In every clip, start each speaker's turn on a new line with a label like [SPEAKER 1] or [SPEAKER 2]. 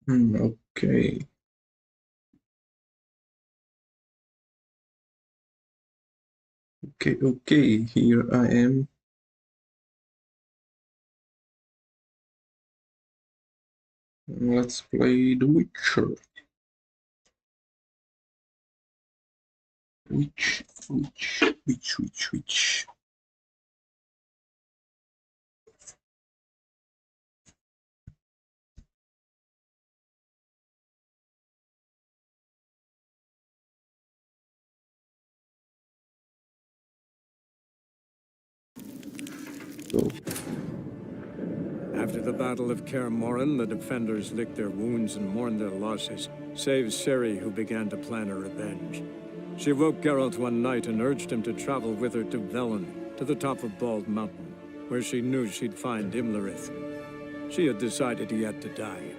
[SPEAKER 1] Okay. Okay. Here I am. Let's play The Witcher. Which. Go.
[SPEAKER 2] After the Battle of Kaer Morhen, the defenders licked their wounds and mourned their losses, save Ciri, who began to plan a revenge. She woke Geralt one night and urged him to travel with her to Velen, to the top of Bald Mountain, where she knew she'd find Imlerith. She had decided he had to die.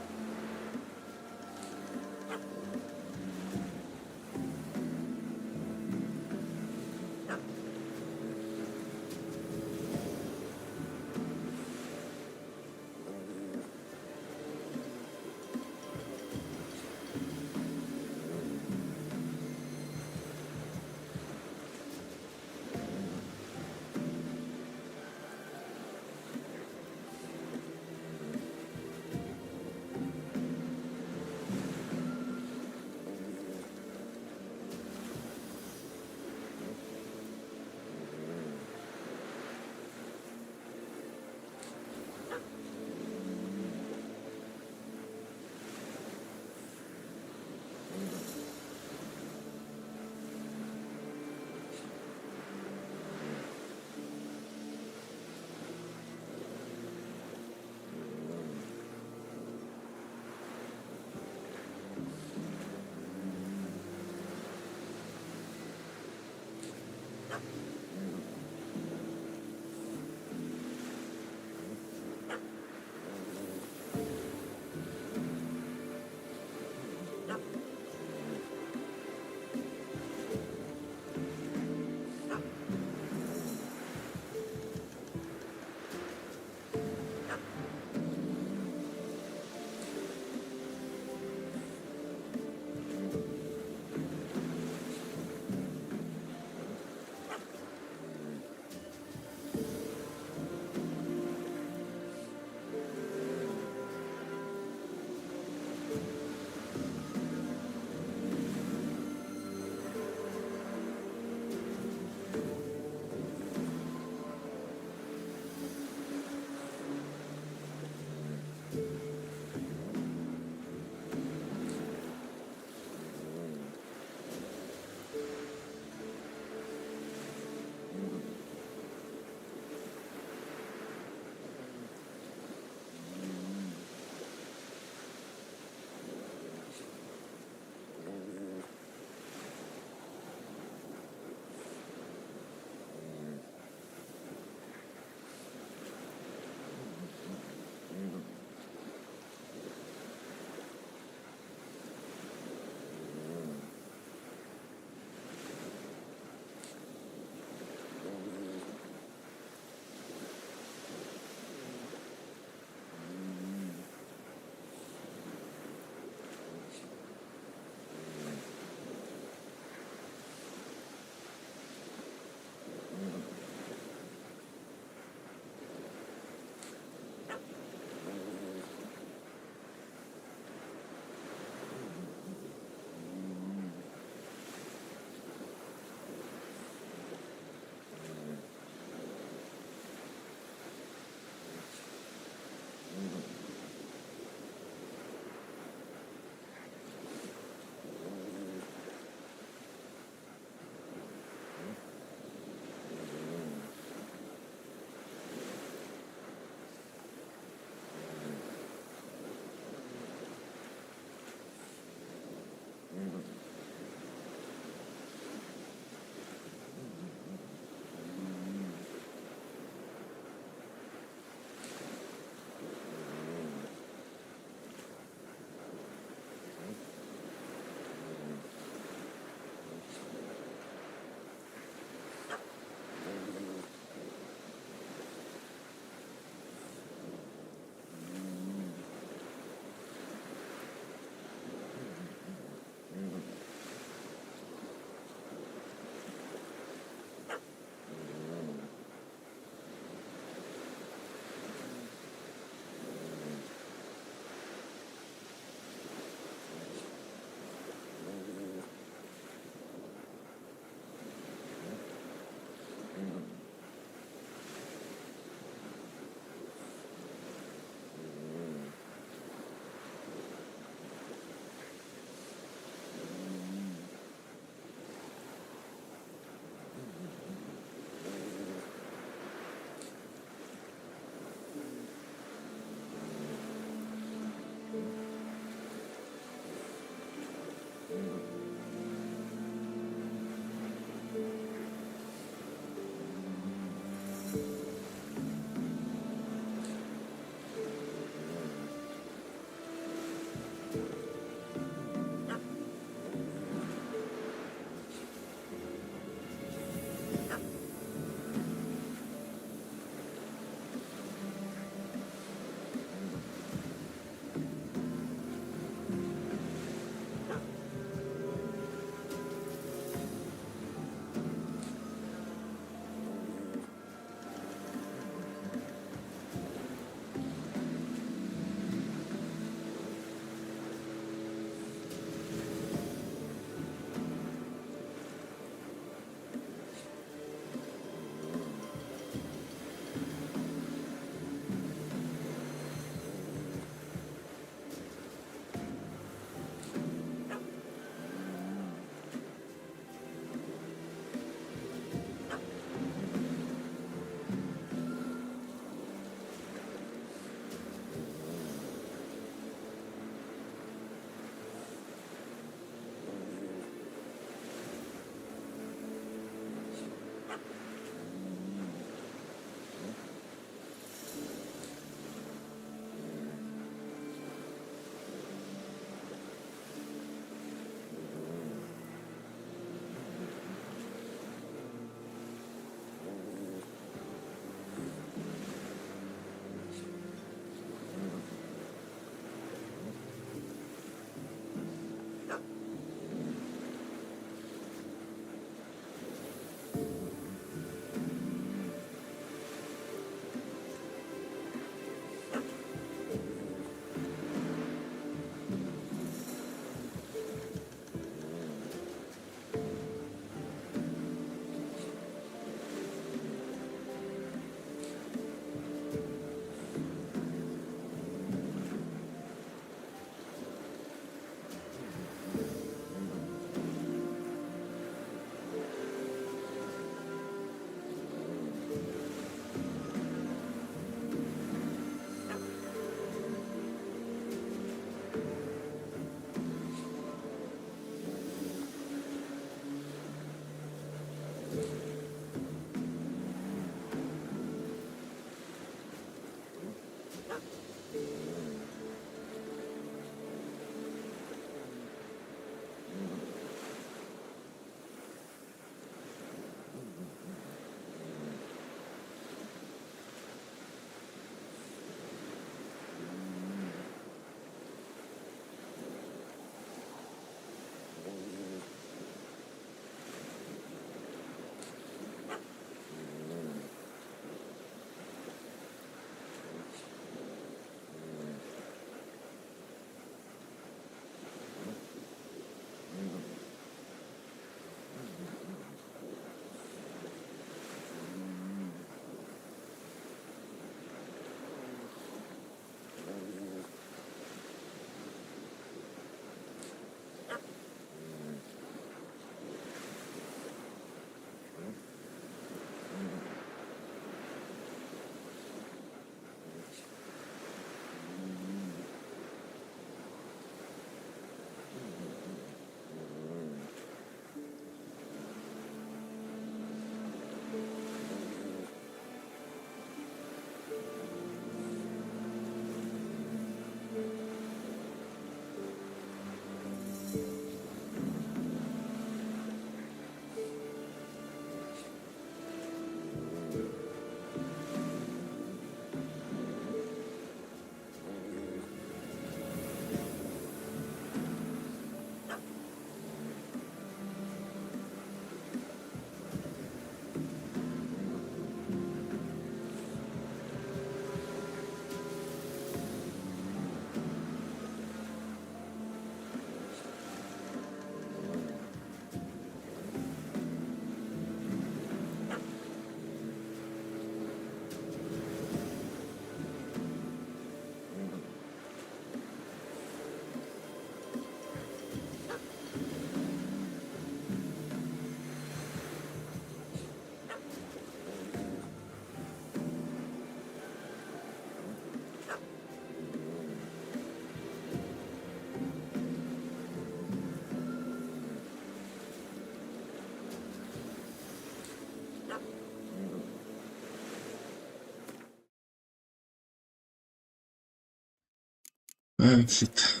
[SPEAKER 1] Ah, shit.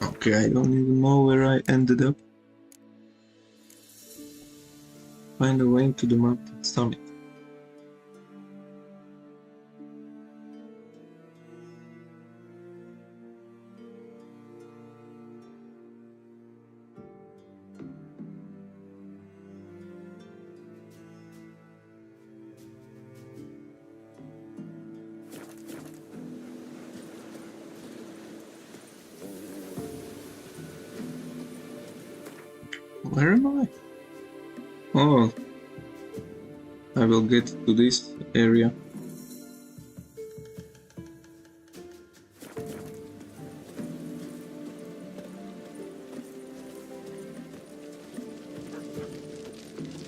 [SPEAKER 1] Okay, I don't even know where I ended up. Find a way to the mountain summit. Where am I? Oh, I will get to this area.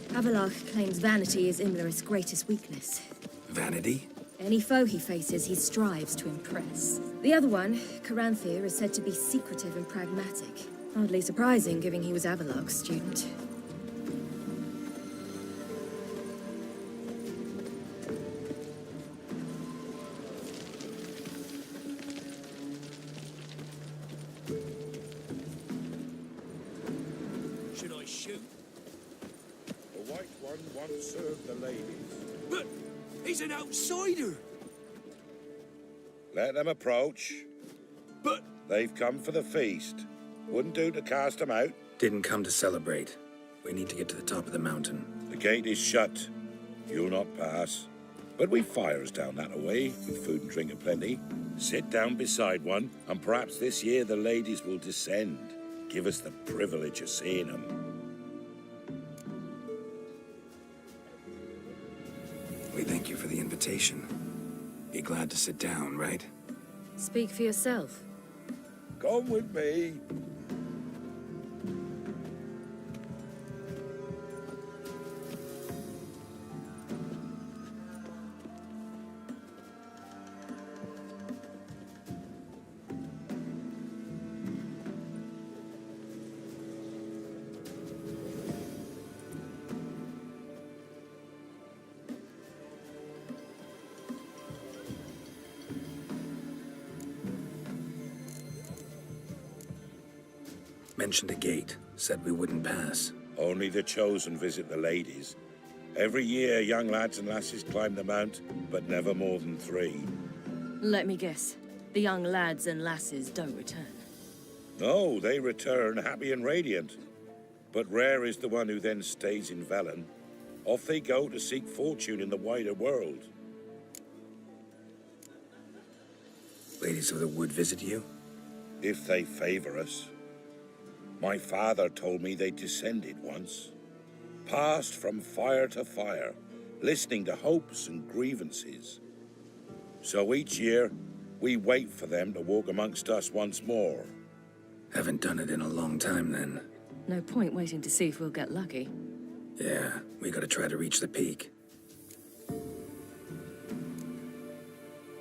[SPEAKER 3] Avalok claims vanity is Imlerith's greatest weakness.
[SPEAKER 4] Vanity?
[SPEAKER 3] Any foe he faces, he strives to impress. The other one, Caranthir, is said to be secretive and pragmatic. Hardly surprising, given he was Avalok's student.
[SPEAKER 5] Should I shoot?
[SPEAKER 6] The White One once served the ladies.
[SPEAKER 5] But he's an outsider!
[SPEAKER 6] Let them approach.
[SPEAKER 5] But
[SPEAKER 6] They've come for the feast. Wouldn't do to cast them out.
[SPEAKER 4] Didn't come to celebrate. We need to get to the top of the mountain.
[SPEAKER 6] The gate is shut. You'll not pass. But we've fires down that away, with food and drink aplenty. Sit down beside one, and perhaps this year the ladies will descend. Give us the privilege of seeing them.
[SPEAKER 4] We thank you for the invitation. Be glad to sit down, right?
[SPEAKER 3] Speak for yourself.
[SPEAKER 6] Come with me.
[SPEAKER 4] Mentioned a gate. Said we wouldn't pass.
[SPEAKER 6] Only the chosen visit the ladies. Every year, young lads and lasses climb the mount, but never more than 3.
[SPEAKER 3] Let me guess. The young lads and lasses don't return.
[SPEAKER 6] No, they return happy and radiant. But rare is the one who then stays in Velen. Off they go to seek fortune in the wider world.
[SPEAKER 4] Ladies of the Wood visit you?
[SPEAKER 6] If they favor us. My father told me they descended once. Passed from fire to fire, listening to hopes and grievances. So each year, we wait for them to walk amongst us once more.
[SPEAKER 4] Haven't done it in a long time, then.
[SPEAKER 3] No point waiting to see if we'll get lucky.
[SPEAKER 4] Yeah, we gotta try to reach the peak.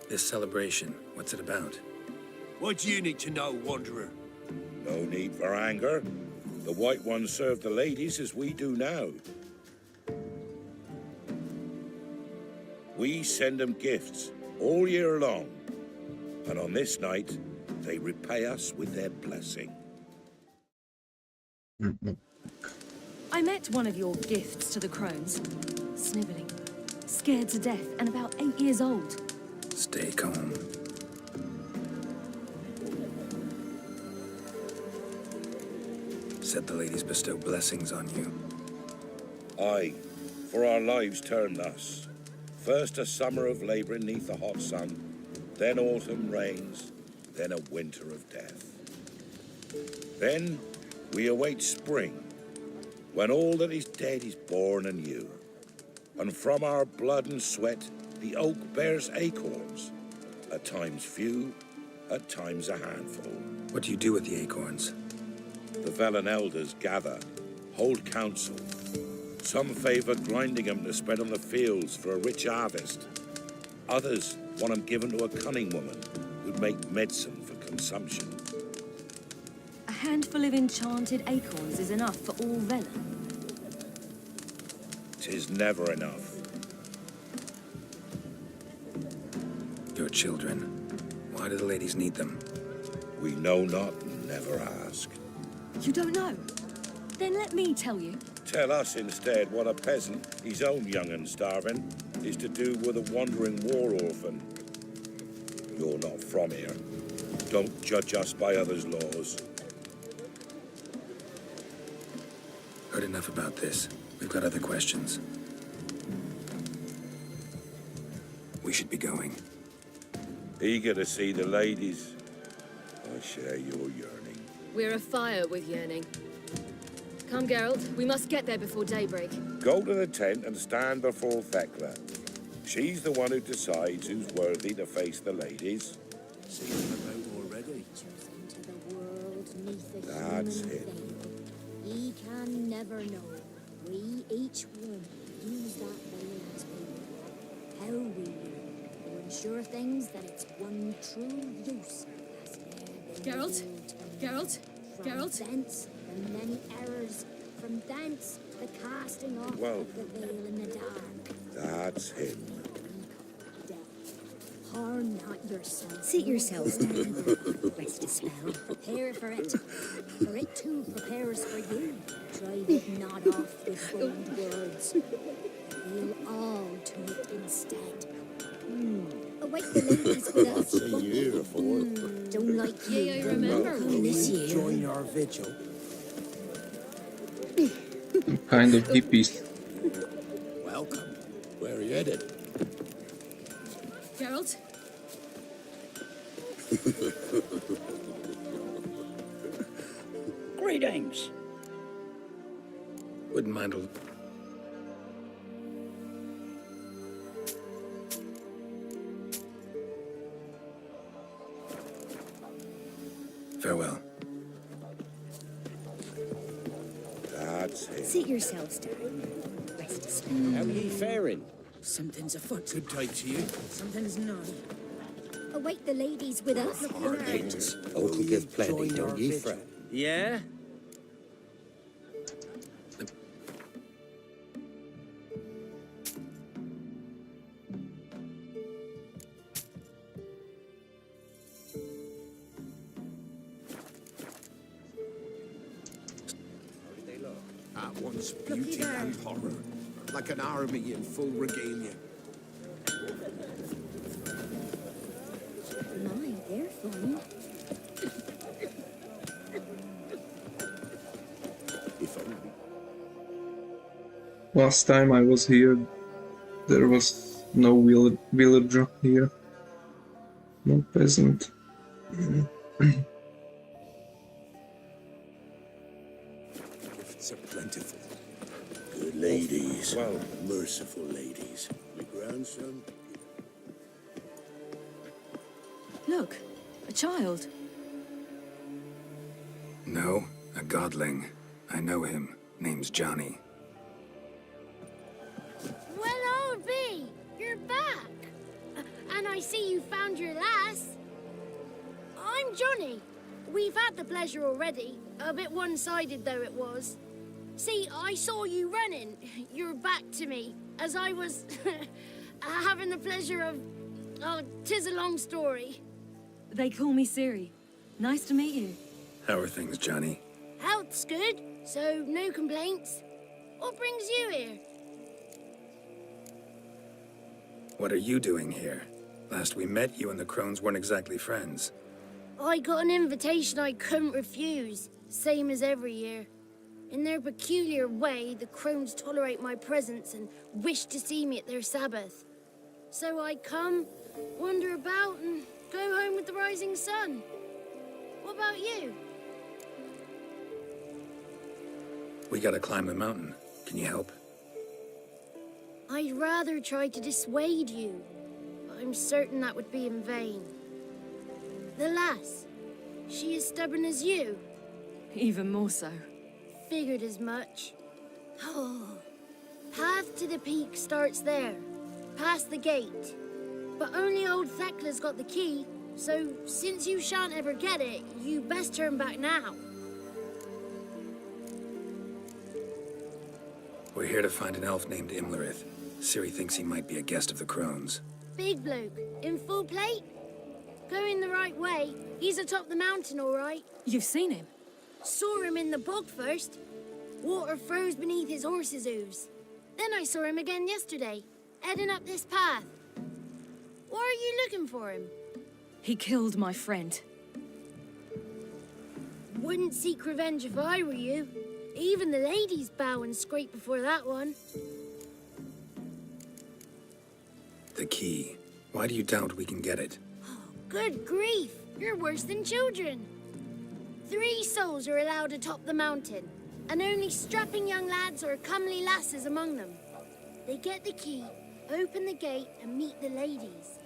[SPEAKER 4] This celebration, what's it about?
[SPEAKER 5] what do you need to know, Wanderer?
[SPEAKER 6] No need for anger. The White Ones serve the ladies as we do now. We send them gifts all year long. And on this night, they repay us with their blessing.
[SPEAKER 3] I met one of your gifts to the crones. Sniveling, scared to death, and about 8 years old.
[SPEAKER 4] Stay calm. Said the ladies bestow blessings on you.
[SPEAKER 6] Aye, for our lives turn thus. First a summer of labouring neath the hot sun, then autumn rains, then a winter of death. Then we await spring, when all that is dead is born anew. And from our blood and sweat, the oak bears acorns, at times few, at times a handful.
[SPEAKER 4] What do you do with the acorns?
[SPEAKER 6] The Velen elders gather, hold council. Some favour grinding them to spread on the fields for a rich harvest. Others want them given to a cunning woman who'd make medicine for consumption.
[SPEAKER 3] A handful of enchanted acorns is enough for all Velen.
[SPEAKER 6] 'Tis never enough.
[SPEAKER 4] Your children. Why do the ladies need them?
[SPEAKER 6] We know not and never ask.
[SPEAKER 7] You don't know? Then let me tell you.
[SPEAKER 6] Tell us instead what a peasant, his own young and starving, is to do with a wandering war orphan. You're not from here. Don't judge us by others' laws.
[SPEAKER 4] Heard enough about this. We've got other questions. We should be going.
[SPEAKER 6] Eager to see the ladies. I share your yearning.
[SPEAKER 3] We're afire with yearning. Come, Geralt. We must get there before daybreak.
[SPEAKER 6] Go to the tent and stand before Thekla. She's the one who decides who's worthy to face the ladies.
[SPEAKER 5] See them about already.
[SPEAKER 8] Into the world neath a
[SPEAKER 6] That's
[SPEAKER 8] human
[SPEAKER 6] it.
[SPEAKER 8] veil. Ye can never know. We each one use that veil as people. How we to ensure things that it's one true use. Has ne'er been
[SPEAKER 3] Geralt?
[SPEAKER 8] revealed.
[SPEAKER 3] Geralt?
[SPEAKER 8] From
[SPEAKER 3] Geralt?
[SPEAKER 8] thence, the many errors. From thence, the casting off
[SPEAKER 6] Well.
[SPEAKER 8] of the veil in the dark.
[SPEAKER 6] That's him.
[SPEAKER 8] Harm not yourself.
[SPEAKER 7] Seat yourselves down. Rest a spell.
[SPEAKER 8] Prepare for it. For it too prepares for you. Drive it not off with bold words. We'll all to it instead. Await the ladies with us.
[SPEAKER 5] Seen you here before.
[SPEAKER 8] Don't like you.
[SPEAKER 3] Yeah, I remember.
[SPEAKER 7] This year.
[SPEAKER 5] Join our vigil.
[SPEAKER 1] Kind of hippies.
[SPEAKER 5] Welcome. Where are you headed?
[SPEAKER 3] Geralt?
[SPEAKER 9] Greetings.
[SPEAKER 4] Wouldn't mind a... Farewell.
[SPEAKER 6] That's him.
[SPEAKER 7] Seat yourselves down. Rest a spell.
[SPEAKER 5] How ye faring?
[SPEAKER 7] Something's afoot.
[SPEAKER 5] Good day to you.
[SPEAKER 7] Something's not.
[SPEAKER 8] Await the ladies with us.
[SPEAKER 5] Will ye join our vigil?
[SPEAKER 9] Yeah?
[SPEAKER 5] At once beauty and horror, like an army in full regalia.
[SPEAKER 8] My, they're fine.
[SPEAKER 5] If only.
[SPEAKER 1] Last time I was here, there was no villager here. No peasant.
[SPEAKER 5] Gifts are plentiful. Good ladies.
[SPEAKER 6] Well.
[SPEAKER 5] Merciful ladies. My grandson.
[SPEAKER 7] Look, a child.
[SPEAKER 4] No, a godling. I know him. Name's Johnny.
[SPEAKER 10] Well, old B, you're back. And I see you found your lass. I'm Johnny. We've had the pleasure already. A bit one-sided though it was. See, I saw you running. Your back to me. As I was having the pleasure of... Oh, 'tis a long story.
[SPEAKER 7] They call me Ciri. Nice to meet you.
[SPEAKER 4] How are things, Johnny?
[SPEAKER 10] Health's good, so no complaints. What brings you here?
[SPEAKER 4] What are you doing here? Last we met, you and the crones weren't exactly friends.
[SPEAKER 10] I got an invitation I couldn't refuse, same as every year. In their peculiar way, the crones tolerate my presence and wish to see me at their Sabbath. So I come, wander about, and go home with the rising sun. What about you?
[SPEAKER 4] We gotta climb the mountain. Can you help?
[SPEAKER 10] I'd rather try to dissuade you, but I'm certain that would be in vain. The lass, she as stubborn as you.
[SPEAKER 7] Even more so.
[SPEAKER 10] Figured as much. Oh. Path to the peak starts there, past the gate. But only old Thekla's got the key, so since you shan't ever get it, you best turn back now.
[SPEAKER 4] We're here to find an elf named Imlerith. Ciri thinks he might be a guest of the crones.
[SPEAKER 10] Big bloke, in full plate. Going the right way. He's atop the mountain, all right.
[SPEAKER 7] You've seen him?
[SPEAKER 10] Saw him in the bog first. Water froze beneath his horse's hooves. Then I saw him again yesterday, heading up this path. Why are you looking for him?
[SPEAKER 7] He killed my friend.
[SPEAKER 10] Wouldn't seek revenge if I were you. Even the ladies bow and scrape before that one.
[SPEAKER 4] The key. Why do you doubt we can get it?
[SPEAKER 10] Good grief! You're worse than children. 3 souls are allowed atop the mountain, and only strapping young lads or comely lasses among them. They get the key, open the gate, and meet the ladies.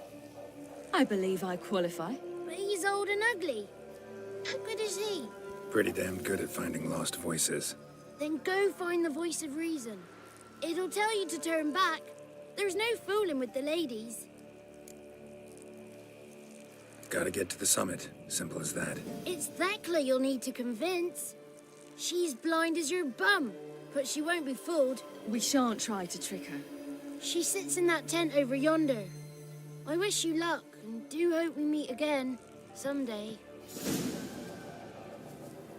[SPEAKER 7] I believe I qualify.
[SPEAKER 10] But he's old and ugly. How good is he?
[SPEAKER 4] Pretty damn good at finding lost voices.
[SPEAKER 10] Then go find the voice of reason. It'll tell you to turn back. There's no fooling with the ladies.
[SPEAKER 4] Gotta get to the summit. Simple as that.
[SPEAKER 10] It's Thekla you'll need to convince. She's blind as your bum, but she won't be fooled.
[SPEAKER 7] We shan't try to trick her.
[SPEAKER 10] She sits in that tent over yonder. I wish you luck, and do hope we meet again, someday.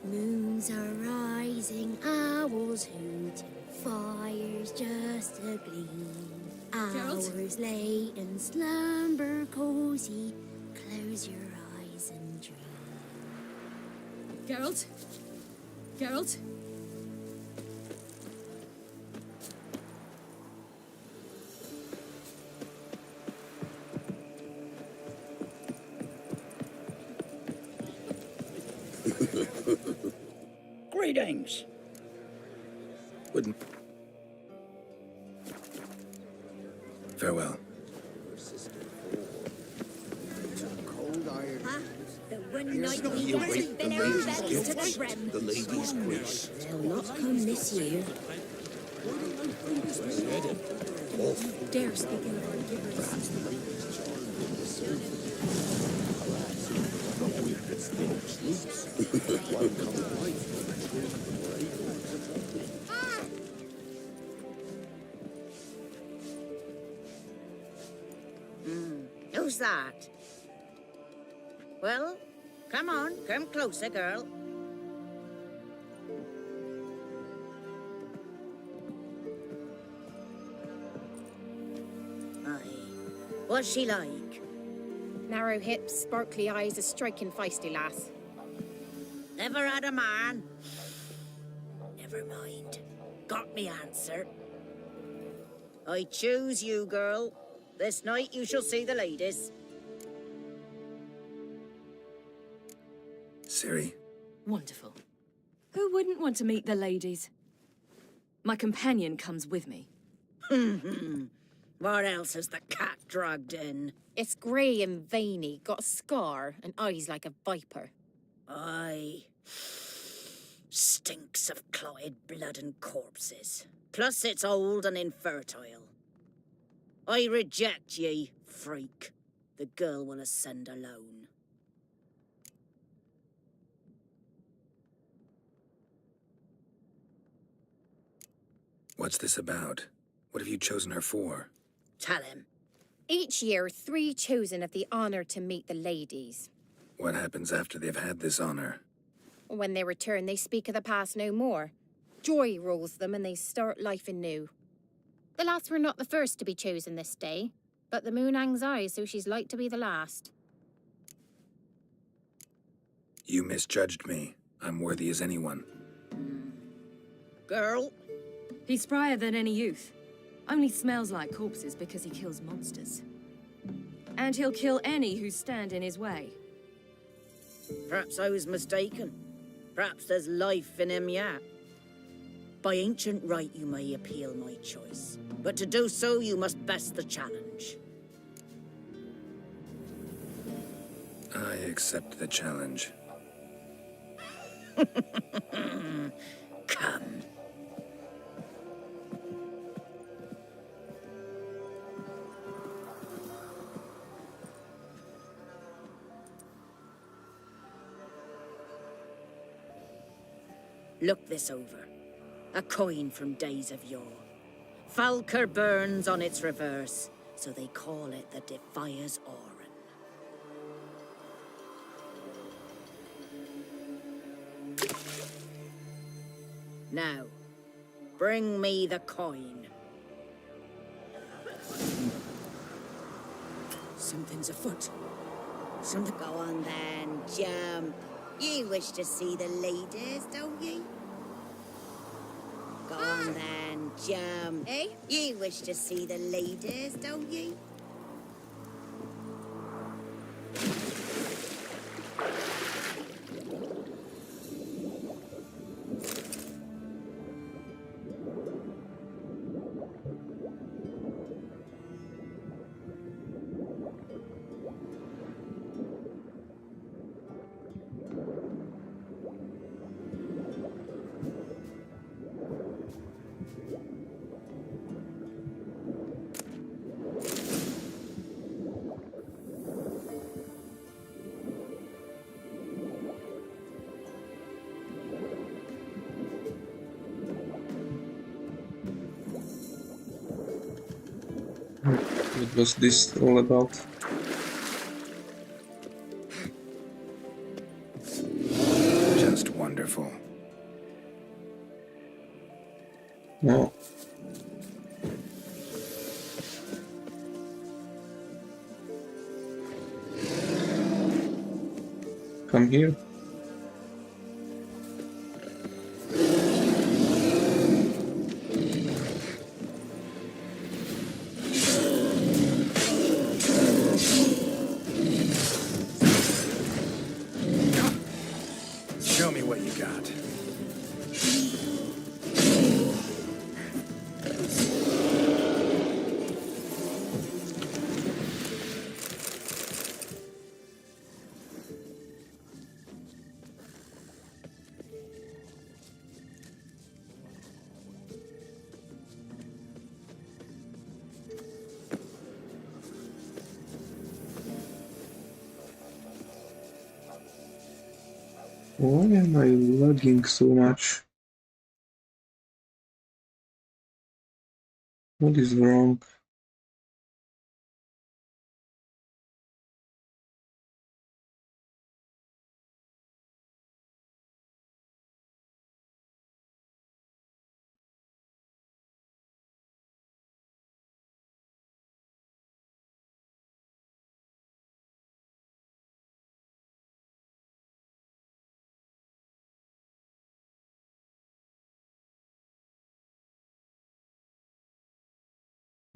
[SPEAKER 10] Moons are rising, owls hoot, fire's just a gleam. Hours late and slumber cozy, close your eyes and dream.
[SPEAKER 7] Geralt? Geralt?
[SPEAKER 9] Greetings.
[SPEAKER 4] Wouldn't. Farewell.
[SPEAKER 8] The one night
[SPEAKER 5] no
[SPEAKER 8] we
[SPEAKER 5] you
[SPEAKER 8] get
[SPEAKER 5] wait,
[SPEAKER 8] to
[SPEAKER 5] the
[SPEAKER 8] fill our
[SPEAKER 5] ladies'
[SPEAKER 8] bellies to the
[SPEAKER 5] gifts,
[SPEAKER 8] brim.
[SPEAKER 5] the ladies' grace.
[SPEAKER 8] They'll not come this year. Dare speak in our gibberish.
[SPEAKER 11] Who's that? Well, come on, come closer, girl. Aye. What's she like?
[SPEAKER 12] Narrow hips, sparkly eyes, a striking feisty lass.
[SPEAKER 11] Never had a man? Never mind. Got me answer. I choose you, girl. This night you shall see the ladies.
[SPEAKER 4] Ciri.
[SPEAKER 7] Wonderful. Who wouldn't want to meet the ladies? My companion comes with me.
[SPEAKER 11] What else has the cat dragged in?
[SPEAKER 12] It's grey and veiny, got a scar, and eyes like a viper.
[SPEAKER 11] Aye. Stinks of clotted blood and corpses. Plus it's old and infertile. I reject ye, freak. The girl will ascend alone.
[SPEAKER 4] What's this about? What have you chosen her for?
[SPEAKER 11] Tell him.
[SPEAKER 12] Each year, 3 chosen have the honour to meet the ladies.
[SPEAKER 4] What happens after they've had this honor?
[SPEAKER 12] When they return, they speak of the past no more. Joy rules them and they start life anew. The lass were not the first to be chosen this day, but the moon hangs high, so she's like to be the last.
[SPEAKER 4] You misjudged me. I'm worthy as anyone.
[SPEAKER 11] Girl?
[SPEAKER 7] He's sprier than any youth. Only smells like corpses because he kills monsters. And he'll kill any who stand in his way.
[SPEAKER 11] Perhaps I was mistaken. Perhaps there's life in him yet. By ancient right you may appeal my choice. But to do so you must best the challenge.
[SPEAKER 4] I accept the challenge.
[SPEAKER 11] Come. Look this over. A coin from days of yore. Falker burns on its reverse. so they call it the Defier's Oren. Now, bring me the coin. Something's afoot. Something. Go on then, jump. You wish to see the ladies, don't you? Go on then, jump. Eh? You wish to see the ladies, don't you?
[SPEAKER 1] What was this all about?
[SPEAKER 4] Just wonderful.
[SPEAKER 1] No. Come here.
[SPEAKER 4] Show me what you got.
[SPEAKER 1] Why am I lagging so much? What is wrong?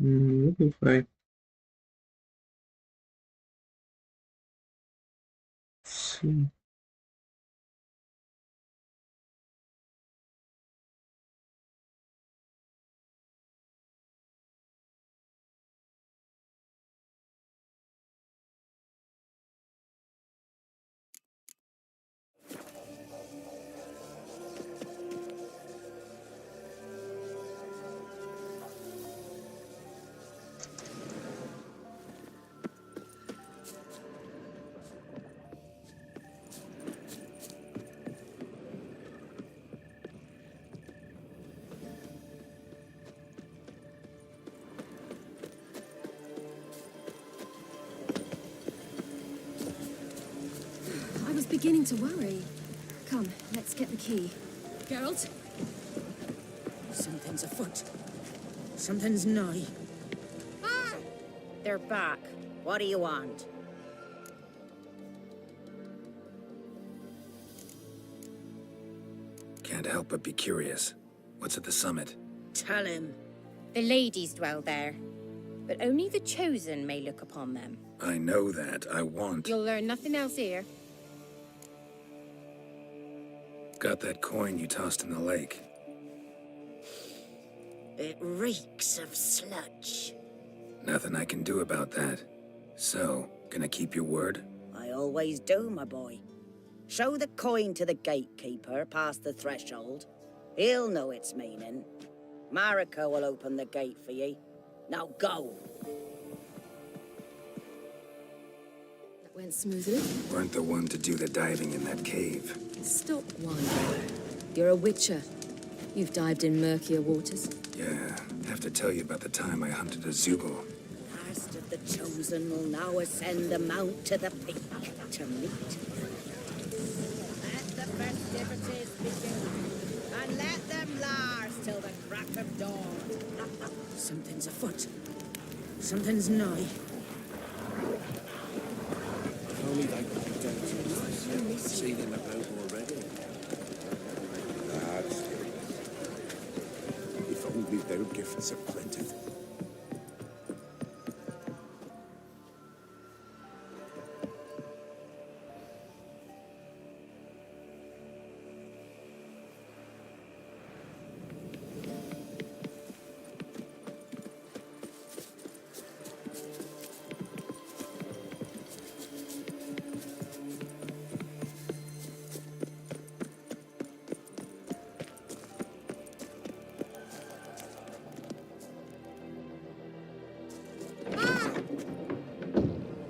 [SPEAKER 1] What if I see?
[SPEAKER 3] I was beginning to worry. Come, let's get the key. Geralt?
[SPEAKER 11] Something's afoot. Something's nigh. They're back. What do you want?
[SPEAKER 4] Can't help but be curious. What's at the summit?
[SPEAKER 11] Tell him.
[SPEAKER 12] The ladies dwell there, but only the chosen may look upon them.
[SPEAKER 4] I know that. I want...
[SPEAKER 12] You'll learn nothing else here.
[SPEAKER 4] Got that coin you tossed in the lake.
[SPEAKER 11] It reeks of sludge.
[SPEAKER 4] Nothing I can do about that. So, gonna keep your word?
[SPEAKER 11] I always do, my boy. Show the coin to the gatekeeper past the threshold. He'll know its meaning. Marika will open the gate for ye. Now go.
[SPEAKER 3] That went smoothly.
[SPEAKER 4] Weren't the one to do the diving in that cave.
[SPEAKER 3] Stop whining. You're a witcher. You've dived in murkier waters.
[SPEAKER 4] Yeah, have to tell you about the time I hunted a Zugel.
[SPEAKER 11] There's The Chosen will now ascend the mount to the peak to meet. Let the festivities begin, and let them last till the crack of dawn. Something's afoot. Something's nigh.
[SPEAKER 5] Only they could do it. See them about already. That's it. If only their gifts are plentiful.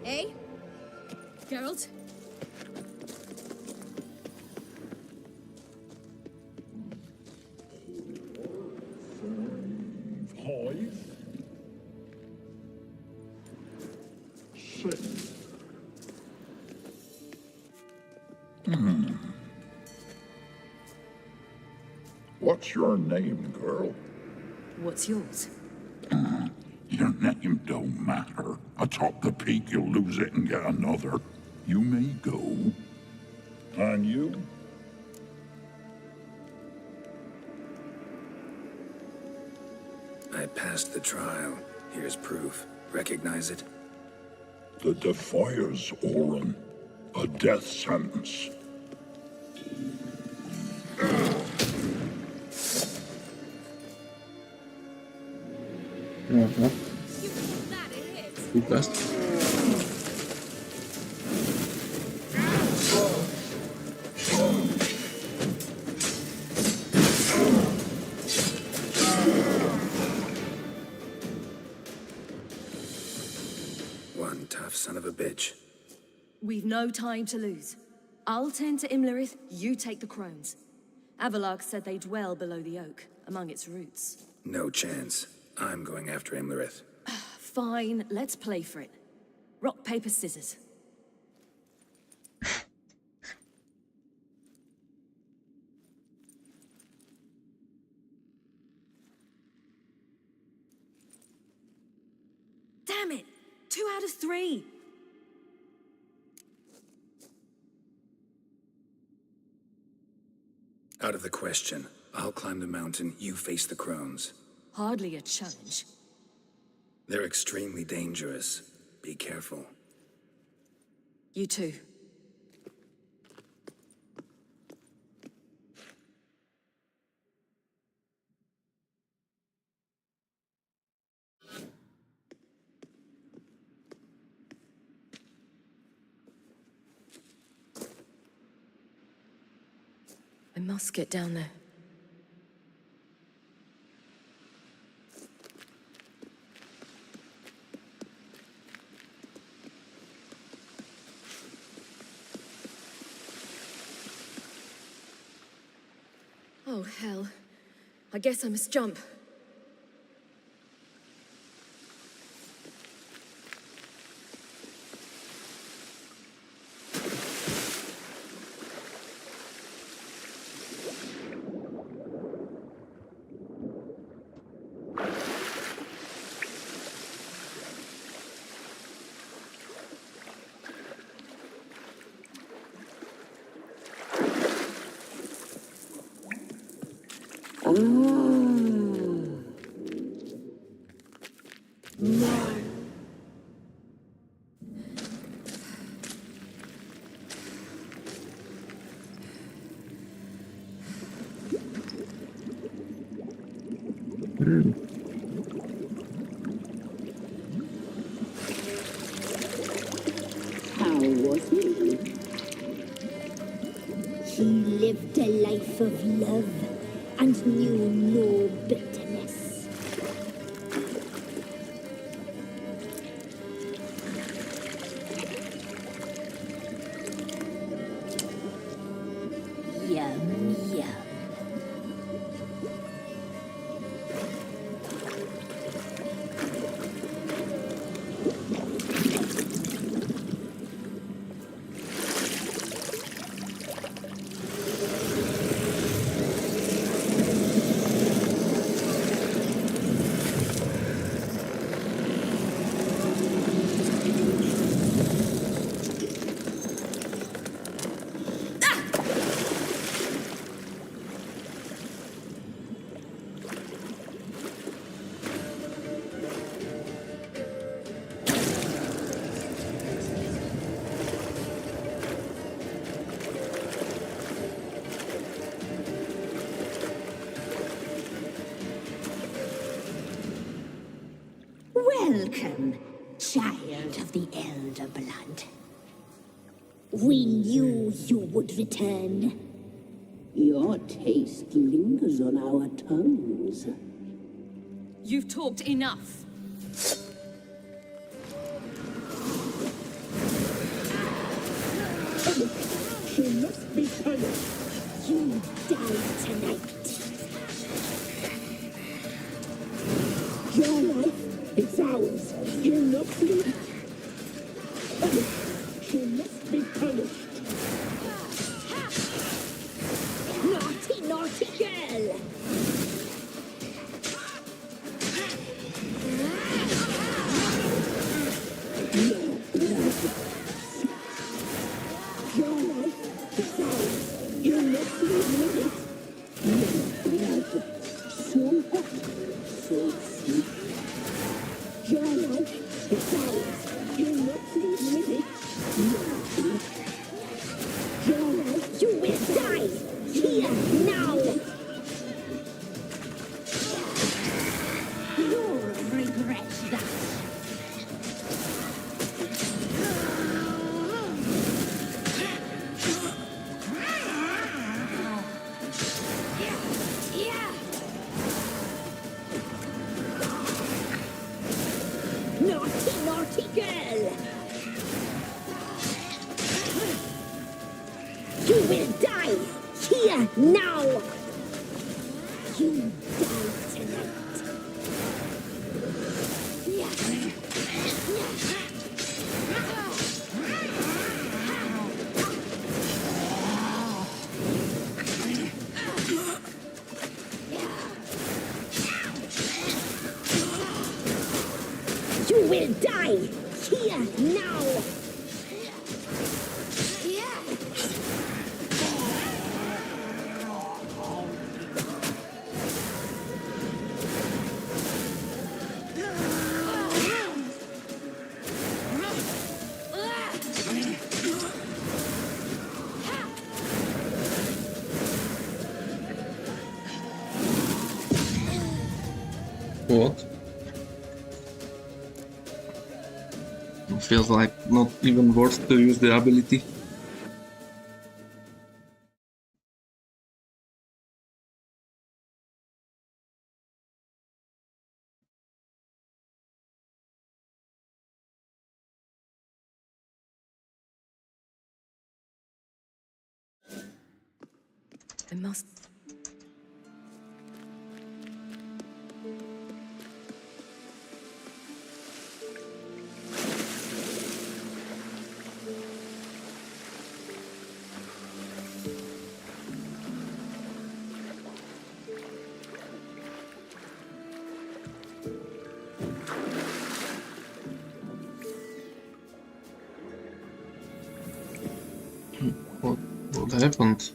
[SPEAKER 3] Hey? Geralt?
[SPEAKER 9] Five, six. What's your name, girl?
[SPEAKER 3] What's yours?
[SPEAKER 9] Your name don't matter. Atop the peak, you'll lose it and get another. You may go. And you?
[SPEAKER 4] I passed the trial. Here's proof. Recognize it?
[SPEAKER 9] The Defier's Orin. A death sentence.
[SPEAKER 1] Too fast.
[SPEAKER 4] One tough son of a bitch.
[SPEAKER 7] We've no time to lose. I'll tend to Imlerith, you take the crones. Avalok said they dwell below the oak, among its roots.
[SPEAKER 4] No chance. I'm going after Imlerith.
[SPEAKER 7] Fine, let's play for it. Rock, paper, scissors. Damn it! 2 out of 3!
[SPEAKER 4] Out of the question. I'll climb the mountain, you face the crones.
[SPEAKER 7] Hardly a challenge.
[SPEAKER 4] They're extremely dangerous. Be careful.
[SPEAKER 7] You too. I must get down there. Oh, hell. I guess I must jump.
[SPEAKER 8] How was he? He lived a life of love and knew no bitterness. Yum, yum. Welcome, child of the Elder Blood. We knew you would return.
[SPEAKER 13] Your taste lingers on our tongues.
[SPEAKER 7] You've talked enough.
[SPEAKER 13] She must be punished.
[SPEAKER 8] You die tonight.
[SPEAKER 13] Your life is ours. You're not free. She must be punished.
[SPEAKER 8] Naughty, naughty girl!
[SPEAKER 13] Your life is ours. You're not free. Your blood. So hot, so sweet. Your life is ours. You're not free. Your life.
[SPEAKER 8] You will die! Here, now! You'll regret that. Naughty, naughty girl! You will die! Here, now! You die tonight! You will die! Here, now!
[SPEAKER 1] What? It feels like not even worth to use the ability.
[SPEAKER 7] I must...
[SPEAKER 1] What happened?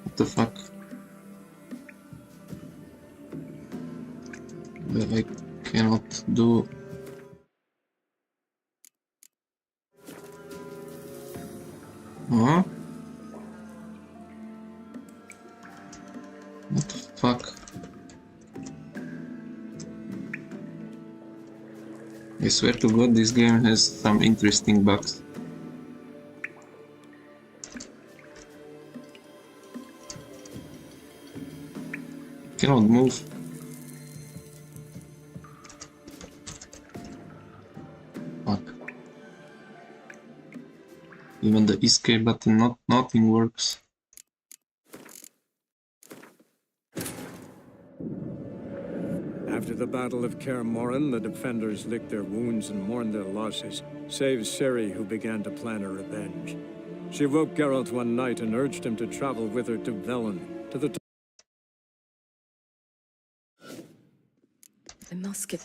[SPEAKER 1] What the fuck? I cannot do... Huh? What the fuck? I swear to God, this game has some interesting bugs. Cannot move. Fuck. Even the escape button, nothing works.
[SPEAKER 2] After the Battle of Kaer Morhen, the defenders licked their wounds and mourned their losses, save Ciri, who began to plan a revenge. She woke Geralt one night and urged him to travel with her to Velen, to the...
[SPEAKER 7] I must get...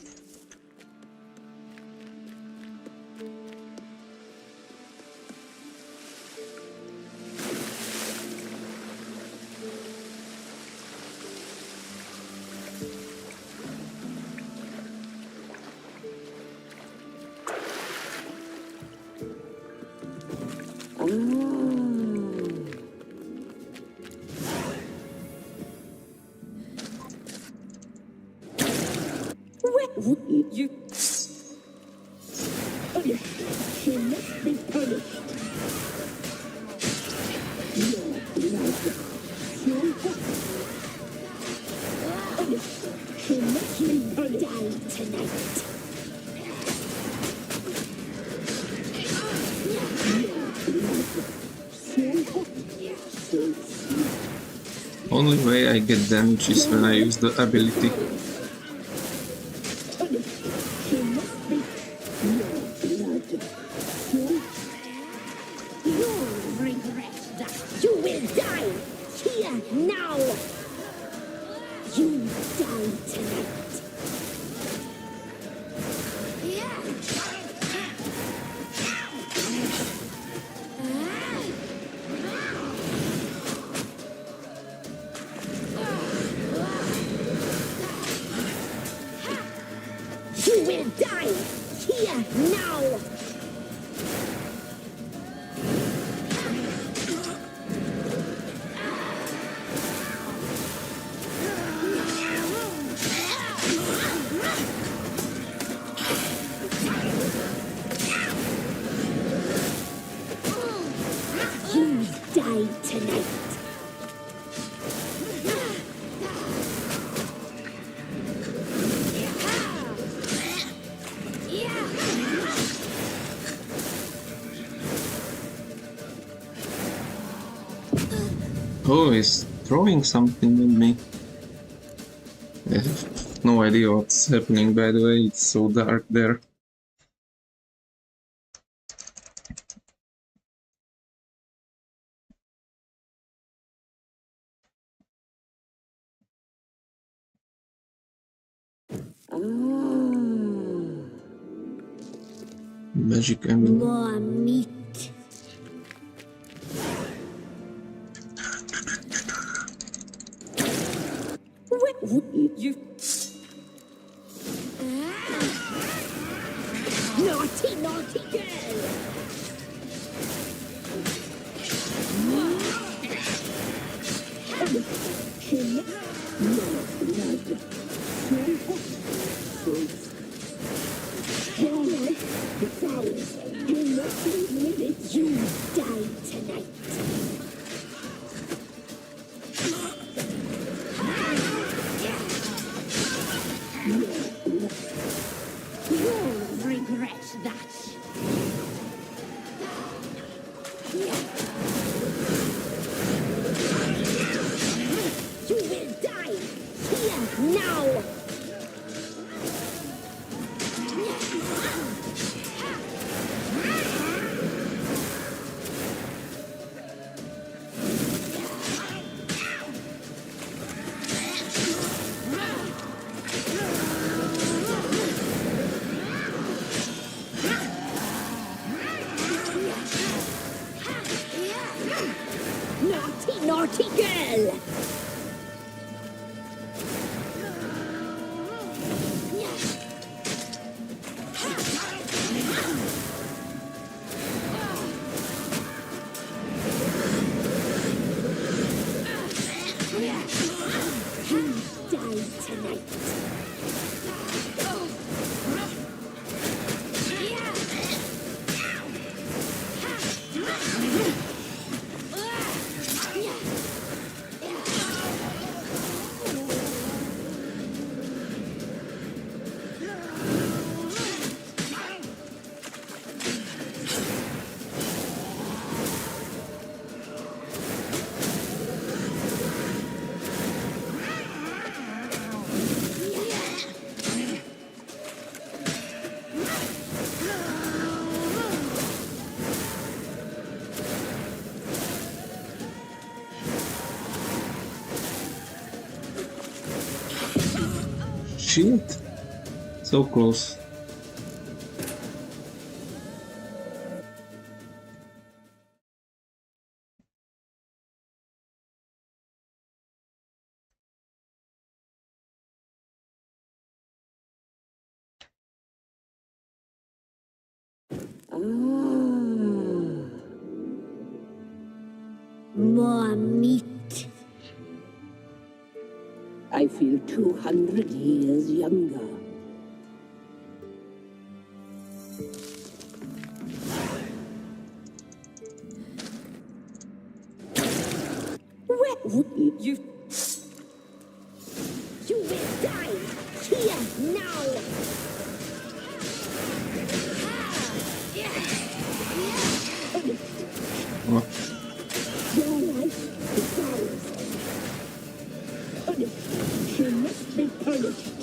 [SPEAKER 13] You... She must be punished. Your blood. She must be punished. Die tonight.
[SPEAKER 1] Only way I get damage is when I use the ability.
[SPEAKER 13] You will die here now. You die tonight. You will die here now. You die tonight.
[SPEAKER 1] Oh, he's throwing something at me. I have no idea what's happening, by the way, it's so dark there. Magic ammo.
[SPEAKER 8] More meat.
[SPEAKER 13] You... Naughty, naughty girl!
[SPEAKER 8] You die tonight.
[SPEAKER 13] You'll regret that. You will die here now. Naughty, naughty girl! You die tonight.
[SPEAKER 1] Shit! So close.
[SPEAKER 8] More meat.
[SPEAKER 13] I feel 200 years younger. now!
[SPEAKER 1] What?
[SPEAKER 13] Your life is ours. Punished. She must be punished.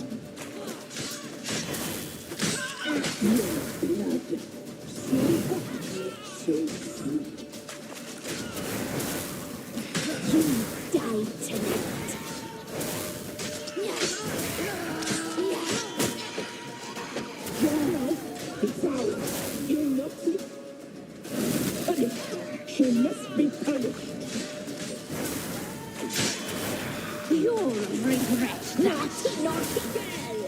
[SPEAKER 13] Your blood. So hot, so sweet. You die tonight. Your life is ours. You must be punished. She must be punished. You'll regret that. Naughty, naughty girl!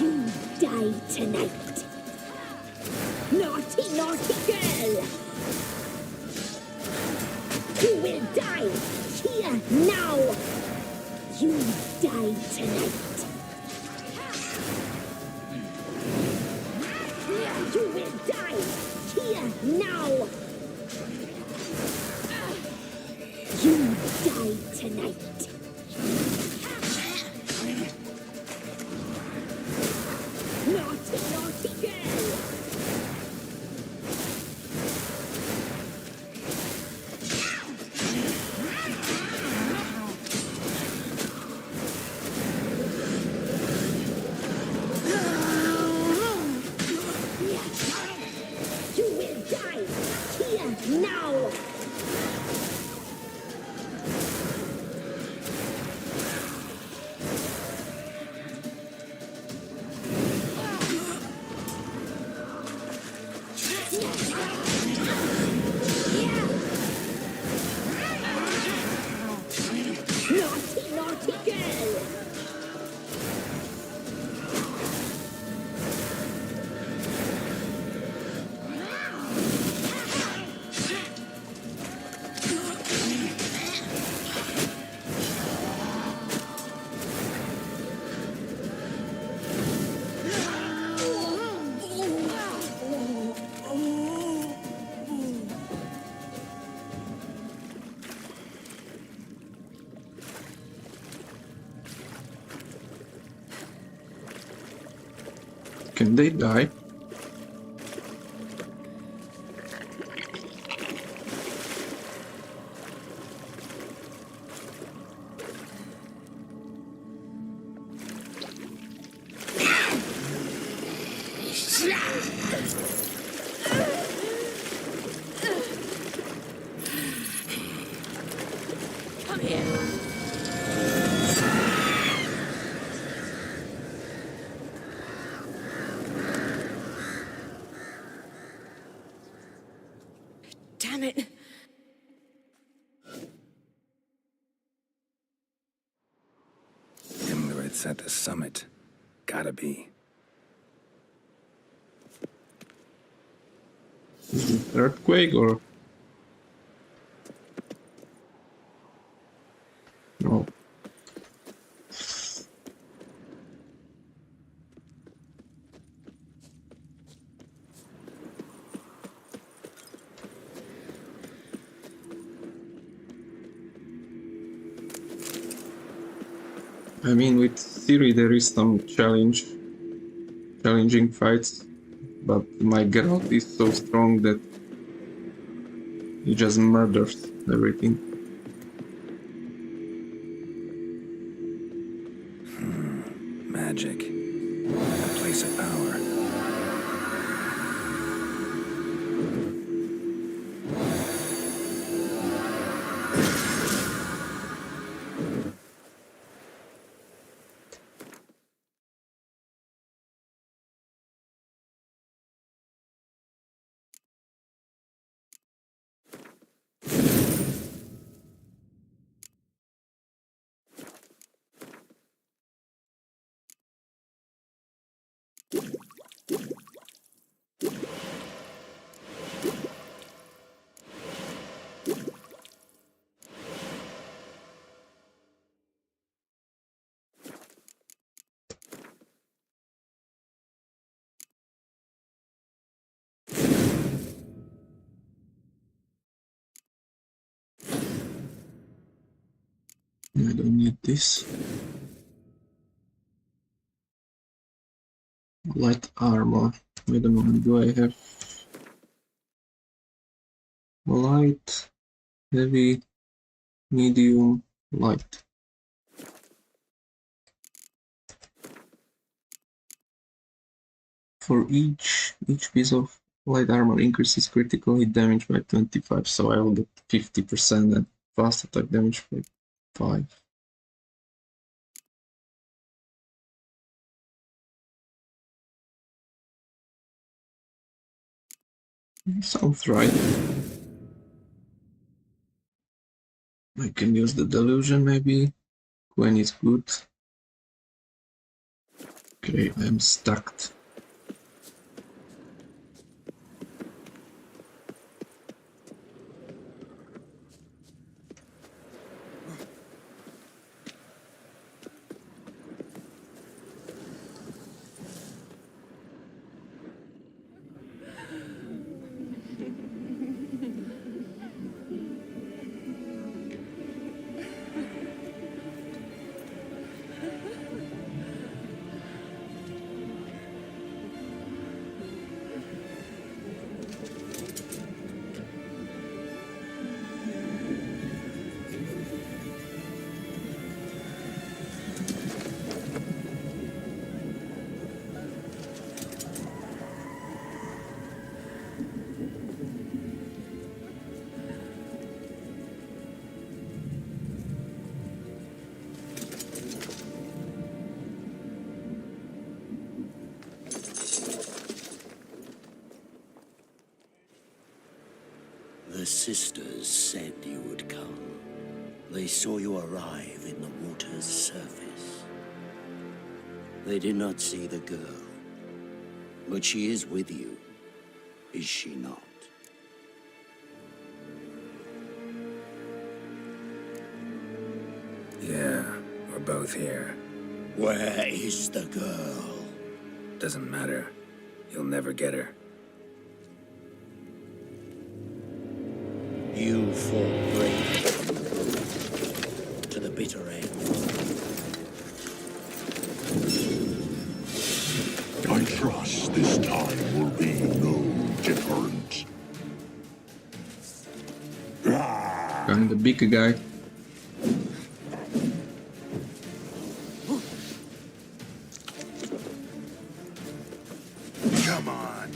[SPEAKER 13] You die tonight. Naughty, naughty girl! You will die here now! You die tonight. You will die here now! You die tonight. Naughty, naughty girl! You will die here now! Naughty, naughty girl!
[SPEAKER 1] Can they die?
[SPEAKER 7] Come here. Damn it.
[SPEAKER 4] Immigrants at the summit. Gotta be.
[SPEAKER 1] Earthquake or no? I mean, with Ciri there is some challenging fights, but my Geralt is so strong that he just murders everything.
[SPEAKER 4] Magic. A place of power.
[SPEAKER 1] I don't need this. Light armor. Wait a moment, do I have light, heavy, medium, light? For each piece of light armor increases critical hit damage by 25, so I will get 50% and fast attack damage by 5. Sounds right. I can use the delusion maybe when it's good. Okay, I'm stuck.
[SPEAKER 14] The sisters said you would come. They saw you arrive in the water's surface. They did not see the girl, but she is with you, is she not?
[SPEAKER 4] Yeah, we're both here.
[SPEAKER 14] Where is the girl?
[SPEAKER 4] Doesn't matter. You'll never get her.
[SPEAKER 14] You fought bravely to the bitter end.
[SPEAKER 9] I trust this time will be no different.
[SPEAKER 1] I'm the big guy.
[SPEAKER 4] Come on.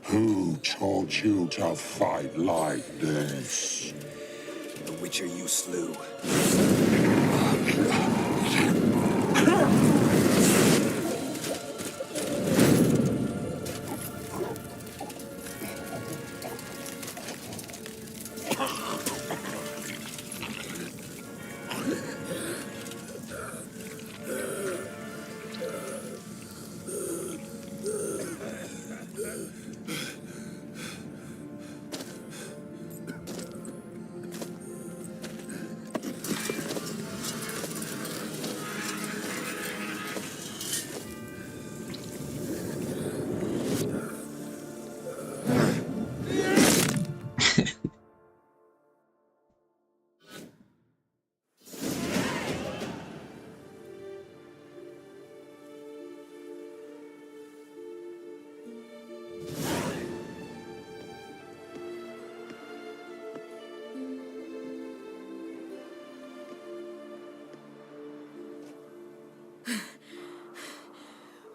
[SPEAKER 9] Who taught you to fight like this?
[SPEAKER 4] The Witcher you slew.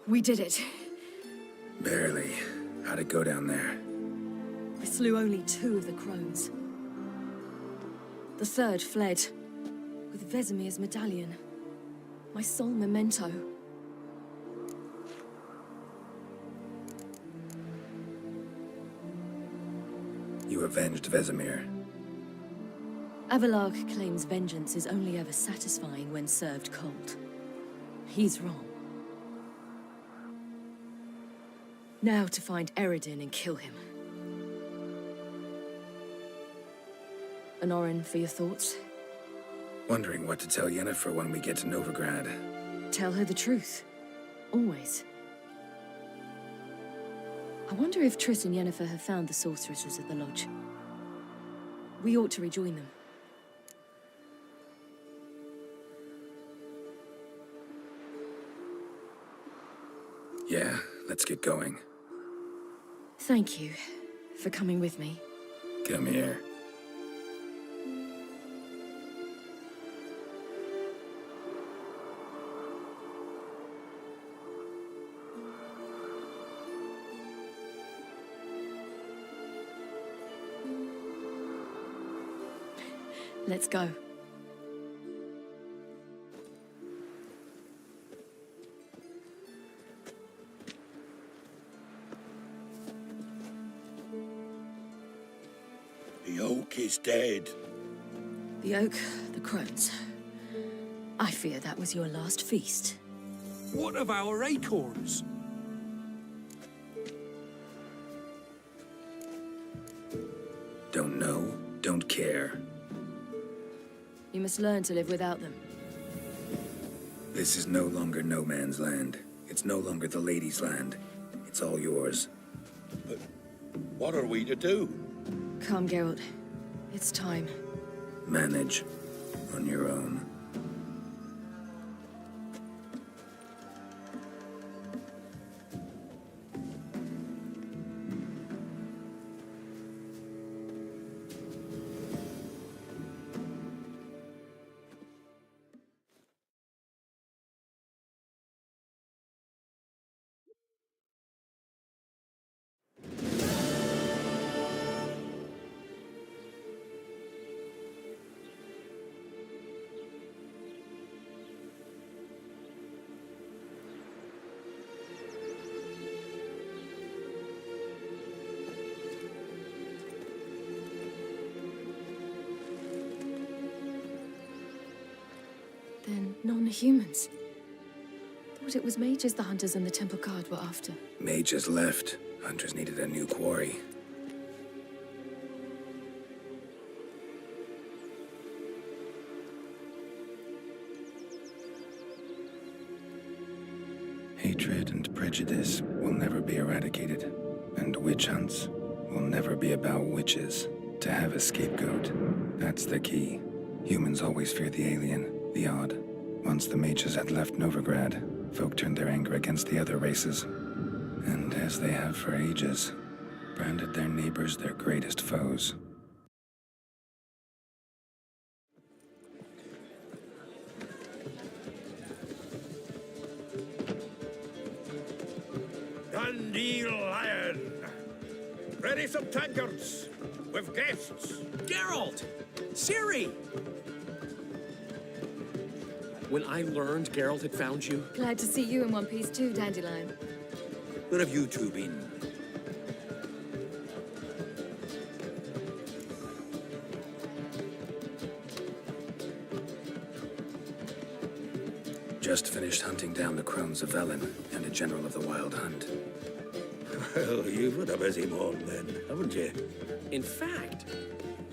[SPEAKER 3] We did it.
[SPEAKER 4] Barely. How'd it go down there?
[SPEAKER 3] We slew only 2 of the crones. The 3rd fled, with Vesemir's medallion. My sole memento.
[SPEAKER 4] You avenged Vesemir.
[SPEAKER 3] Abelarg claims vengeance is only ever satisfying when served cold. He's wrong. Now to find Eredin and kill him. Honorin, for your thoughts?
[SPEAKER 4] Wondering what to tell Yennefer when we get to Novigrad.
[SPEAKER 3] Tell her the truth. Always. I wonder if Triss and Yennefer have found the sorceresses at the lodge. We ought to rejoin them.
[SPEAKER 4] Yeah, let's get going.
[SPEAKER 3] Thank you for coming with me.
[SPEAKER 4] Come here.
[SPEAKER 3] Let's go.
[SPEAKER 6] The oak is dead.
[SPEAKER 3] The oak, the crones. I fear that was your last feast.
[SPEAKER 15] What of our acorns?
[SPEAKER 4] Don't know, don't care.
[SPEAKER 3] You must learn to live without them.
[SPEAKER 4] This is no longer no man's land. It's no longer the lady's land. It's all yours.
[SPEAKER 6] But what are we to do?
[SPEAKER 3] Come, Geralt. It's time.
[SPEAKER 4] Manage on your own.
[SPEAKER 3] Then non-humans. Thought it was mages the hunters and the temple guard were after.
[SPEAKER 4] Mages left. Hunters needed a new quarry. Hatred and prejudice will never be eradicated. And witch hunts will never be about witches. To have a scapegoat, that's the key. Humans always fear the alien, the odd. Once the mages had left Novigrad, folk turned their anger against the other races. And as they have for ages, branded their neighbors their greatest foes.
[SPEAKER 6] Dundee Lion! Ready some tankards! With guests!
[SPEAKER 15] Geralt! Ciri! When I learned Geralt had found you...
[SPEAKER 3] Glad to see you in one piece too, Dandelion.
[SPEAKER 14] Where have you two been?
[SPEAKER 4] Just finished hunting down the crones of Velen and a general of the Wild Hunt.
[SPEAKER 14] Well, you've had a busy morning then, haven't you?
[SPEAKER 15] In fact,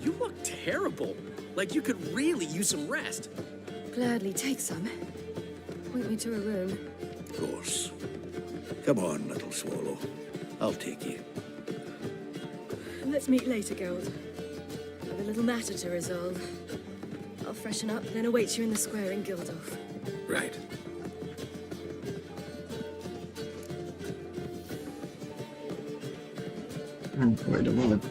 [SPEAKER 15] you look terrible. Like you could really use some rest.
[SPEAKER 3] Gladly take some. Point me to a room.
[SPEAKER 14] Of course. Come on, little swallow. I'll take you.
[SPEAKER 3] Let's meet later, Geralt. I've a little matter to resolve. I'll freshen up, then await you in the square in Gildorf.
[SPEAKER 4] Right.
[SPEAKER 1] Wait a minute.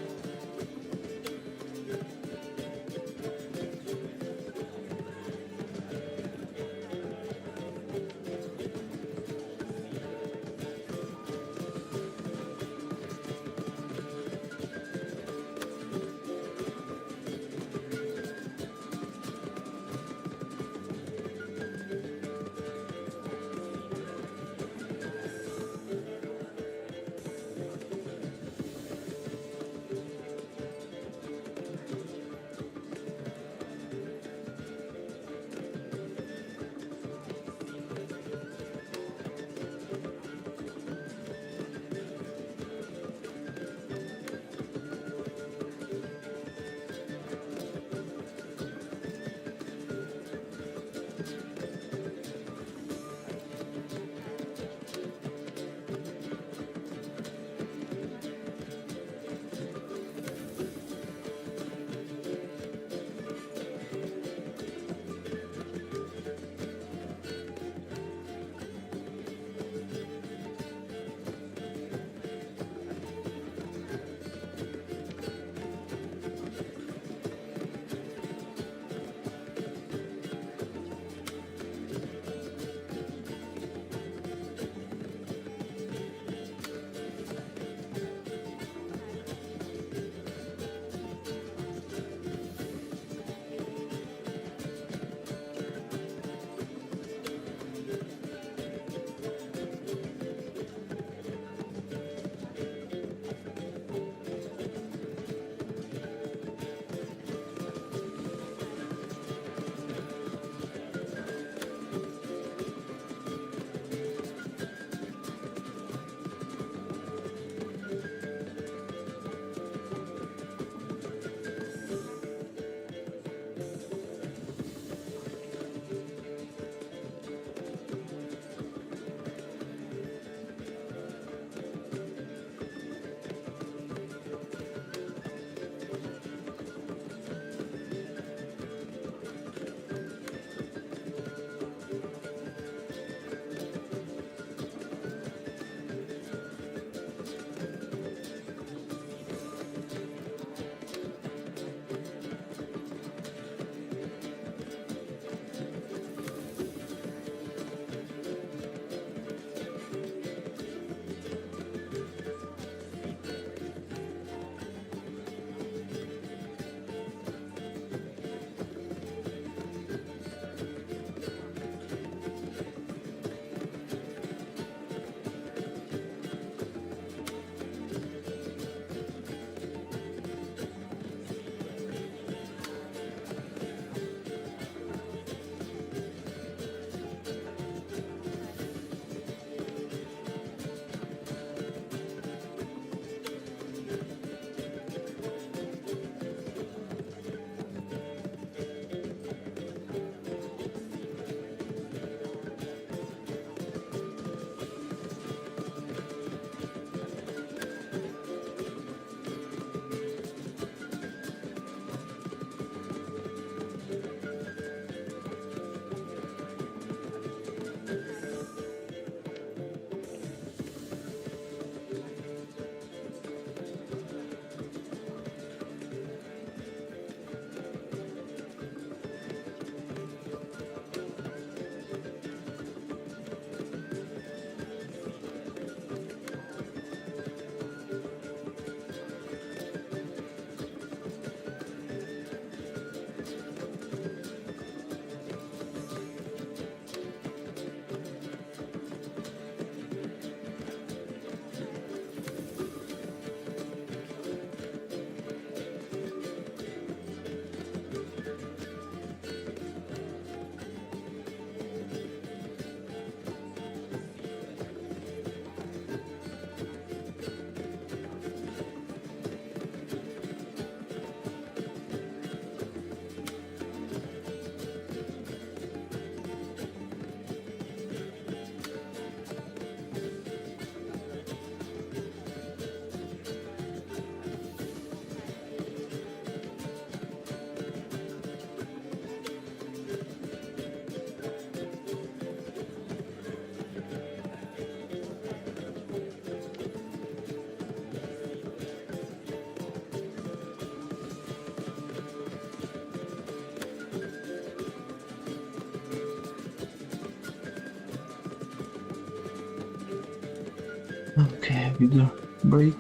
[SPEAKER 1] Okay, bigger break.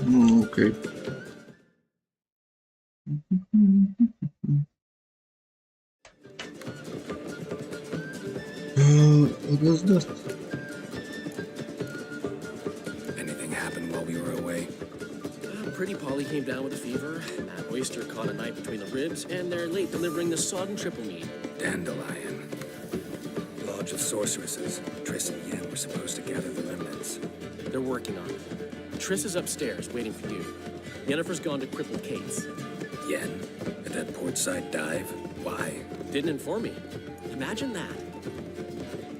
[SPEAKER 1] Okay. What was that?
[SPEAKER 4] Anything happened while we were away?
[SPEAKER 15] Pretty Polly came down with a fever. Mad Oyster caught a knife between the ribs, and they're late delivering the sodden triple meat.
[SPEAKER 4] Dandelion. Lodge of Sorceresses. Triss and Yen were supposed to gather the remnants.
[SPEAKER 15] They're working on it. Triss is upstairs, waiting for you. Yennefer's gone to cripple Kate's.
[SPEAKER 4] Yen? At that portside dive? Why?
[SPEAKER 15] Didn't inform me. Imagine that.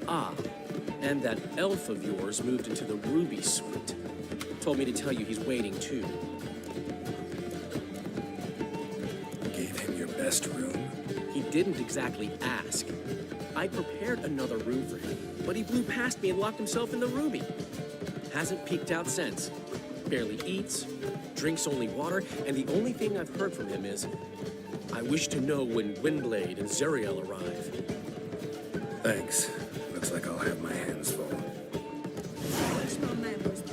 [SPEAKER 15] Ah, and that elf of yours moved into the Ruby Suite. Told me to tell you he's waiting, too.
[SPEAKER 4] Gave him your best room?
[SPEAKER 15] He didn't exactly ask. I prepared another room for him, but he blew past me and locked himself in the Ruby. Hasn't peeked out since. Barely eats, drinks only water, and the only thing I've heard from him is, I wish to know when Gwynblade and Zariel arrive.
[SPEAKER 4] Thanks. Looks like I'll have my hands full.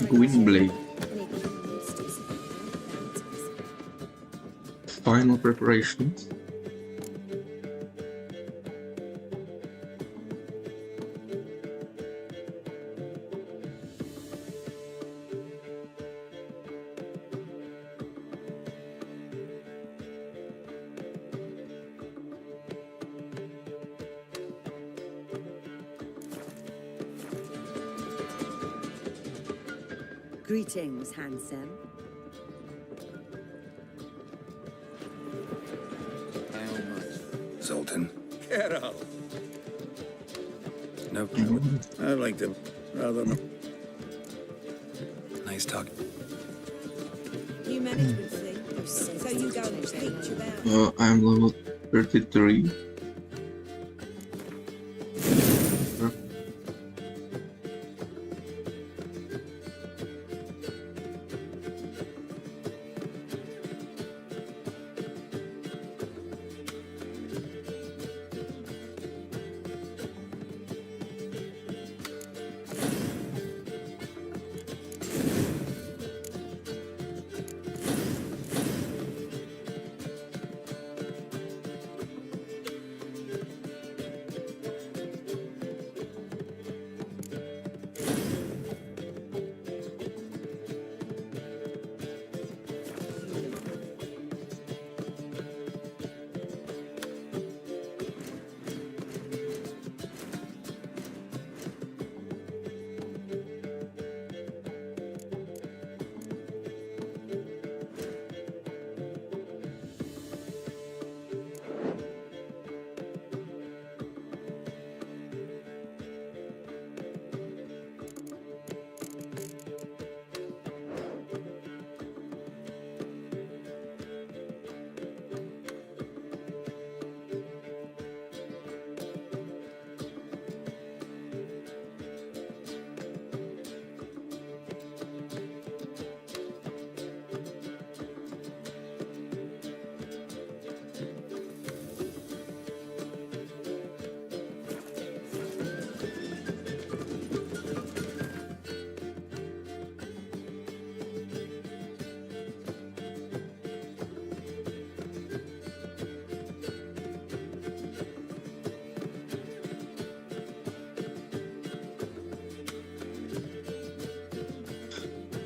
[SPEAKER 1] Gwynblade. Final preparations.
[SPEAKER 11] Greetings, handsome.
[SPEAKER 4] Zoltan?
[SPEAKER 5] Get out.
[SPEAKER 4] Nope.
[SPEAKER 5] I liked him. Rather than...
[SPEAKER 4] Nice talk.
[SPEAKER 16] New management fee. So you go and teach about...
[SPEAKER 1] I'm level 33.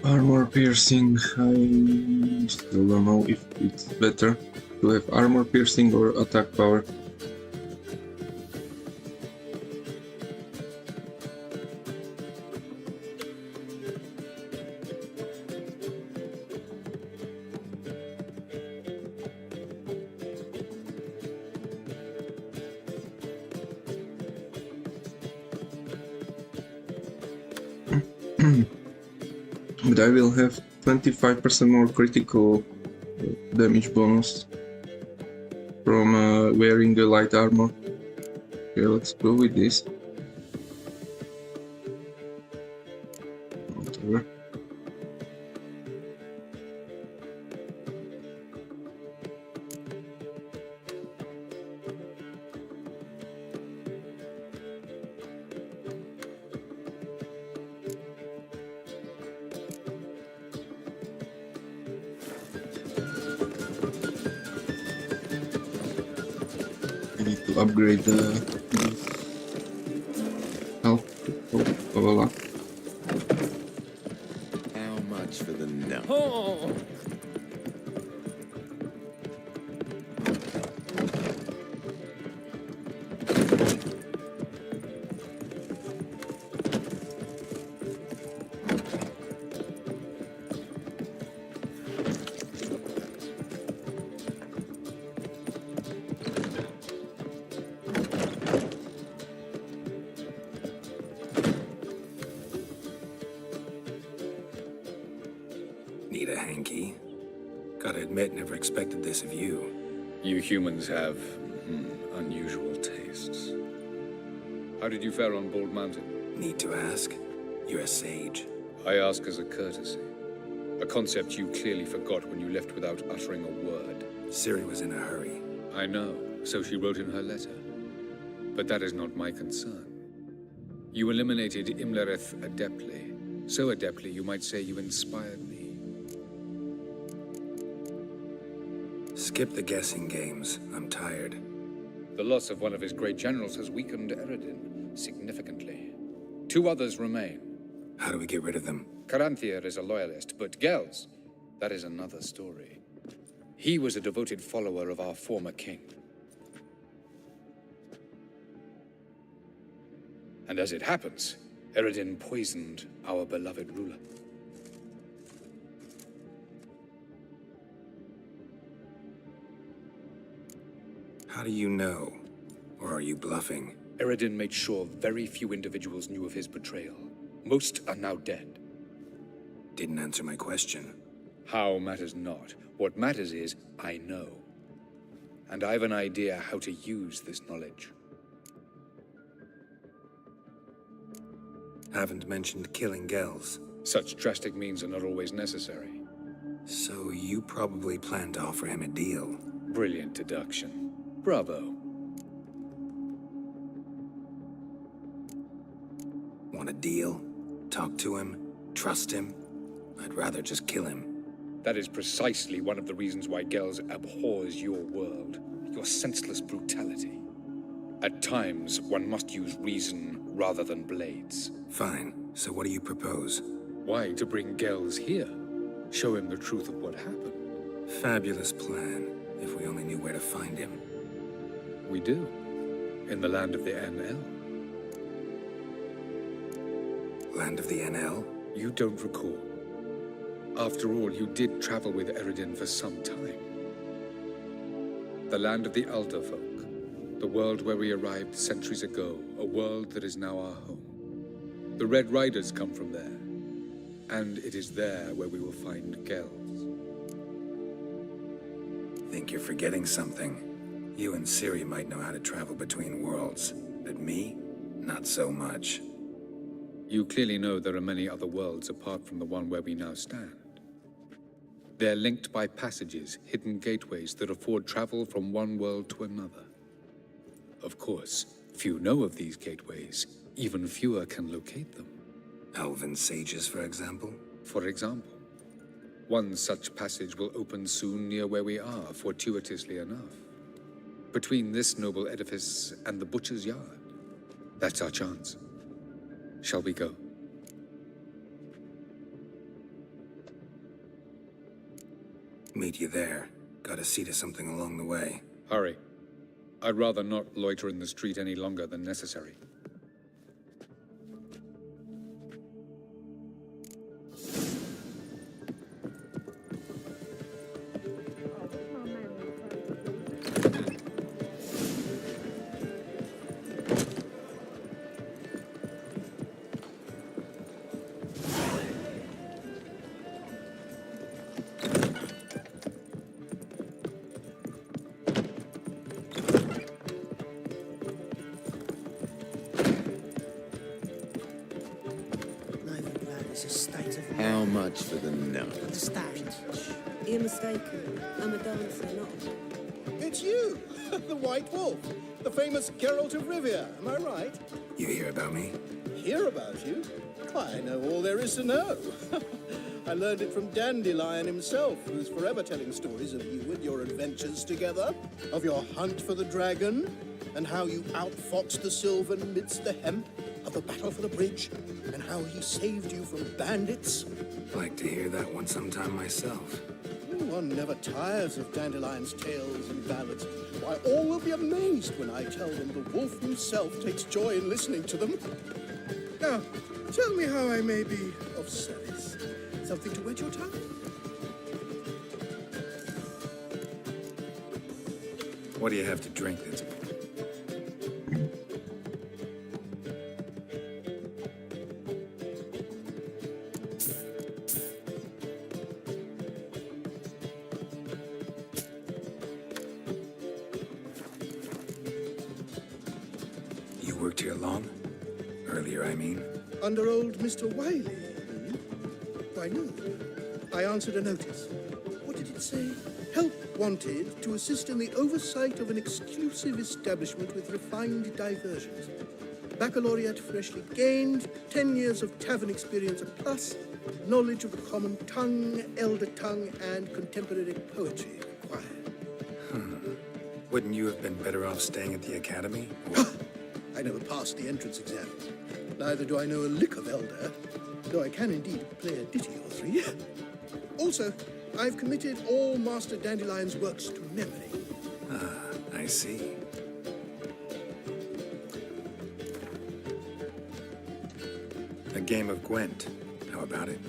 [SPEAKER 1] Armor piercing, I still don't know if it's better to have armor piercing or attack power. But I will have 25% more critical damage bonus from wearing the light armor. Okay, let's go with this. Whatever. to upgrade the health. Blah, blah, blah.
[SPEAKER 5] How much for the nut?
[SPEAKER 15] Oh!
[SPEAKER 4] Need a hanky? Gotta admit, never expected this of you.
[SPEAKER 17] You humans have unusual tastes. How did you fare on Bald Mountain?
[SPEAKER 4] Need to ask? You're a sage.
[SPEAKER 17] I ask as a courtesy. A concept you clearly forgot when you left without uttering a word.
[SPEAKER 4] Ciri was in a hurry.
[SPEAKER 17] I know, so she wrote in her letter. But that is not my concern. You eliminated Imlerith adeptly. So adeptly, you might say you inspired me.
[SPEAKER 4] Skip the guessing games. I'm tired.
[SPEAKER 17] The loss of one of his great generals has weakened Eredin significantly. 2 others remain.
[SPEAKER 4] How do we get rid of them?
[SPEAKER 17] Caranthier is a loyalist, but Gels, that is another story. He was a devoted follower of our former king. And as it happens, Eredin poisoned our beloved ruler.
[SPEAKER 4] How do you know? Or are you bluffing?
[SPEAKER 17] Eredin made sure very few individuals knew of his betrayal. Most are now dead.
[SPEAKER 4] Didn't answer my question.
[SPEAKER 17] How matters not. What matters is, I know. And I've an idea how to use this knowledge.
[SPEAKER 4] Haven't mentioned killing Gels.
[SPEAKER 17] Such drastic means are not always necessary.
[SPEAKER 4] So you probably plan to offer him a deal.
[SPEAKER 17] Brilliant deduction. Bravo.
[SPEAKER 4] Want a deal? Talk to him? Trust him? I'd rather just kill him.
[SPEAKER 17] That is precisely one of the reasons why Gels abhors your world. Your senseless brutality. At times, one must use reason rather than blades.
[SPEAKER 4] Fine. So what do you propose?
[SPEAKER 17] Why, to bring Gels here. Show him the truth of what happened.
[SPEAKER 4] Fabulous plan, if we only knew where to find him.
[SPEAKER 17] We do. In the land of the NL.
[SPEAKER 4] Land of the NL?
[SPEAKER 17] You don't recall. After all, you did travel with Eredin for some time. The land of the Alder folk. The world where we arrived centuries ago. A world that is now our home. The Red Riders come from there. And it is there where we will find Gels.
[SPEAKER 4] Think you're forgetting something. You and Ciri might know how to travel between worlds. But me? Not so much.
[SPEAKER 17] You clearly know there are many other worlds apart from the one where we now stand. They're linked by passages, hidden gateways that afford travel from one world to another. Of course, few know of these gateways. Even fewer can locate them.
[SPEAKER 4] Elven sages, for example?
[SPEAKER 17] For example. One such passage will open soon near where we are, fortuitously enough. Between this noble edifice and the butcher's yard. That's our chance. Shall we go?
[SPEAKER 4] Meet you there. Gotta see to something along the way.
[SPEAKER 17] Hurry. I'd rather not loiter in the street any longer than necessary.
[SPEAKER 5] How much for the nut?
[SPEAKER 16] Understand? You're mistaken. I'm a dancer, not.
[SPEAKER 18] It's you, the White Wolf, the famous Geralt of Rivia. Am I right?
[SPEAKER 4] You hear about me?
[SPEAKER 18] Hear about you? I know all there is to know. I learned it from Dandelion himself, who's forever telling stories of you and your adventures together, of your hunt for the dragon, and how you outfoxed the Sylvan midst the hemp of the battle for the bridge, and how he saved you from bandits.
[SPEAKER 4] Like to hear that one sometime myself.
[SPEAKER 18] One never tires of Dandelion's tales and ballads. Why, all will be amazed when I tell them the wolf himself takes joy in listening to them. Now, tell me how I may be of service. Something to whet your tongue?
[SPEAKER 4] What do you have to drink that's... You worked here long? Earlier, I mean.
[SPEAKER 18] Under old Mr. Wiley? Why, no. I answered a notice. What did it say? Help wanted to assist in the oversight of an exclusive establishment with refined diversions. Baccalaureate freshly gained, 10 years of tavern experience plus, knowledge of the common tongue, elder tongue, and contemporary poetry required.
[SPEAKER 4] Wouldn't you have been better off staying at the academy?
[SPEAKER 18] I never passed the entrance exam. Neither do I know a lick of elder, though I can indeed play a ditty or three. Also, I've committed all Master Dandelion's works to memory.
[SPEAKER 4] Ah, I see. A game of Gwent. How about it?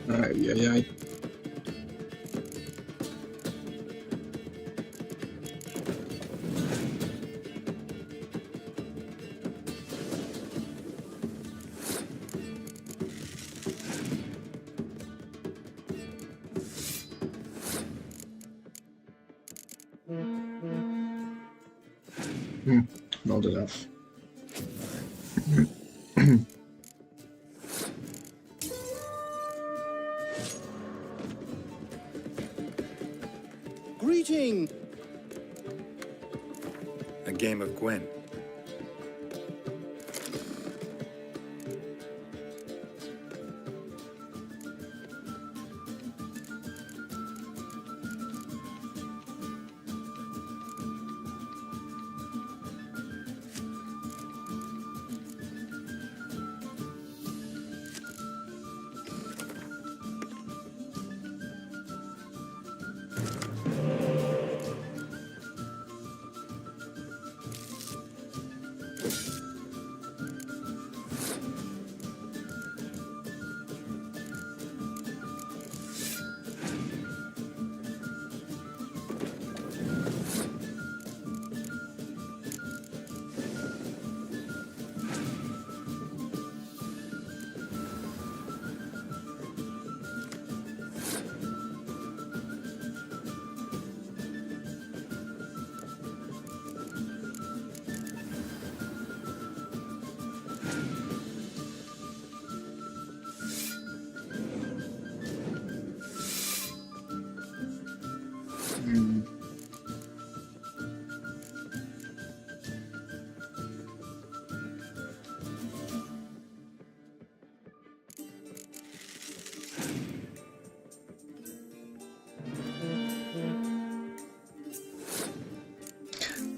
[SPEAKER 1] Ay, ay, ay. Not enough.
[SPEAKER 18] Greeting!
[SPEAKER 4] A game of Gwent.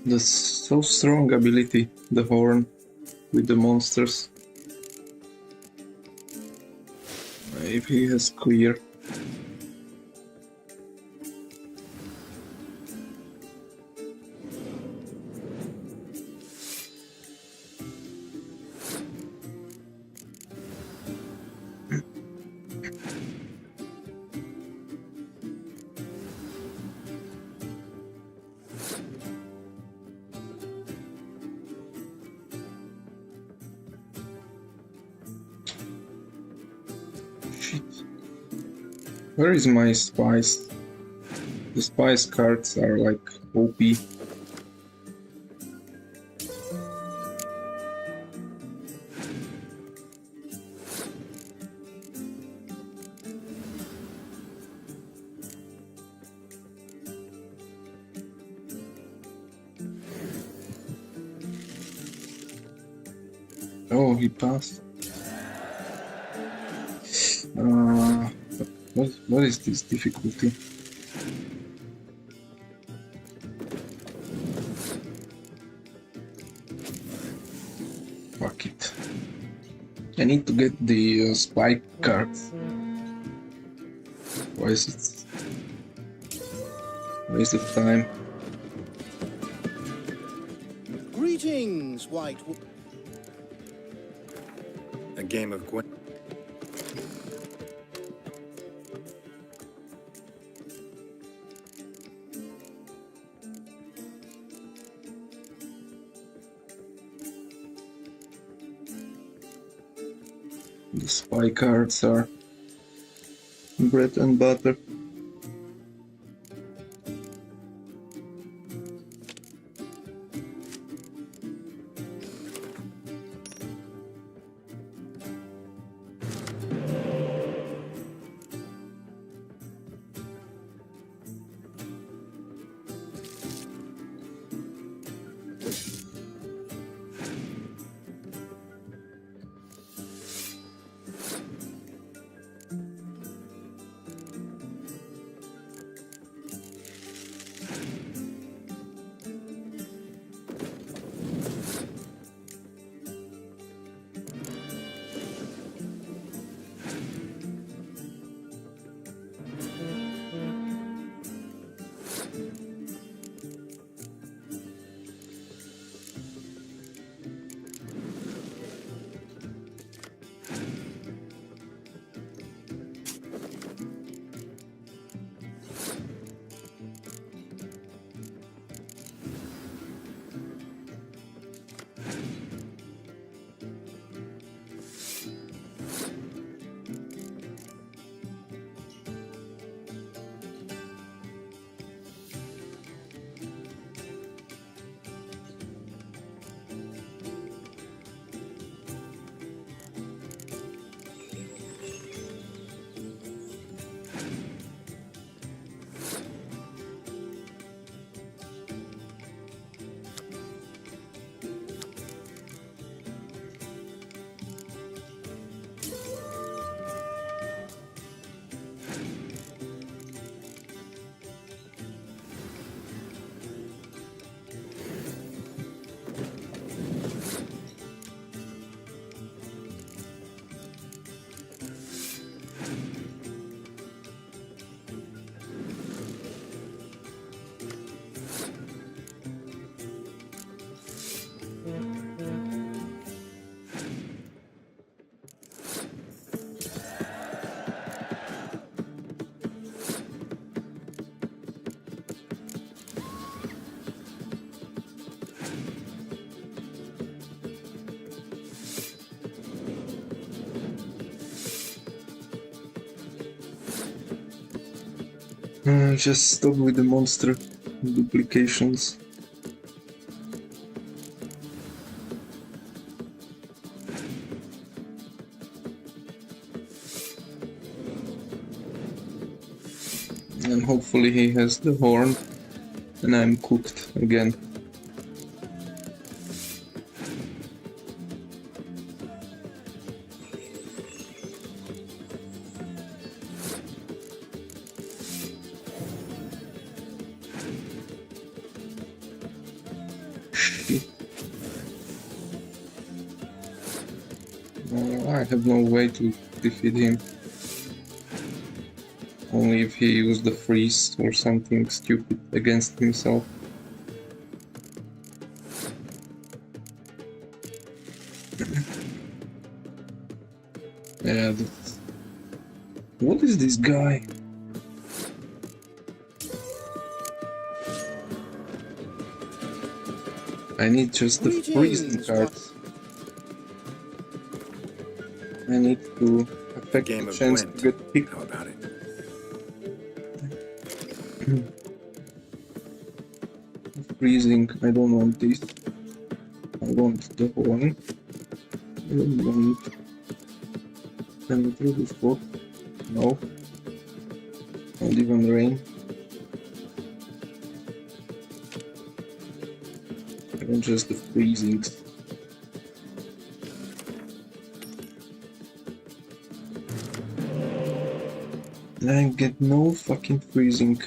[SPEAKER 1] The so strong ability, the horn, with the monsters. If he has clear. Where is my spice? The spice cards are like OP. Oh, he passed. What is this difficulty? Fuck it. I need to get the spike cards. Why is it waste of time?
[SPEAKER 18] Greetings, White.
[SPEAKER 4] A game of Gwen.
[SPEAKER 1] The spy cards are bread and butter. Just stop with the monster duplications. And hopefully he has the horn and I'm cooked again. I have no way to defeat him. Only if he used the freeze or something stupid against himself. Yeah, that's... What is this guy? I need just the freezing cards. I need to affect the chance to get picked.
[SPEAKER 4] How about it?
[SPEAKER 1] Freezing, I don't want this. I want the horn. I don't want... Can it really spot? No. Not even rain. I want just the freezings. I get no fucking freezing.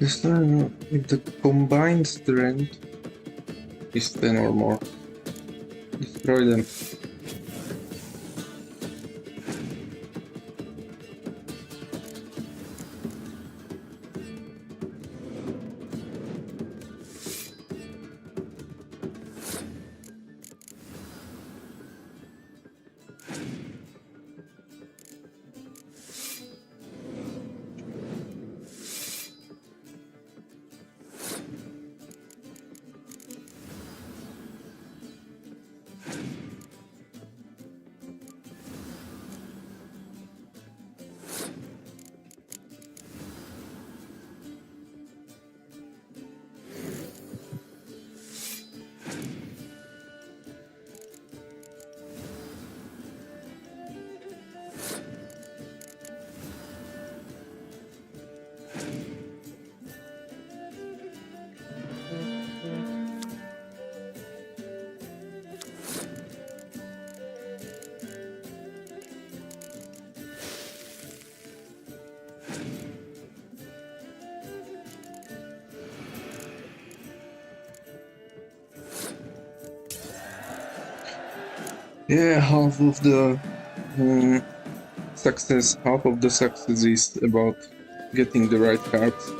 [SPEAKER 1] This time, if the combined strength is 10 or more, destroy them. Yeah, half of the success, half of the success is about getting the right cards.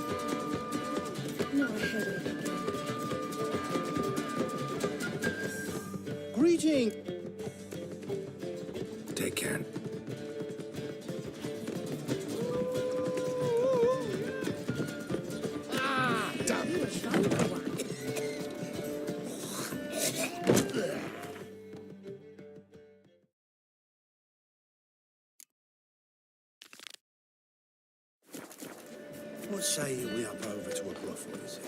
[SPEAKER 18] Greeting!
[SPEAKER 4] Take care.
[SPEAKER 18] Ah, damn it!
[SPEAKER 5] What say we up over to a brothel, is it?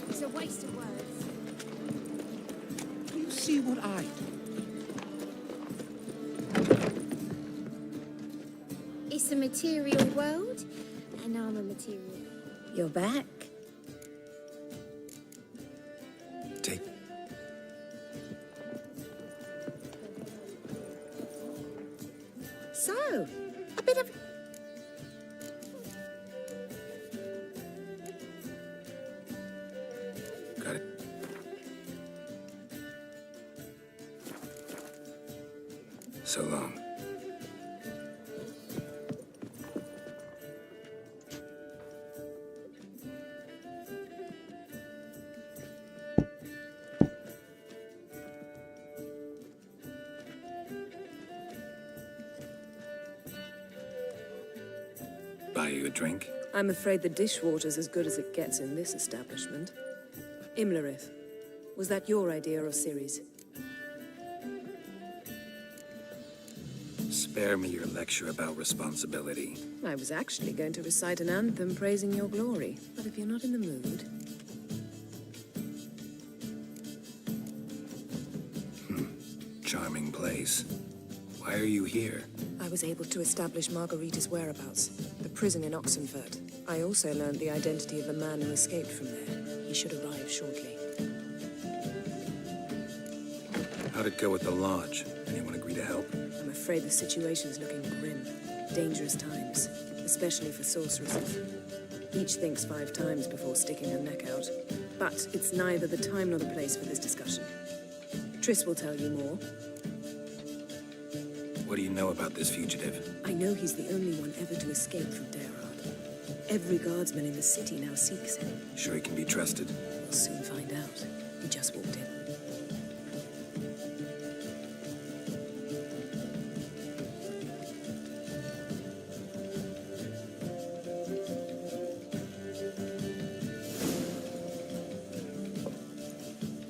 [SPEAKER 10] It's a waste of words.
[SPEAKER 18] Do you see what I do?
[SPEAKER 8] It's a material world, and I'm a material.
[SPEAKER 11] You're back.
[SPEAKER 4] Take.
[SPEAKER 11] So, a bit of...
[SPEAKER 4] Got it. So long. Buy you a drink?
[SPEAKER 19] I'm afraid the dishwater's as good as it gets in this establishment. Imlerith, was that your idea or Ciri's?
[SPEAKER 4] Spare me your lecture about responsibility.
[SPEAKER 19] I was actually going to recite an anthem praising your glory, but if you're not in the mood...
[SPEAKER 4] Charming place. Why are you here?
[SPEAKER 19] I was able to establish Margarita's whereabouts, the prison in Oxenfurt. I also learned the identity of the man who escaped from there. He should arrive shortly.
[SPEAKER 4] How'd it go with the lodge? Anyone agree to help?
[SPEAKER 19] I'm afraid the situation's looking grim. Dangerous times, especially for sorceresses. Each thinks 5 times before sticking her neck out. But it's neither the time nor the place for this discussion. Triss will tell you more.
[SPEAKER 4] What do you know about this fugitive?
[SPEAKER 19] I know he's the only one ever to escape from Daerad. Every guardsman in the city now seeks him.
[SPEAKER 4] Sure he can be trusted?
[SPEAKER 19] We'll soon find out. He just walked in.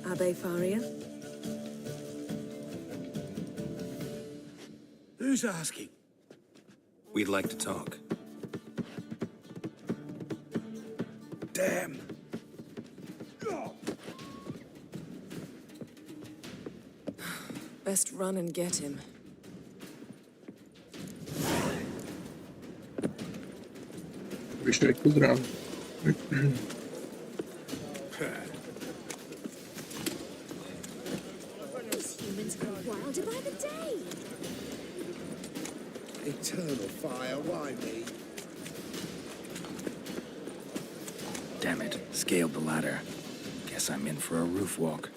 [SPEAKER 19] Abbe Faria?
[SPEAKER 14] Who's asking?
[SPEAKER 4] We'd like to talk.
[SPEAKER 14] Damn!
[SPEAKER 19] Best run and get him.
[SPEAKER 1] Wish I could run.
[SPEAKER 8] Those humans grow wilder by the day.
[SPEAKER 5] Eternal fire, why me?
[SPEAKER 4] Damn it. Scaled the ladder. Guess I'm in for a roof walk.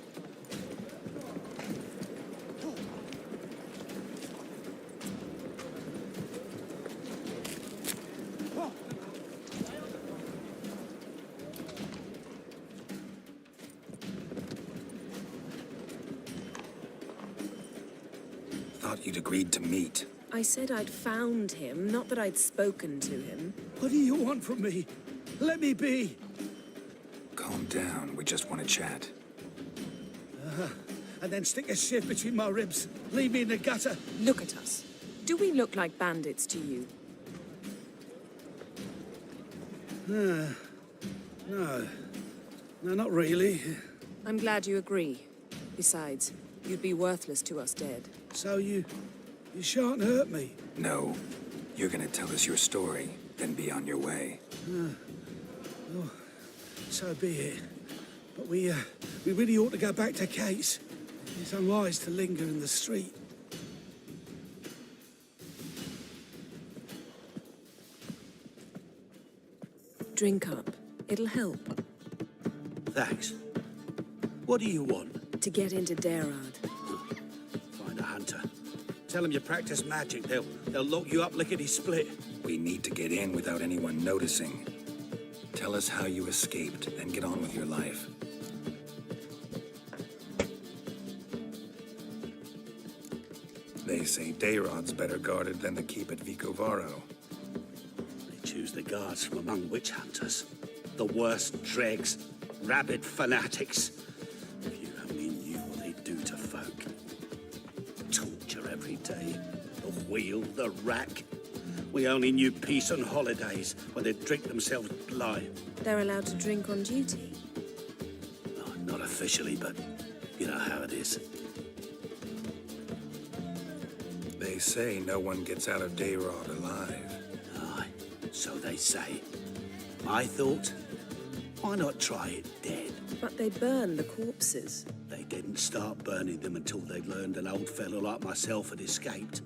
[SPEAKER 4] Thought you'd agreed to meet.
[SPEAKER 19] I said I'd found him, not that I'd spoken to him.
[SPEAKER 14] What do you want from me? Let me be!
[SPEAKER 4] Calm down. We just want to chat.
[SPEAKER 14] And then stick a shiv between my ribs. Leave me in the gutter.
[SPEAKER 19] Look at us. Do we look like bandits to you?
[SPEAKER 14] No. No, not really.
[SPEAKER 19] I'm glad you agree. Besides, you'd be worthless to us dead.
[SPEAKER 14] So you shan't hurt me?
[SPEAKER 4] No. You're gonna tell us your story, then be on your way.
[SPEAKER 14] Oh, so be it. But we really ought to go back to Kate's. It's unwise to linger in the street.
[SPEAKER 19] Drink up. It'll help.
[SPEAKER 14] Thanks. What do you want?
[SPEAKER 19] To get into Daerad.
[SPEAKER 14] Find a hunter. Tell them you practice magic. They'll lock you up lickety-split.
[SPEAKER 4] We need to get in without anyone noticing. Tell us how you escaped, then get on with your life. They say Daerad's better guarded than the keep at Vicovaro.
[SPEAKER 14] They choose the guards from among witch hunters. The worst dregs, rabid fanatics. If you only knew what they do to folk. Torture every day. The wheel, the rack. We only knew peace on holidays when they'd drink themselves blind.
[SPEAKER 19] They're allowed to drink on duty?
[SPEAKER 14] Oh, not officially, but you know how it is.
[SPEAKER 4] They say no one gets out of Daerad alive.
[SPEAKER 14] Aye, so they say. My thought? Why not try it dead?
[SPEAKER 19] But they burn the corpses.
[SPEAKER 14] They didn't start burning them until they'd learned an old fellow like myself had escaped.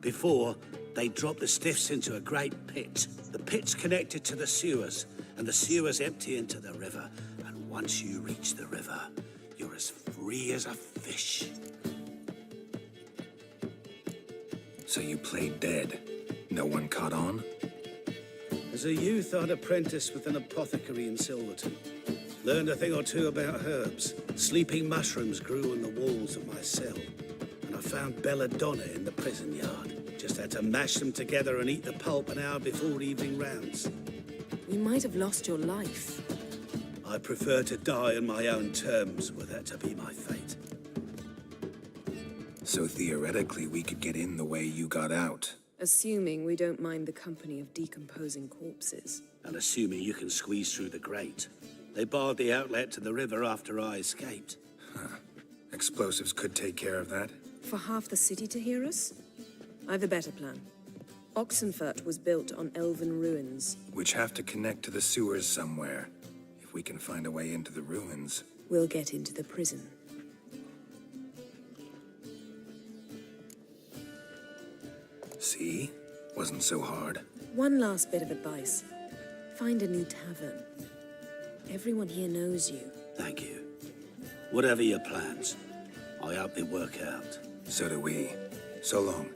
[SPEAKER 14] Before, they dropped the stiffs into a great pit. The pit's connected to the sewers, and the sewers empty into the river. And once you reach the river, you're as free as a fish.
[SPEAKER 4] So you played dead. No one caught on?
[SPEAKER 20] As a youth, I'd apprenticed with an apothecary in Silverton. Learned a thing or two about herbs. Sleeping mushrooms grew on the walls of my cell. And I found belladonna in the prison yard. Just had to mash them together and eat the pulp an hour before evening rounds.
[SPEAKER 19] You might have lost your life.
[SPEAKER 20] I prefer to die on my own terms, were that to be my fate.
[SPEAKER 4] So theoretically, we could get in the way you got out.
[SPEAKER 19] Assuming we don't mind the company of decomposing corpses.
[SPEAKER 20] And assuming you can squeeze through the grate. They barred the outlet to the river after I escaped.
[SPEAKER 4] Huh. Explosives could take care of that.
[SPEAKER 19] For half the city to hear us? I've a better plan. Oxenfurt was built on elven ruins.
[SPEAKER 4] Which have to connect to the sewers somewhere. If we can find a way into the ruins.
[SPEAKER 19] We'll get into the prison.
[SPEAKER 4] See? Wasn't so hard.
[SPEAKER 19] One last bit of advice. Find a new tavern. Everyone here knows you.
[SPEAKER 20] Thank you. Whatever your plans, I hope they work out.
[SPEAKER 4] So do we. So long.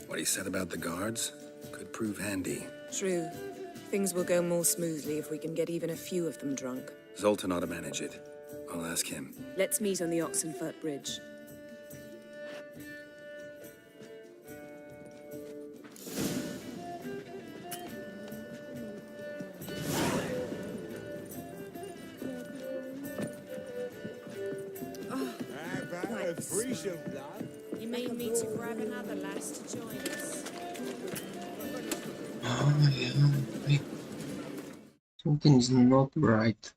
[SPEAKER 4] What he said about the guards could prove handy.
[SPEAKER 19] True. Things will go more smoothly if we can get even a few of them drunk.
[SPEAKER 4] Zoltan ought to manage it. I'll ask him.
[SPEAKER 19] Let's meet on the Oxenfurt Bridge.
[SPEAKER 16] You may need to grab another lass to join us.
[SPEAKER 1] Oh, yeah. Something's not right.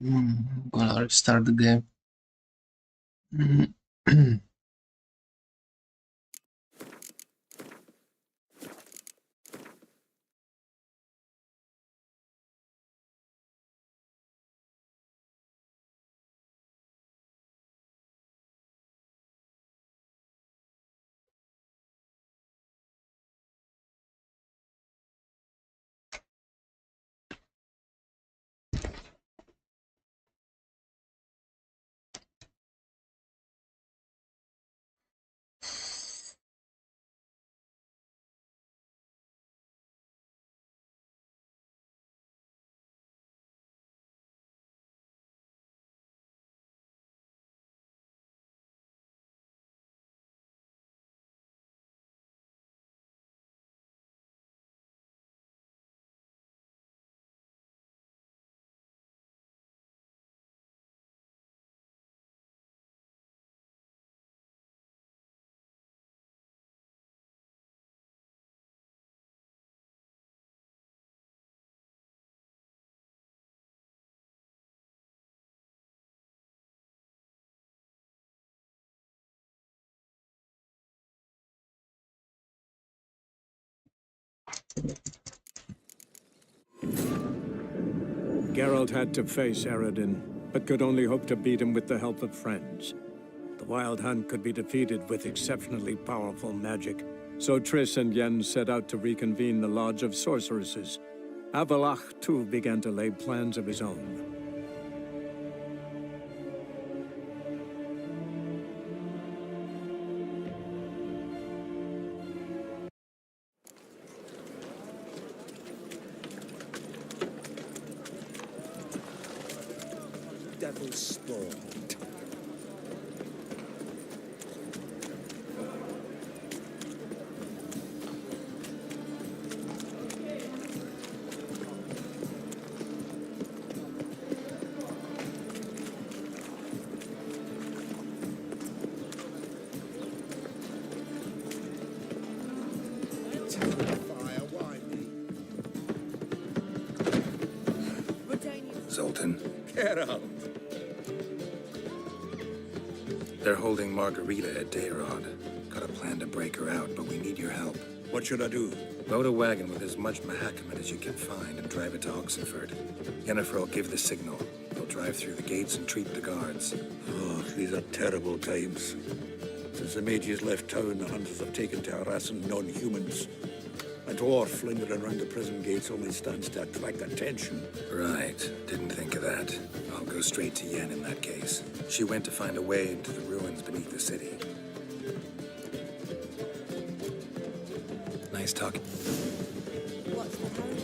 [SPEAKER 1] I'm gonna restart the game.
[SPEAKER 2] Geralt had to face Eredin, but could only hope to beat him with the help of friends. The Wild Hunt could be defeated with exceptionally powerful magic, so Triss and Yen set out to reconvene the Lodge of Sorceresses. Avalach, too, began to lay plans of his own.
[SPEAKER 5] boy.
[SPEAKER 4] Zoltan,
[SPEAKER 5] Get out.
[SPEAKER 4] they're holding Margarita at Dayrod. Got a plan to break her out, but we need your help.
[SPEAKER 5] What should I do?
[SPEAKER 4] Load a wagon with as much Mahakamet as you can find and drive it to Oxenford. Yennefer will give the signal. They'll drive through the gates and treat the guards.
[SPEAKER 5] Oh, these are terrible times. Since the mages left town, the hunters have taken to harassing non-humans. A dwarf lingering around the prison gates only stands to attract attention.
[SPEAKER 4] Right. Didn't think of that. I'll go straight to Yen in that case. She went to find a way into the ruins beneath the city. Nice talking.
[SPEAKER 16] What's the hurry?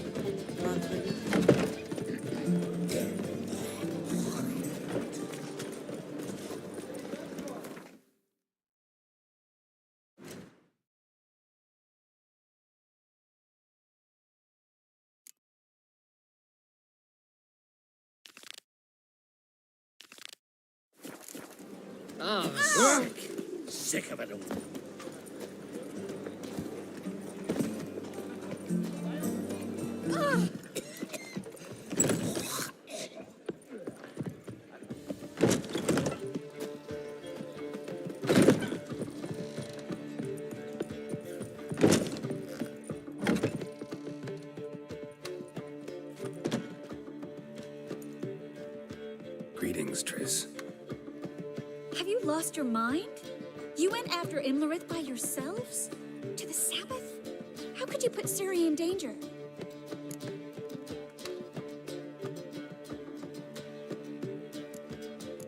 [SPEAKER 5] Oh, sick of it all.
[SPEAKER 4] Greetings, Triss.
[SPEAKER 21] Have you lost your mind? You went after Imlerith by yourselves? To the Sabbath? How could you put Ciri in danger?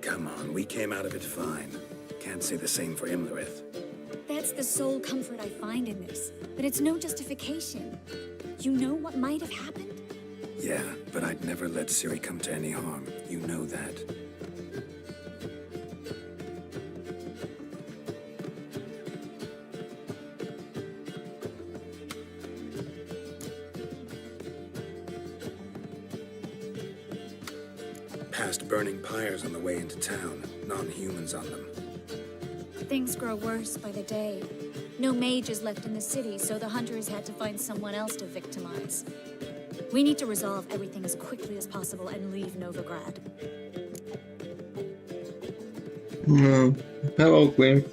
[SPEAKER 4] Come on, we came out of it fine. Can't say the same for Imlerith.
[SPEAKER 21] That's the sole comfort I find in this. But it's no justification. You know what might have happened?
[SPEAKER 4] Yeah, but I'd never let Ciri come to any harm. You know that. Past burning pyres on the way into town. Non-humans on them.
[SPEAKER 21] Things grow worse by the day. No mages left in the city, so the hunters had to find someone else to victimize. We need to resolve everything as quickly as possible and leave Novigrad.
[SPEAKER 1] Hello, Clem.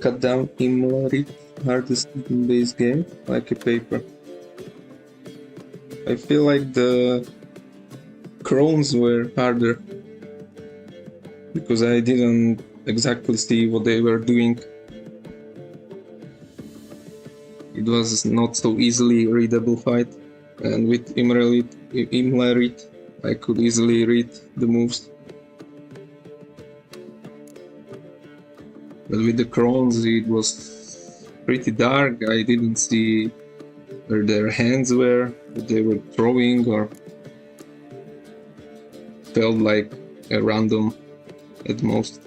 [SPEAKER 1] Cut down Imlerith, hardest in base game, like a paper. I feel like the crones were harder because I didn't exactly see what they were doing. It was not so easily readable fight, and with Imlerith I could easily read the moves. But with the crones it was pretty dark. I didn't see where their hands were, what they were throwing, or felt like a random at most.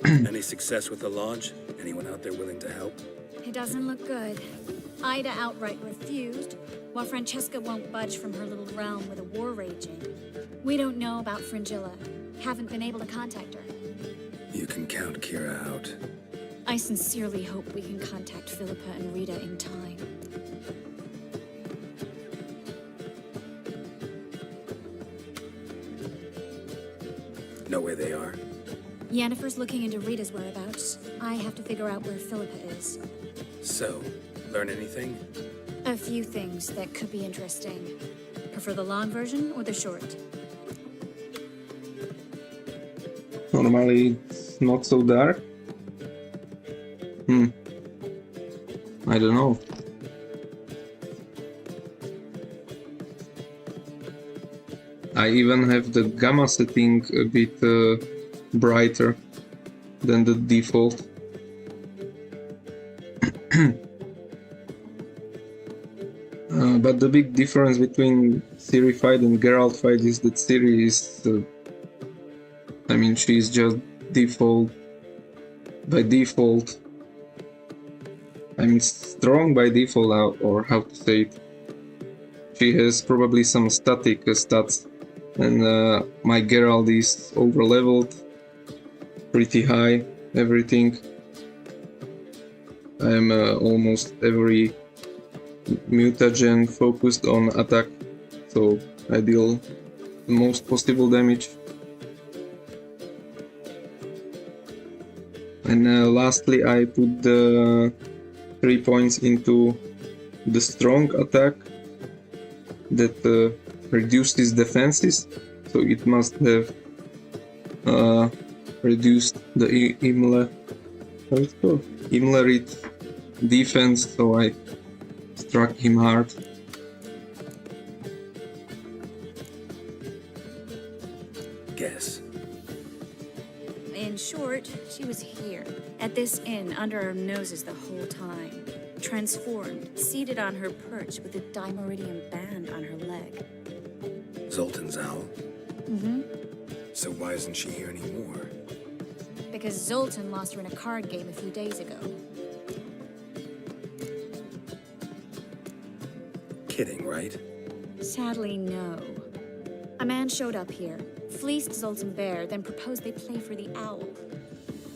[SPEAKER 4] Any success with the lodge? Anyone out there willing to help?
[SPEAKER 21] It doesn't look good. Ida outright refused, while Francesca won't budge from her little realm with a war raging. We don't know about Fringilla. Haven't been able to contact her.
[SPEAKER 4] You can count Kira out.
[SPEAKER 21] I sincerely hope we can contact Philippa and Rita in time.
[SPEAKER 4] Know where they are?
[SPEAKER 21] Yennefer's looking into Rita's whereabouts. I have to figure out where Philippa is.
[SPEAKER 4] So, learn anything?
[SPEAKER 21] A few things that could be interesting. Prefer the long version or the short?
[SPEAKER 1] Normally it's not so dark. I don't know. I even have the gamma setting a bit brighter than the default. But the big difference between Ciri fight and Geralt fight is that Ciri is I mean, she's just by default. I mean, strong by default, or how to say it. She has probably some static stats, and my Geralt is overleveled, pretty high, everything. I'm almost every mutagen focused on attack, so I deal the most possible damage. And lastly, I put the 3 points into the strong attack that reduces defenses, so it must have reduced the Imlerit defense, so I struck him hard.
[SPEAKER 4] Guess.
[SPEAKER 21] In short, she was here, at this inn, under our noses the whole time. Transformed, seated on her perch with a dimeridium band on her leg.
[SPEAKER 4] Zoltan's owl?
[SPEAKER 21] Mm-hmm.
[SPEAKER 4] So why isn't she here anymore?
[SPEAKER 21] Because Zoltan lost her in a card game a few days ago.
[SPEAKER 4] Kidding, right?
[SPEAKER 21] Sadly, no. A man showed up here, fleeced Zoltan bare, then proposed they play for the owl.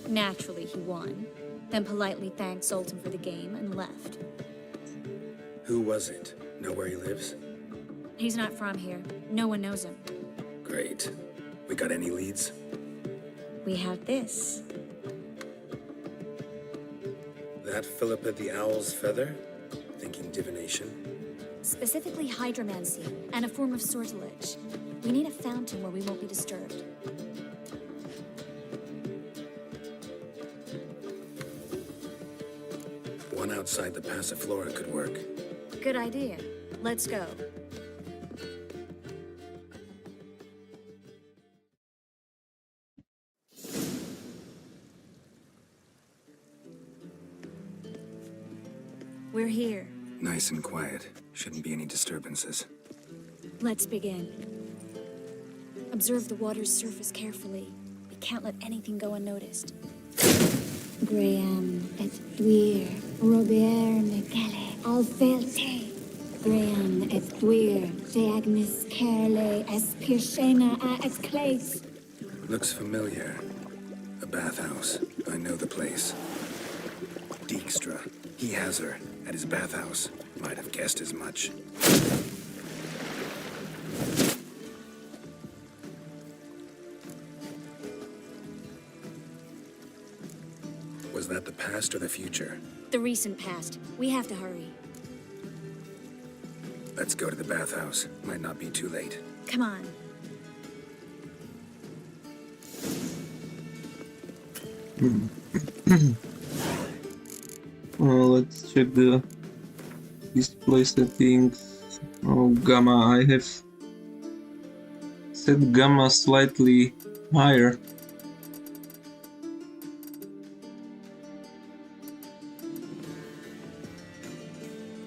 [SPEAKER 21] Naturally, he won, then politely thanked Zoltan for the game and left.
[SPEAKER 4] Who was it? Know where he lives?
[SPEAKER 21] He's not from here. No one knows him.
[SPEAKER 4] Great. We got any leads?
[SPEAKER 21] We have this.
[SPEAKER 4] That Philippa the Owl's feather? Thinking divination?
[SPEAKER 21] Specifically hydromancy, and a form of sortilege. We need a fountain where we won't be disturbed.
[SPEAKER 4] One outside the Passiflora could work.
[SPEAKER 21] Good idea. Let's go. We're here.
[SPEAKER 4] Nice and quiet. Shouldn't be any disturbances.
[SPEAKER 21] Let's begin. Observe the water's surface carefully. We can't let anything go unnoticed.
[SPEAKER 8] Graham et Dwyer, Robert Mcgalley, Alfelte. Graham et Dwyer, de Agnes Kerle, es Pirshena a et Clace.
[SPEAKER 4] Looks familiar. A bathhouse. I know the place. Dijkstra. He has her at his bathhouse. Might have guessed as much. Was that the past or the future?
[SPEAKER 21] The recent past. We have to hurry.
[SPEAKER 4] Let's go to the bathhouse. Might not be too late.
[SPEAKER 21] Come on.
[SPEAKER 1] Let's check the display settings. Oh, gamma. I have set gamma slightly higher.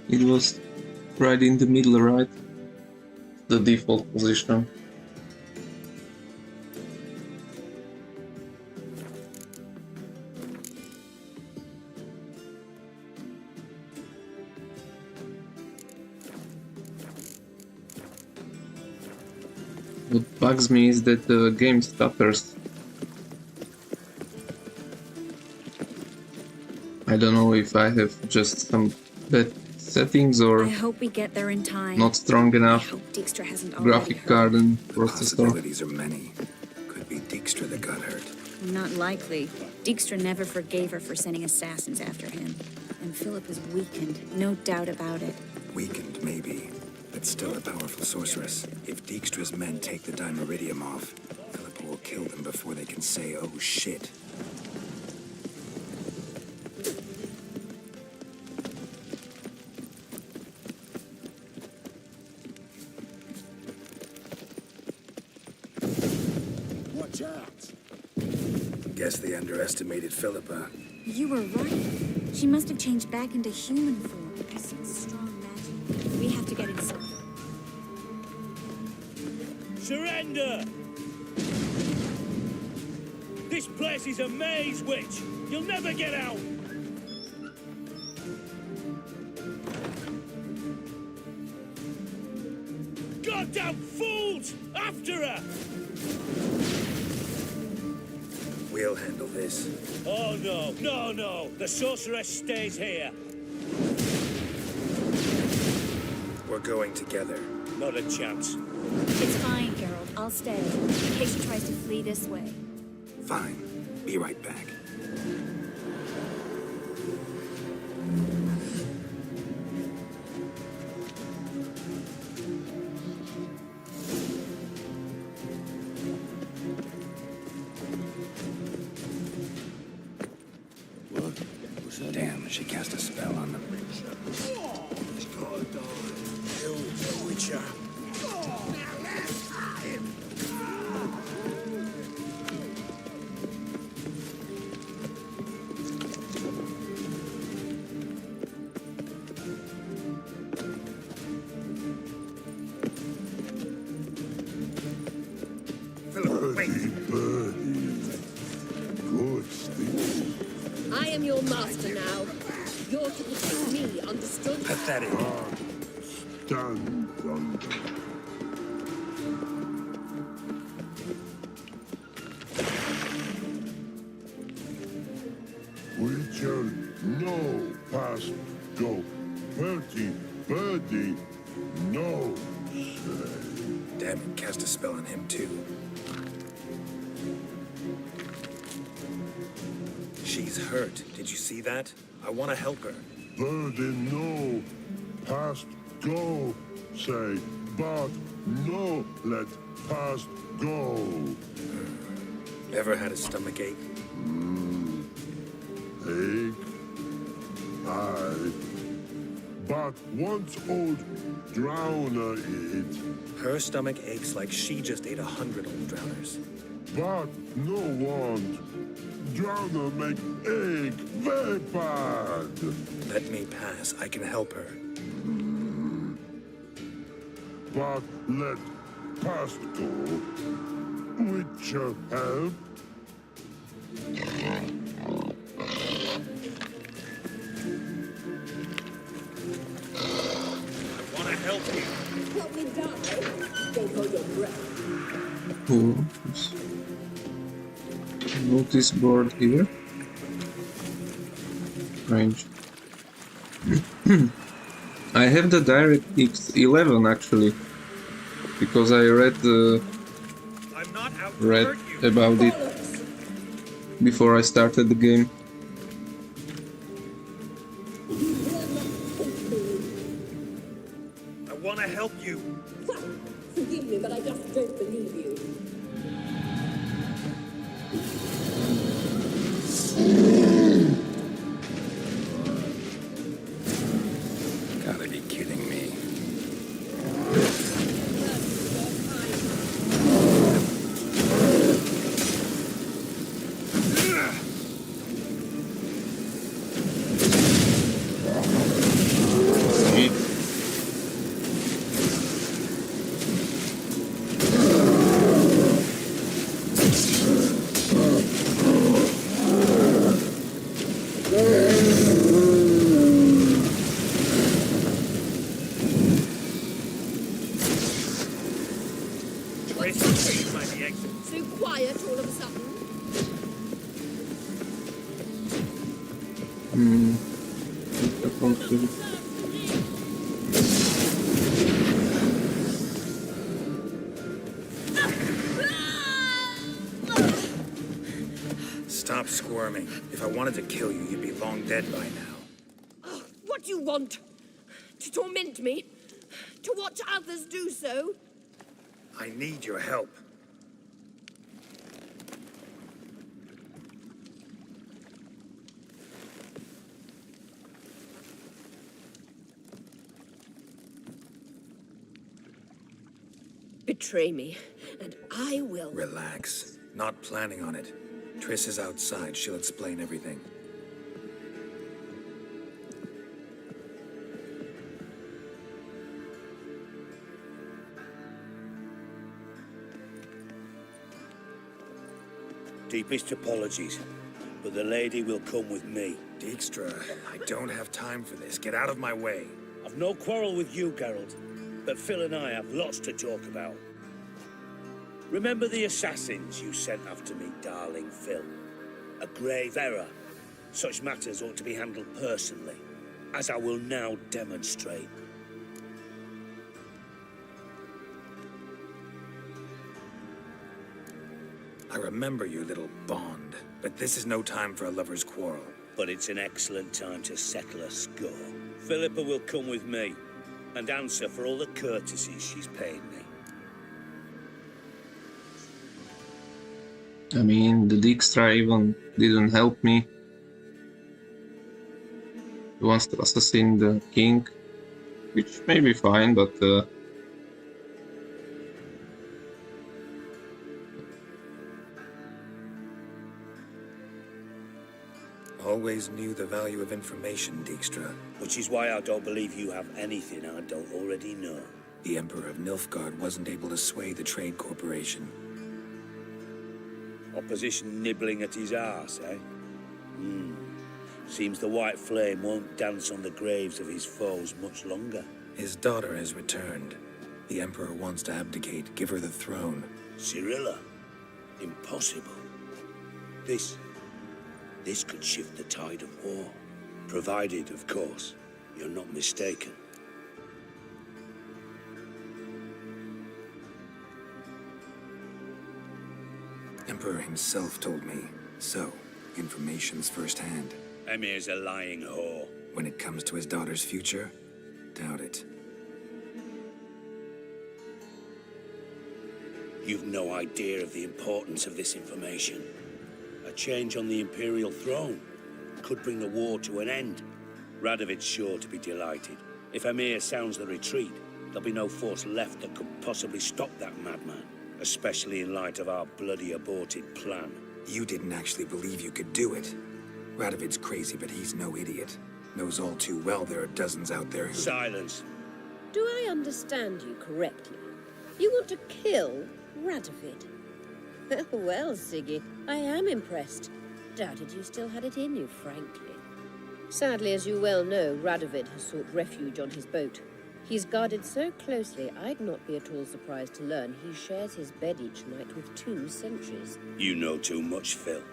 [SPEAKER 1] It was right in the middle, right? The default position. What bugs me is that the game stutters. I don't know if I have just some bad settings or
[SPEAKER 21] I hope we get there in time.
[SPEAKER 1] not strong enough
[SPEAKER 21] I hope Dijkstra hasn't already
[SPEAKER 1] graphic
[SPEAKER 21] hurt.
[SPEAKER 1] card and
[SPEAKER 4] The
[SPEAKER 1] processor.
[SPEAKER 4] possibilities are many. Could be Dijkstra that got hurt.
[SPEAKER 21] Not likely. Dijkstra never forgave her for sending assassins after him. And Philip is weakened, no doubt about it.
[SPEAKER 4] Weakened, maybe. But still a powerful sorceress. If Dijkstra's men take the Dimeridium off, Philippa will kill them before they can say, oh shit.
[SPEAKER 5] Watch out!
[SPEAKER 4] Guess they underestimated Philippa.
[SPEAKER 21] You were right. She must have changed back into human form. Some strong magic. We have to get inside.
[SPEAKER 12] Surrender!
[SPEAKER 6] This place is a maze, witch! You'll never get out! Goddamn fools! After her!
[SPEAKER 15] We'll handle this.
[SPEAKER 6] Oh no, no, no! The sorceress stays here.
[SPEAKER 15] We're going together.
[SPEAKER 6] Not a chance.
[SPEAKER 21] It's fine, Geralt. I'll stay, in case she tries to flee this way.
[SPEAKER 15] Fine. Be right back.
[SPEAKER 4] Damn, she cast a spell on them.
[SPEAKER 6] Witcher.
[SPEAKER 9] Good stick.
[SPEAKER 10] I am your master now. You're to protect me, understood?
[SPEAKER 15] Pathetic.
[SPEAKER 9] Stand under. Witcher, no, past go. Birdie, no, say.
[SPEAKER 15] Damn it, cast a spell on him too. She's hurt. Did you see that? I want to help her.
[SPEAKER 9] Birdie, no, past go, say. But no, let past go.
[SPEAKER 15] Ever had a stomach ache?
[SPEAKER 9] Ache? Aye. But once old drowner eat.
[SPEAKER 15] Her stomach aches like she just ate 100 old drowners.
[SPEAKER 9] But no want. Drowner make egg very bad.
[SPEAKER 15] Let me pass. I can help her.
[SPEAKER 9] But let past go. Witcher help.
[SPEAKER 15] I want to help you.
[SPEAKER 13] Help me die. Don't hold your breath.
[SPEAKER 1] Cool. Notice board here. Range. I have the DirectX 11 actually, because I read about it before I started the game.
[SPEAKER 15] I want to help you.
[SPEAKER 13] Forgive me, but I just don't believe you.
[SPEAKER 4] Gotta be kidding me.
[SPEAKER 10] So quiet all of a sudden.
[SPEAKER 15] Stop squirming. If I wanted to kill you, you'd be long dead by now.
[SPEAKER 10] What do you want? To torment me? To watch others do so?
[SPEAKER 15] I need your help.
[SPEAKER 10] Betray me, and I will.
[SPEAKER 15] Relax. Not planning on it. Triss is outside. She'll explain everything.
[SPEAKER 5] Do
[SPEAKER 6] Deepest apologies, but the lady will come with me.
[SPEAKER 12] Dijkstra, I don't have time for this. Get out of my way.
[SPEAKER 6] I've no quarrel with you, Geralt, but Phil and I have lots to talk about. Remember the assassins you sent after me, darling Phil? A grave error. Such matters ought to be handled personally, as I will now demonstrate.
[SPEAKER 12] I remember your little bond, but this is no time for a lover's quarrel.
[SPEAKER 6] But it's an excellent time to settle a score. Philippa will come with me and answer for all the courtesies she's paid me.
[SPEAKER 1] I mean, the Dijkstra even didn't help me. He wants to assassinate the king, which may be fine, but
[SPEAKER 12] Always knew the value of information, Dijkstra.
[SPEAKER 6] Which is why I don't believe you have anything I don't already know.
[SPEAKER 12] The Emperor of Nilfgaard wasn't able to sway the Trade Corporation.
[SPEAKER 6] Opposition nibbling at his arse, eh? Seems the White Flame won't dance on the graves of his foes much longer.
[SPEAKER 12] His daughter has returned. The Emperor wants to abdicate, give her the throne.
[SPEAKER 6] Cirilla? Impossible. This could shift the tide of war. Provided, of course, you're not mistaken.
[SPEAKER 12] Emperor himself told me. So, information's firsthand.
[SPEAKER 6] Emir's a lying whore.
[SPEAKER 12] When it comes to his daughter's future, doubt it.
[SPEAKER 6] You've no idea of the importance of this information. A change on the Imperial throne could bring the war to an end. Radovid's sure to be delighted. If Emir sounds the retreat, there'll be no force left that could possibly stop that madman. Especially in light of our bloody aborted plan.
[SPEAKER 12] You didn't actually believe you could do it. Radovid's crazy, but he's no idiot. Knows all too well there are dozens out there who...
[SPEAKER 6] Silence.
[SPEAKER 22] Do I understand you correctly? You want to kill Radovid? Well, Siggy, I am impressed. Doubted you still had it in you, frankly. Sadly, as you well know, Radovid has sought refuge on his boat. He's guarded so closely, I'd not be at all surprised to learn he shares his bed each night with 2 sentries.
[SPEAKER 6] You know too much, Phil.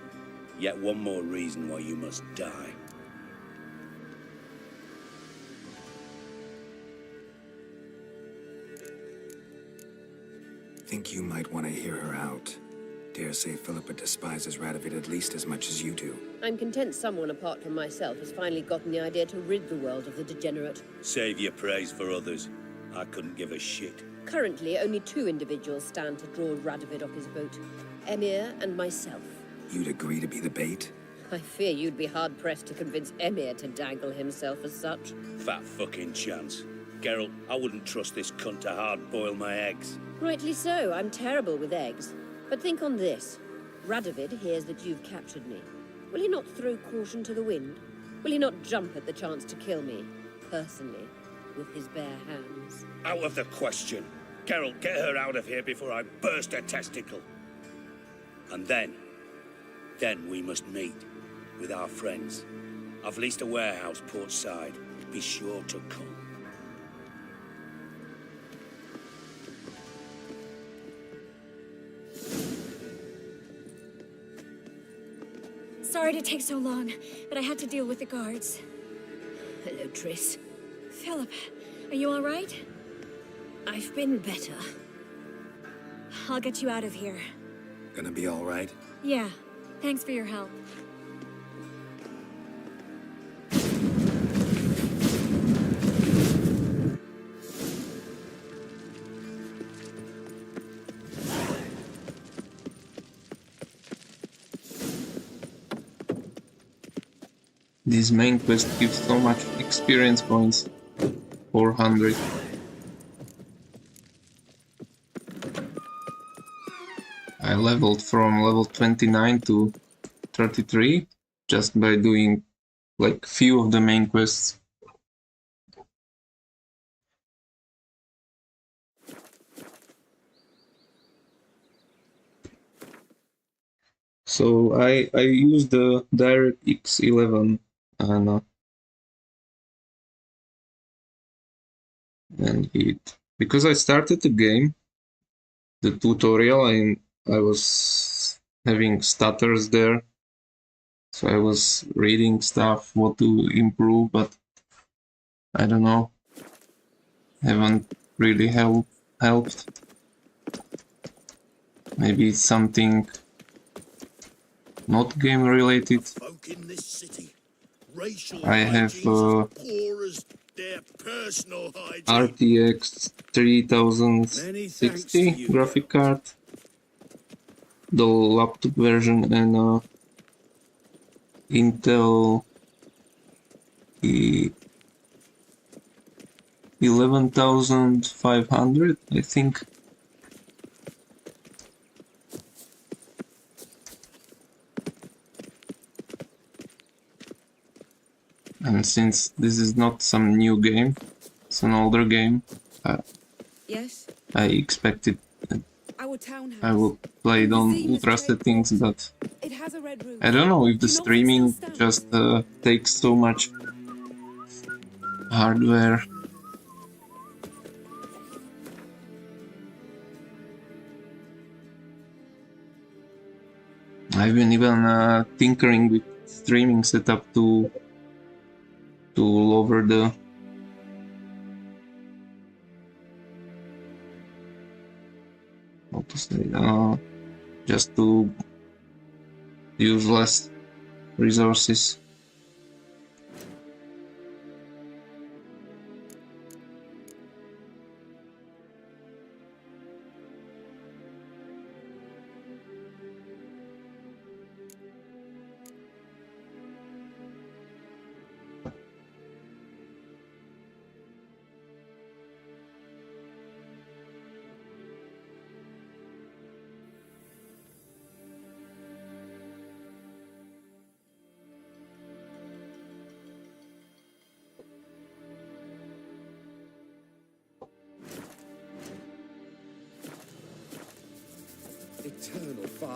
[SPEAKER 6] Yet one more reason why you must die.
[SPEAKER 12] Think you might want to hear her out. Dare say Philippa despises Radovid at least as much as you do.
[SPEAKER 22] I'm content someone apart from myself has finally gotten the idea to rid the world of the degenerate.
[SPEAKER 6] Save your praise for others. I couldn't give a shit.
[SPEAKER 22] Currently, only 2 individuals stand to draw Radovid off his boat. Emir and myself.
[SPEAKER 12] You'd agree to be the bait?
[SPEAKER 22] I fear you'd be hard-pressed to convince Emir to dangle himself as such.
[SPEAKER 6] Fat fucking chance. Geralt, I wouldn't trust this cunt to hard-boil my eggs.
[SPEAKER 22] Rightly so. I'm terrible with eggs. But think on this. Radovid hears that you've captured me. Will he not throw caution to the wind? Will he not jump at the chance to kill me, personally, with his bare hands?
[SPEAKER 6] Out of the question. Geralt, get her out of here before I burst her testicle. And then we must meet with our friends. I've leased a warehouse port side. Be sure to come.
[SPEAKER 21] Sorry to take so long, but I had to deal with the guards.
[SPEAKER 22] Hello, Triss.
[SPEAKER 21] Philip, are you all right?
[SPEAKER 22] I've been better.
[SPEAKER 21] I'll get you out of here.
[SPEAKER 12] Gonna be all right?
[SPEAKER 21] Yeah. Thanks for your help.
[SPEAKER 1] This main quest gives so much experience points. 400. I leveled from level 29 to 33 just by doing like few of the main quests. So I used the DirectX 11 and because I started the game, the tutorial, and I was having stutters there, so I was reading stuff what to improve, but I don't know, haven't really helped. Maybe it's something not game related.
[SPEAKER 5] Folk in this city, racial
[SPEAKER 1] I have
[SPEAKER 5] hygiene's as poor as their personal hygiene.
[SPEAKER 1] RTX
[SPEAKER 5] Many thanks to
[SPEAKER 1] 3060
[SPEAKER 5] you,
[SPEAKER 1] graphic card, the laptop version, and Intel 11500, I think. And since this is not some new game, it's an older game,
[SPEAKER 16] Yes?
[SPEAKER 1] I expected
[SPEAKER 16] Our townhouse.
[SPEAKER 1] I will play it on ultra settings, but
[SPEAKER 16] It has a red roof.
[SPEAKER 1] I don't know if the
[SPEAKER 16] Do you know where it
[SPEAKER 1] streaming
[SPEAKER 16] still stands?
[SPEAKER 1] just takes so much hardware. I've been even tinkering with streaming setup to lower the how to say just to use less resources.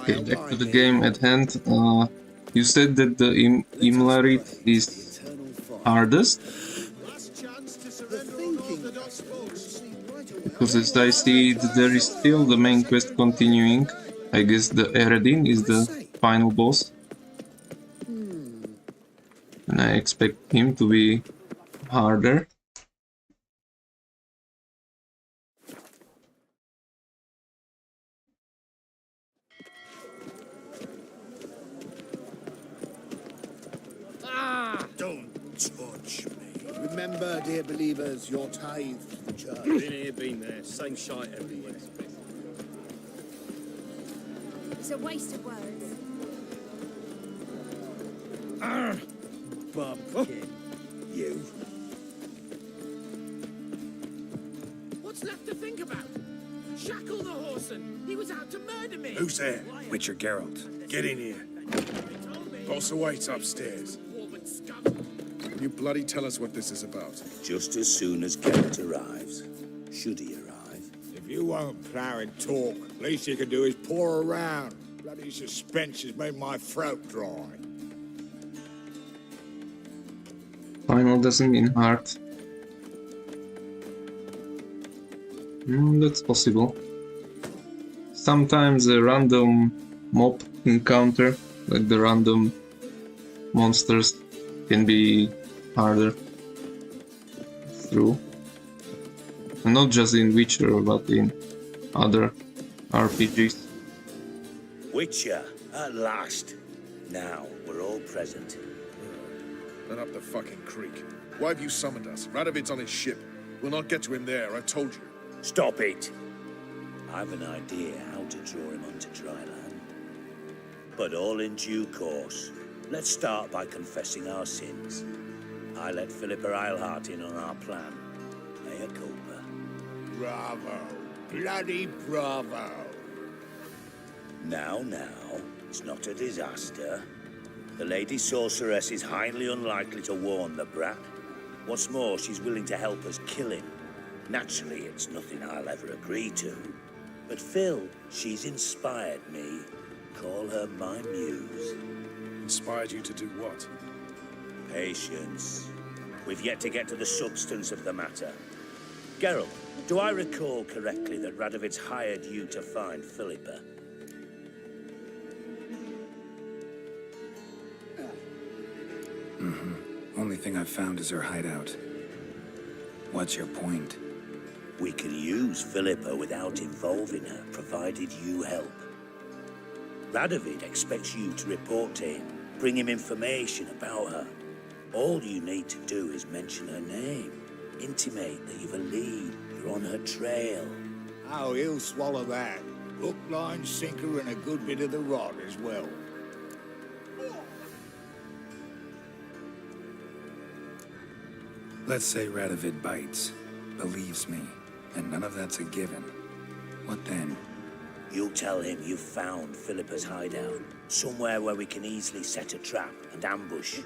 [SPEAKER 1] Okay, back to the game at hand. You said that the Imlarit is hardest? Because as I see it, there is still the main quest continuing. I guess the Eredin is the final boss. And I expect him to be harder.
[SPEAKER 20] Don't touch me. Remember, dear believers, your tithe to the church.
[SPEAKER 15] Been here, been there. Same shite everywhere.
[SPEAKER 10] It's a waste of words.
[SPEAKER 20] Bumpkin. You.
[SPEAKER 15] What's left to think about? Shackle the horseman. He was out to murder me.
[SPEAKER 12] Who's there? Witcher Geralt. Get in here.
[SPEAKER 3] Boss awaits upstairs. Can you bloody tell us what this is about?
[SPEAKER 6] Just as soon as Geralt arrives. Should he arrive?
[SPEAKER 5] If you won't plough and talk, least you can do is pour around. Bloody suspense has made my throat dry.
[SPEAKER 1] Final doesn't mean hard. That's possible. Sometimes a random mob encounter, like the random monsters, can be harder. It's true. And not just in Witcher, but in other RPGs.
[SPEAKER 6] Witcher, at last. Now we're all present.
[SPEAKER 3] Then up the fucking creek. Why have you summoned us? Radovid's on his ship. We'll not get to him there, I told you.
[SPEAKER 6] Stop it! I've an idea how to draw him onto dry land. But all in due course. Let's start by confessing our sins. I let Philippa Eilhart in on our plan. Mea culpa.
[SPEAKER 5] Bravo. Bloody bravo.
[SPEAKER 6] Now, it's not a disaster. The Lady Sorceress is highly unlikely to warn the brat. What's more, she's willing to help us kill him. Naturally, it's nothing I'll ever agree to. But Phil, she's inspired me. Call her my muse.
[SPEAKER 3] Inspired you to do what?
[SPEAKER 6] Patience. We've yet to get to the substance of the matter. Geralt, do I recall correctly that Radovid's hired you to find Philippa?
[SPEAKER 4] Only thing I've found is her hideout. What's your point?
[SPEAKER 6] We can use Philippa without involving her, provided you help. Radovid expects you to report to him, bring him information about her. All you need to do is mention her name, intimate that you've a lead, you're on her trail.
[SPEAKER 5] Oh, he'll swallow that. Hook, line, sinker, and a good bit of the rod as well.
[SPEAKER 4] Let's say Radovid bites, believes me, and none of that's a given. What then?
[SPEAKER 6] You'll tell him you've found Philippa's hideout, somewhere where we can easily set a trap and ambush.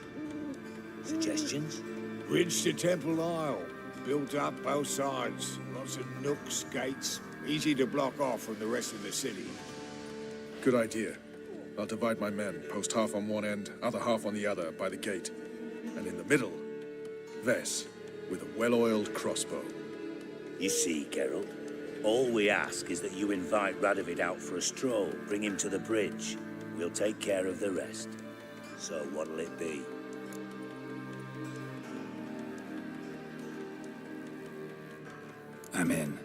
[SPEAKER 6] Suggestions?
[SPEAKER 5] Bridge to Temple Isle. Built up both sides. Lots of nooks, gates. Easy to block off from the rest of the city.
[SPEAKER 3] Good idea. I'll divide my men, post half on one end, other half on the other, by the gate. And in the middle, Vess, with a well-oiled crossbow.
[SPEAKER 6] You see, Geralt, all we ask is that you invite Radovid out for a stroll, bring him to the bridge. We'll take care of the rest. So what'll it be?
[SPEAKER 4] I'm in.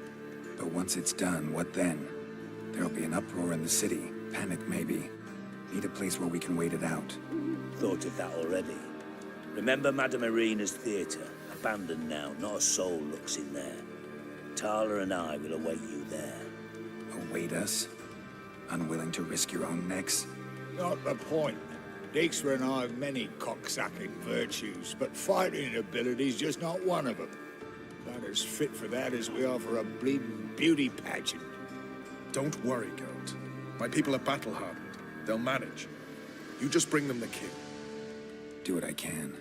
[SPEAKER 4] But once it's done, what then? There'll be an uproar in the city. Panic, maybe. Need a place where we can wait it out.
[SPEAKER 6] Thought of that already. Remember Madame Irina's theatre? Abandoned now, not a soul looks in there. Tala and I will await you there.
[SPEAKER 4] Await us? Unwilling to risk your own necks?
[SPEAKER 5] Not the point. Dijkstra and I have many cocksucking virtues, but fighting ability's just not one of them. Not as fit for that as we are for a bleeding beauty pageant.
[SPEAKER 3] Don't worry, Geralt. My people are battle-hardened. They'll manage. You just bring them the king.
[SPEAKER 4] Do what I can.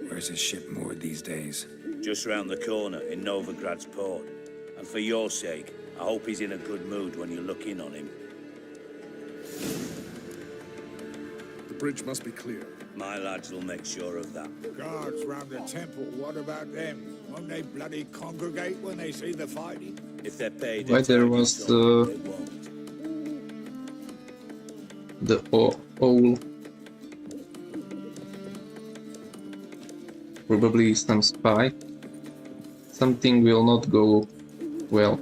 [SPEAKER 4] Where's his ship moored these days?
[SPEAKER 6] Just round the corner in Novigrad's port. And for your sake, I hope he's in a good mood when you look in on him.
[SPEAKER 3] The bridge must be clear.
[SPEAKER 6] My lads will make sure of that.
[SPEAKER 5] Guards round the temple, what about them? Won't they bloody congregate when they see the fighting?
[SPEAKER 6] If they're paid,
[SPEAKER 1] Why there was the owl. Probably some spy. Something will not go well.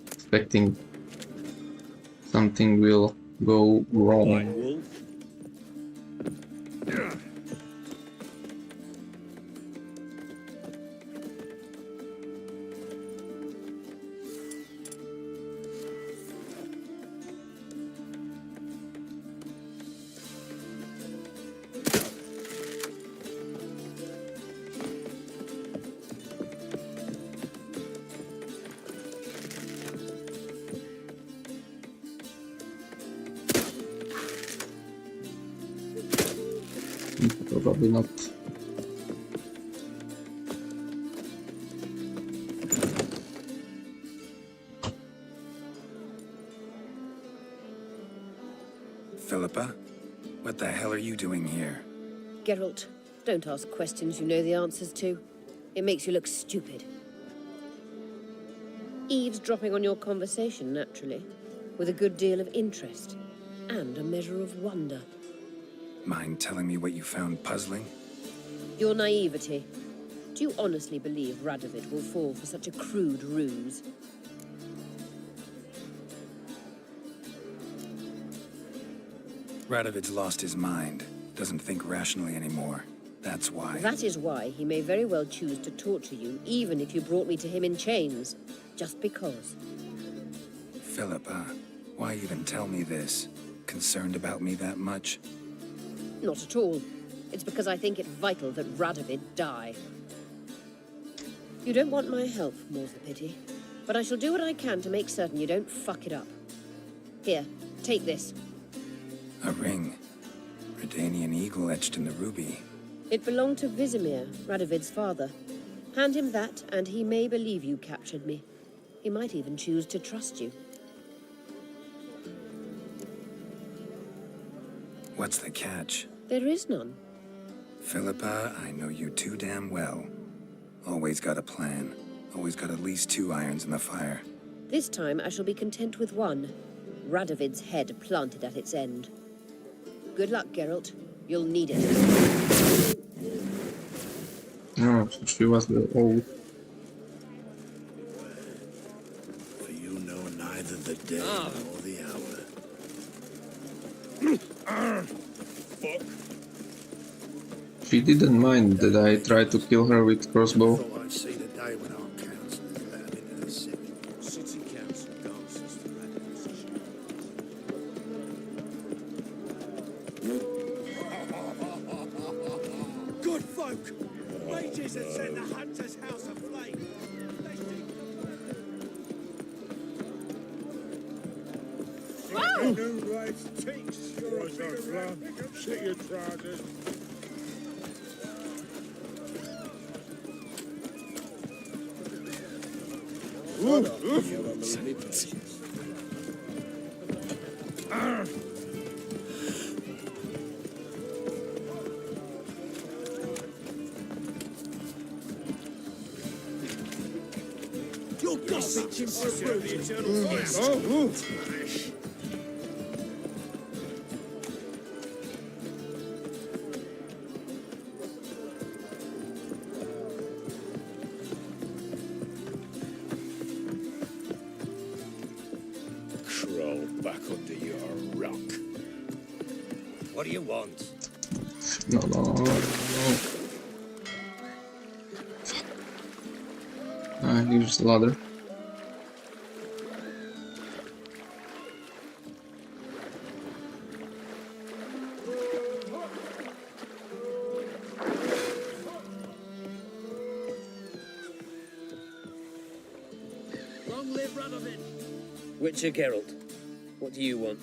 [SPEAKER 1] Expecting something will go wrong. Probably not.
[SPEAKER 4] Philippa? What the hell are you doing here?
[SPEAKER 22] Geralt, don't ask questions you know the answers to. It makes you look stupid. Eavesdropping on your conversation, naturally, with a good deal of interest and a measure of wonder.
[SPEAKER 4] Mind telling me what you found puzzling?
[SPEAKER 22] Your naivety. Do you honestly believe Radovid will fall for such a crude ruse?
[SPEAKER 4] Radovid's lost his mind. Doesn't think rationally anymore. That's why.
[SPEAKER 22] That is why he may very well choose to torture you, even if you brought me to him in chains. Just because.
[SPEAKER 4] Philippa, why even tell me this? Concerned about me that much?
[SPEAKER 22] Not at all. It's because I think it vital that Radovid die. You don't want my help, more's the pity. But I shall do what I can to make certain you don't fuck it up. Here, take this.
[SPEAKER 4] A ring. Redanian eagle etched in the ruby.
[SPEAKER 22] It belonged to Vizimir, Radovid's father. Hand him that, and he may believe you captured me. He might even choose to trust you.
[SPEAKER 4] What's the catch?
[SPEAKER 22] There is none.
[SPEAKER 4] Philippa, I know you too damn well. Always got a plan. Always got at least 2 irons in the fire.
[SPEAKER 22] This time I shall be content with one. Radovid's head planted at its end. Good luck, Geralt. You'll need it.
[SPEAKER 1] No, so she was the old.
[SPEAKER 14] For you know neither the day nor the hour.
[SPEAKER 3] Fuck.
[SPEAKER 1] She didn't mind that I tried to kill her with crossbow.
[SPEAKER 14] Thought I'd see the day when our council is allowed into the city.
[SPEAKER 2] City Council dances the
[SPEAKER 5] Good folk! Mages have set the hunter's house aflame! New rights takes your sit your trousers. Your gossip through the eternal forest.
[SPEAKER 14] Crawl back under your rock. What do you want?
[SPEAKER 1] No. Here's the ladder.
[SPEAKER 15] Long live Radovid! Witcher Geralt, what do you want?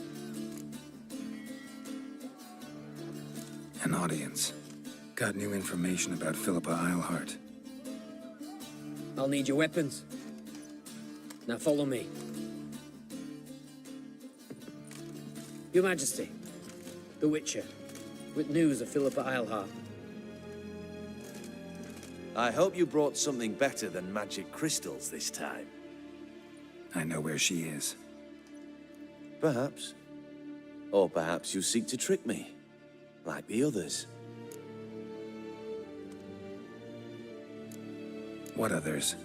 [SPEAKER 4] An audience. Got new information about Philippa Eilhart.
[SPEAKER 15] I'll need your weapons. Now follow me. Your Majesty, the Witcher, with news of Philippa Eilhart.
[SPEAKER 7] I hope you brought something better than magic crystals this time.
[SPEAKER 4] I know where she is.
[SPEAKER 7] Perhaps. Or perhaps you seek to trick me, like the others.
[SPEAKER 4] What others?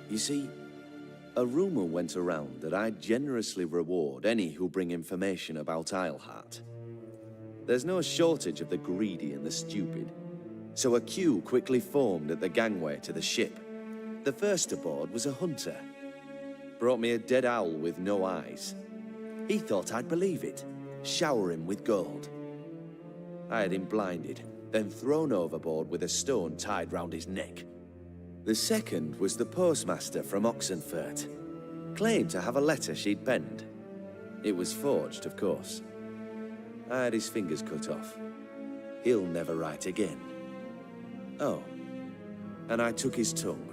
[SPEAKER 7] You see, a rumor went around that I'd generously reward any who bring information about Eilhart. There's no shortage of the greedy and the stupid, so a queue quickly formed at the gangway to the ship. The first aboard was a hunter. Brought me a dead owl with no eyes. He thought I'd believe it, shower him with gold. I had him blinded, then thrown overboard with a stone tied round his neck. The second was the postmaster from Oxenfurt. Claimed to have a letter she'd penned. It was forged, of course. I had his fingers cut off. He'll never write again. Oh, and I took his tongue.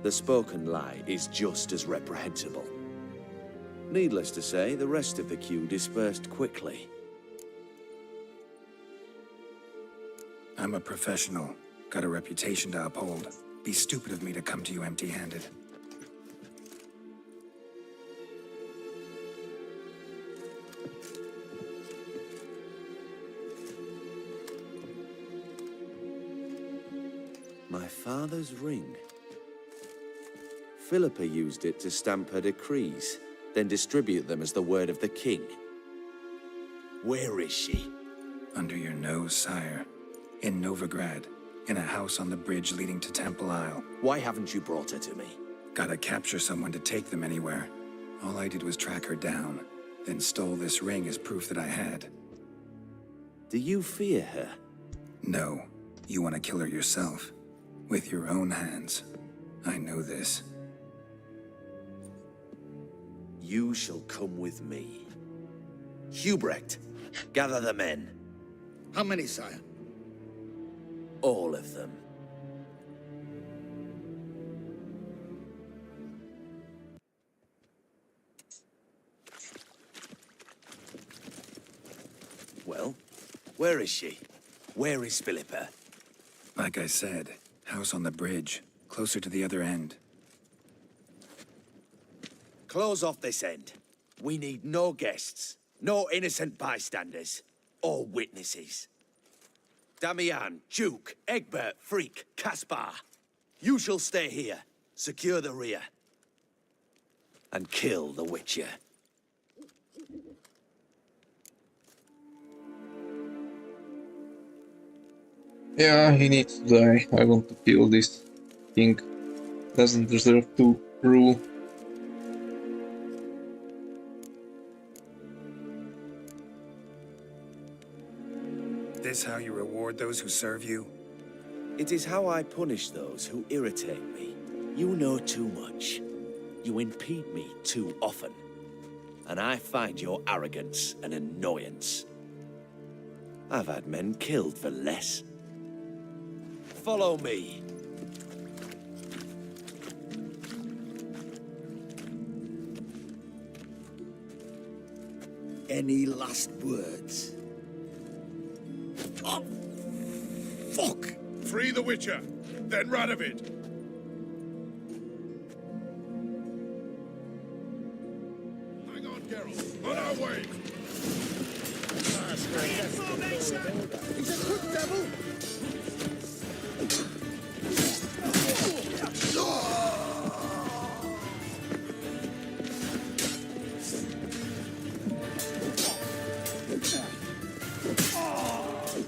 [SPEAKER 7] The spoken lie is just as reprehensible. Needless to say, the rest of the queue dispersed quickly.
[SPEAKER 4] I'm a professional. Got a reputation to uphold. Be stupid of me to come to you empty-handed.
[SPEAKER 7] My father's ring. Philippa used it to stamp her decrees, then distribute them as the word of the king. Where is she?
[SPEAKER 4] Under your nose, sire. In Novigrad. In a house on the bridge leading to Temple Isle.
[SPEAKER 7] Why haven't you brought her to me?
[SPEAKER 4] Gotta capture someone to take them anywhere. All I did was track her down, then stole this ring as proof that I had.
[SPEAKER 7] Do you fear her?
[SPEAKER 4] No. You want to kill her yourself. With your own hands. I know this.
[SPEAKER 7] You shall come with me. Hubrecht, gather the men.
[SPEAKER 5] How many, sire?
[SPEAKER 7] All of them.
[SPEAKER 17] Where is she? Where is Philippa?
[SPEAKER 12] Like I said, house on the bridge, closer to the other end.
[SPEAKER 17] Close off this end. We need no guests, no innocent bystanders, or witnesses. Damian, Duke, Egbert, Freak, Caspar. You shall stay here, secure the rear, and kill the Witcher.
[SPEAKER 1] Yeah, he needs to die. I want to kill this king. Doesn't deserve to rule.
[SPEAKER 12] This how you reward those who serve you?
[SPEAKER 7] It is how I punish those who irritate me. You know too much. You impede me too often. And I find your arrogance an annoyance. I've had men killed for less. Follow me.
[SPEAKER 17] Any last words?
[SPEAKER 3] Oh, fuck! Free the Witcher, then Radovid. Hang on, Geralt. On our way.
[SPEAKER 5] He's a good devil!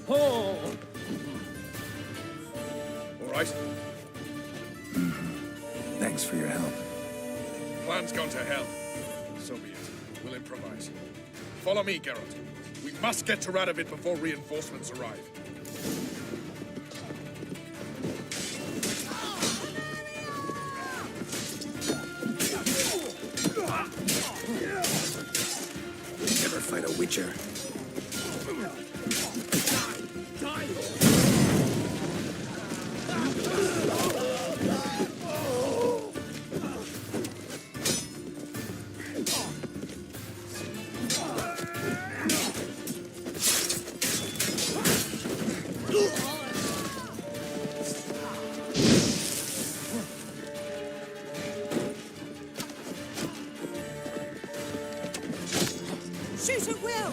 [SPEAKER 17] Oh!
[SPEAKER 3] All right.
[SPEAKER 12] Thanks for your help.
[SPEAKER 3] Plan's gone to hell. So be it. We'll improvise. Follow me, Geralt. We must get to Radovid before reinforcements arrive.
[SPEAKER 12] Never fight a Witcher.
[SPEAKER 16] Shoot at will!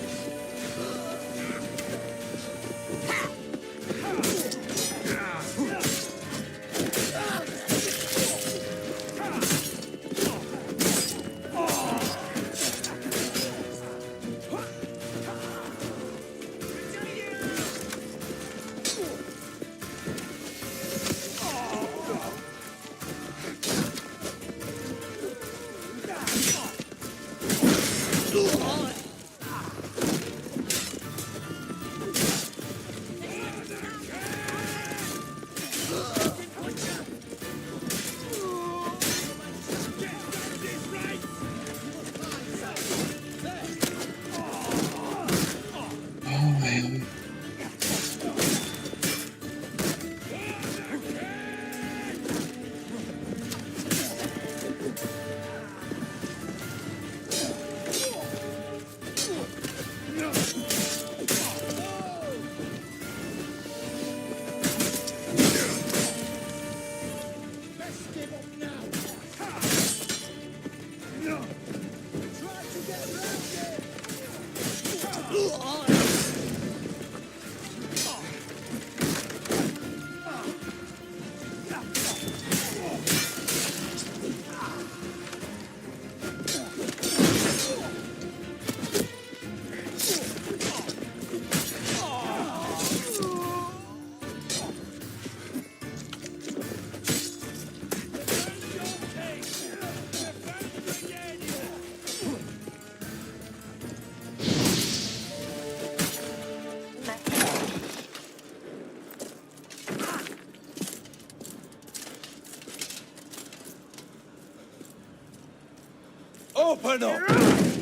[SPEAKER 17] Open up!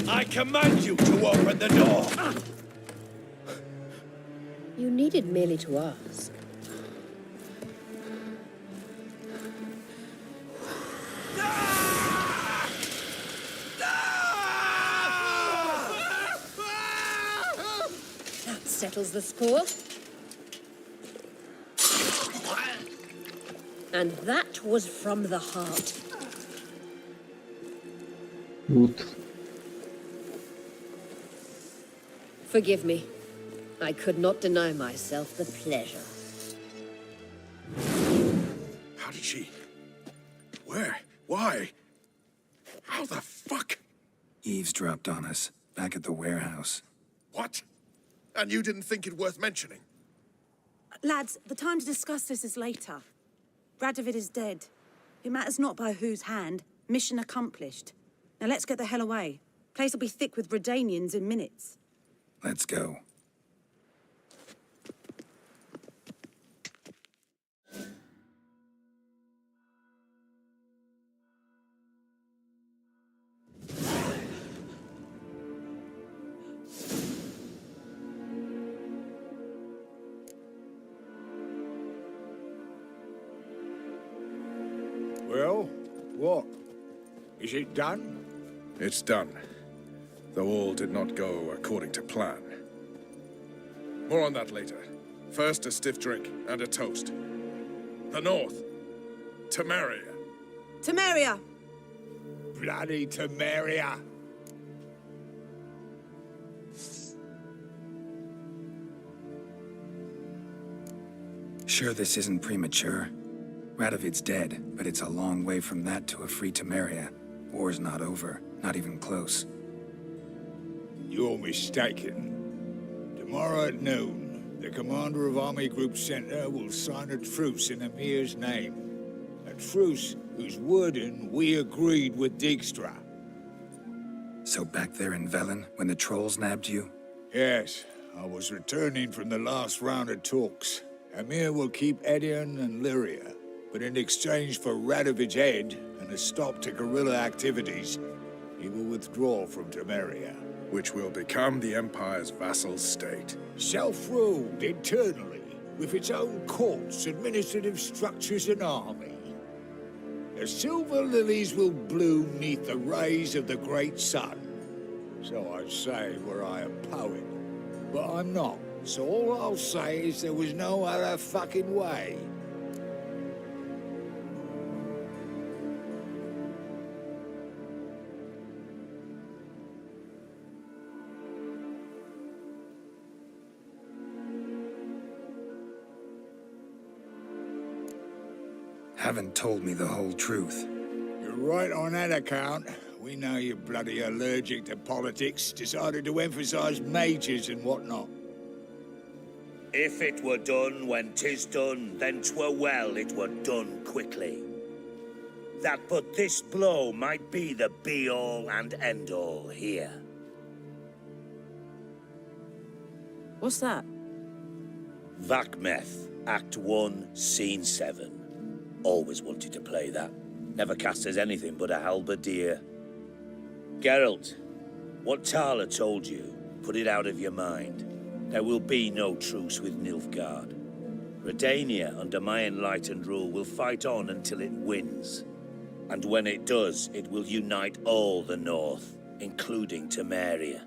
[SPEAKER 17] I command you to open the door!
[SPEAKER 22] You needed merely to ask. settles the score. And that was from the heart.
[SPEAKER 1] Good.
[SPEAKER 22] Forgive me. I could not deny myself the pleasure.
[SPEAKER 3] How did she? Where? Why? How the fuck?
[SPEAKER 4] Eavesdropped on us, back at the warehouse.
[SPEAKER 3] What? And you didn't think it worth mentioning?
[SPEAKER 11] Lads, the time to discuss this is later. Radovid is dead. It matters not by whose hand. Mission accomplished. Now let's get the hell away. Place will be thick with Redanians in minutes.
[SPEAKER 4] Let's go.
[SPEAKER 5] Well, what? Is it done?
[SPEAKER 3] It's done. Though all did not go according to plan. More on that later. First, a stiff drink and a toast. The North. Temeria.
[SPEAKER 11] Temeria!
[SPEAKER 5] Bloody Temeria!
[SPEAKER 4] Sure this isn't premature? Radovid's dead, but it's a long way from that to a free Temeria. War's not over, not even close.
[SPEAKER 5] You're mistaken. Tomorrow at noon, the commander of Army Group Center will sign a truce in Emir's name. A truce whose wording we agreed with Dijkstra.
[SPEAKER 4] So back there in Velen, when the trolls nabbed you?
[SPEAKER 5] Yes, I was returning from the last round of talks. Emir will keep Edion and Lyria, but in exchange for Radovid's head and a stop to guerrilla activities, he will withdraw from Temeria.
[SPEAKER 3] Which will become the Empire's vassal state.
[SPEAKER 5] Self-ruled internally, with its own courts, administrative structures and army. The silver lilies will bloom neath the rays of the great sun. So I say were I a poet. But I'm not, so all I'll say is there was no other fucking way.
[SPEAKER 4] Haven't told me the whole truth.
[SPEAKER 5] You're right on that account. We know you're bloody allergic to politics, decided to emphasize majors and whatnot.
[SPEAKER 6] If it were done when 'tis done, then 'twere well it were done quickly. That but this blow might be the be-all and end-all here.
[SPEAKER 11] What's that?
[SPEAKER 6] Vakmeth, Act 1, Scene 7. Always wanted to play that. Never cast as anything but a halberdier. Geralt, what Tala told you, put it out of your mind. There will be no truce with Nilfgaard. Redania, under my enlightened rule, will fight on until it wins. And when it does, it will unite all the North, including Temeria.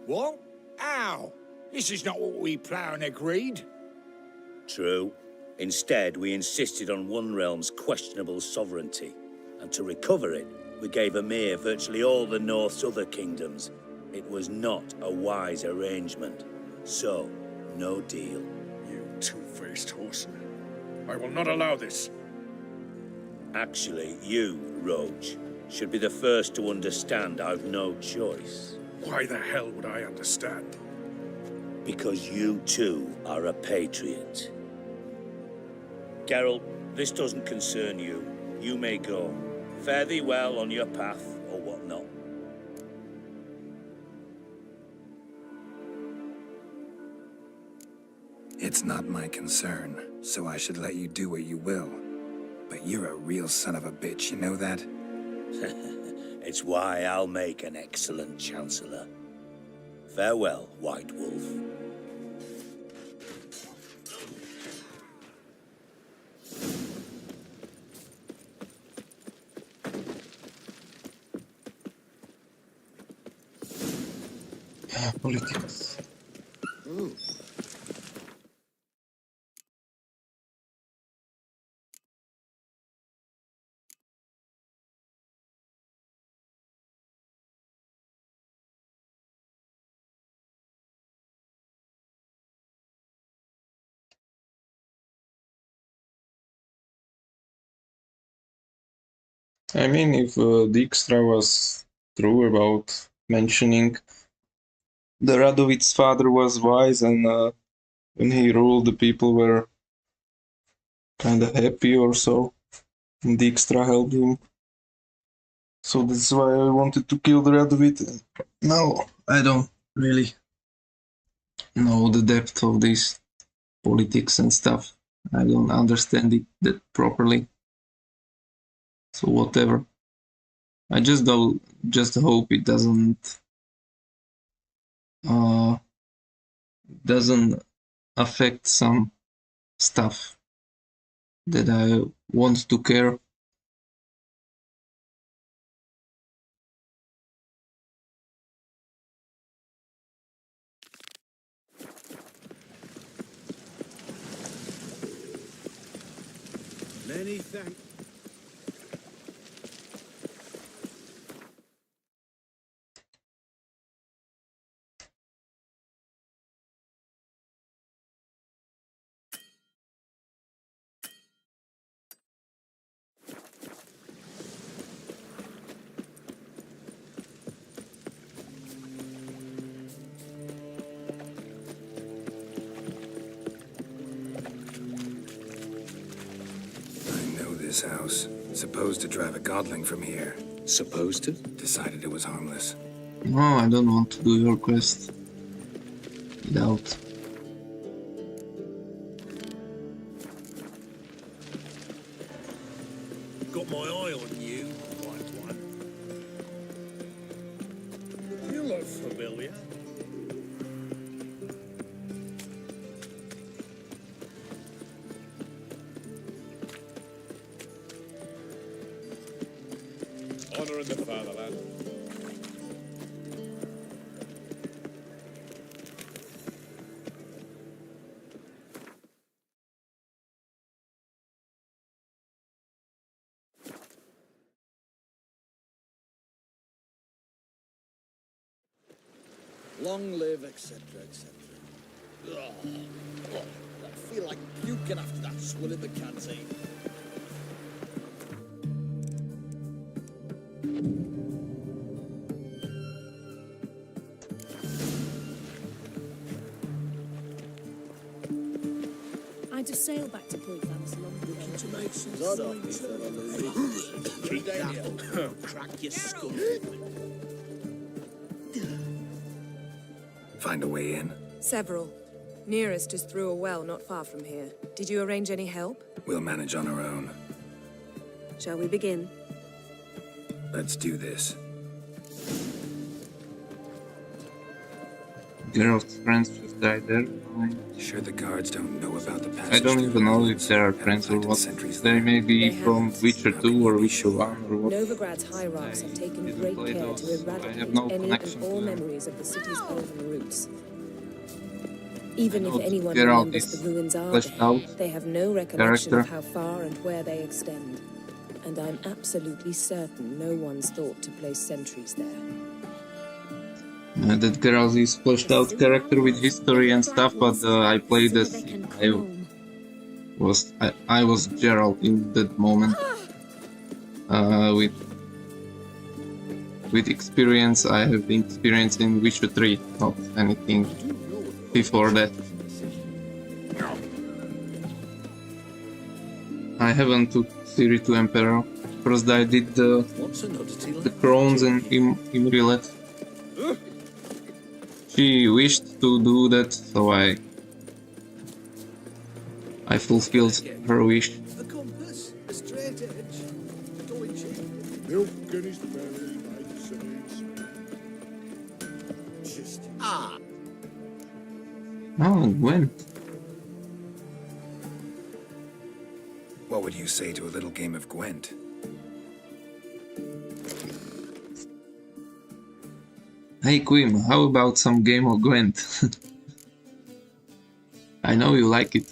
[SPEAKER 5] What? How? This is not what we planned and agreed.
[SPEAKER 6] True. Instead, we insisted on one realm's questionable sovereignty. And to recover it, we gave Emir virtually all the North's other kingdoms. It was not a wise arrangement. So, no deal.
[SPEAKER 3] You two-faced horseman. I will not allow this.
[SPEAKER 6] Actually, you, Roach, should be the first to understand I've no choice.
[SPEAKER 3] Why the hell would I understand?
[SPEAKER 6] Because you, too, are a patriot. Geralt, this doesn't concern you. You may go. Fare thee well on your path, or whatnot.
[SPEAKER 4] It's not my concern, so I should let you do what you will. But you're a real son of a bitch, you know that?
[SPEAKER 6] It's why I'll make an excellent Chancellor. Farewell, White Wolf.
[SPEAKER 1] Politics.
[SPEAKER 22] Ooh.
[SPEAKER 1] I mean, if Dijkstra was true about mentioning the Radovic's father was wise and when he ruled, the people were kind of happy or so. And Dijkstra helped him. So that's why I wanted to kill the Radovid. No, I don't really know the depth of this politics and stuff. I don't understand it that properly. So whatever. I just hope it doesn't affect some stuff that I want to care.
[SPEAKER 20] Many thanks.
[SPEAKER 12] This house. Supposed to drive a godling from here.
[SPEAKER 15] Supposed to?
[SPEAKER 12] Decided it was harmless.
[SPEAKER 1] No, I don't want to do your quest. Get out.
[SPEAKER 18] Got my eye on you, white one. You look familiar.
[SPEAKER 3] Honor in the fatherland.
[SPEAKER 18] Long live, etc., etc. I feel like puking after that swill in the canteen.
[SPEAKER 11] I just sailed back to Polyphemus long ago.
[SPEAKER 18] To make some Keep that. Crack your skull.
[SPEAKER 12] Find a way in?
[SPEAKER 16] Several. Nearest is through a well not far from here. Did you arrange any help?
[SPEAKER 12] We'll manage on our own.
[SPEAKER 16] Shall we begin?
[SPEAKER 12] Let's do this.
[SPEAKER 1] Geralt's friends just died there.
[SPEAKER 12] Sure the guards don't know about the passage.
[SPEAKER 1] I don't even know if they are friends or what. They may be from Witcher 2 or Witcher 1 or what.
[SPEAKER 16] Novigrad's hierarchs have taken great care to eradicate
[SPEAKER 1] no
[SPEAKER 16] any
[SPEAKER 1] connection
[SPEAKER 16] and
[SPEAKER 1] to
[SPEAKER 16] all
[SPEAKER 1] them.
[SPEAKER 16] memories of the city's elven roots. Even if
[SPEAKER 1] that
[SPEAKER 16] anyone
[SPEAKER 1] Geralt
[SPEAKER 16] remembers
[SPEAKER 1] is
[SPEAKER 16] the ruins are
[SPEAKER 1] fleshed
[SPEAKER 16] there,
[SPEAKER 1] out
[SPEAKER 16] they have no recollection of
[SPEAKER 1] character.
[SPEAKER 16] how far and where they extend. And I'm absolutely certain no one's thought to place sentries there.
[SPEAKER 1] That Geralt is fleshed out character with history and stuff, but I played as I was Geralt in that moment. With experience, I have been experienced in Witcher 3, not anything before that. I haven't took Ciri to Emperor. First I did the Crones and Imrilet. She wished to do that, so I fulfilled her wish.
[SPEAKER 18] A compass, a straight edge, going cheap.
[SPEAKER 5] Milk in his belly, I'd say.
[SPEAKER 18] Ah!
[SPEAKER 1] Oh, when?
[SPEAKER 12] What would you say to a little game of Gwent?
[SPEAKER 1] Hey Quim, how about some game of Gwent? I know you like it.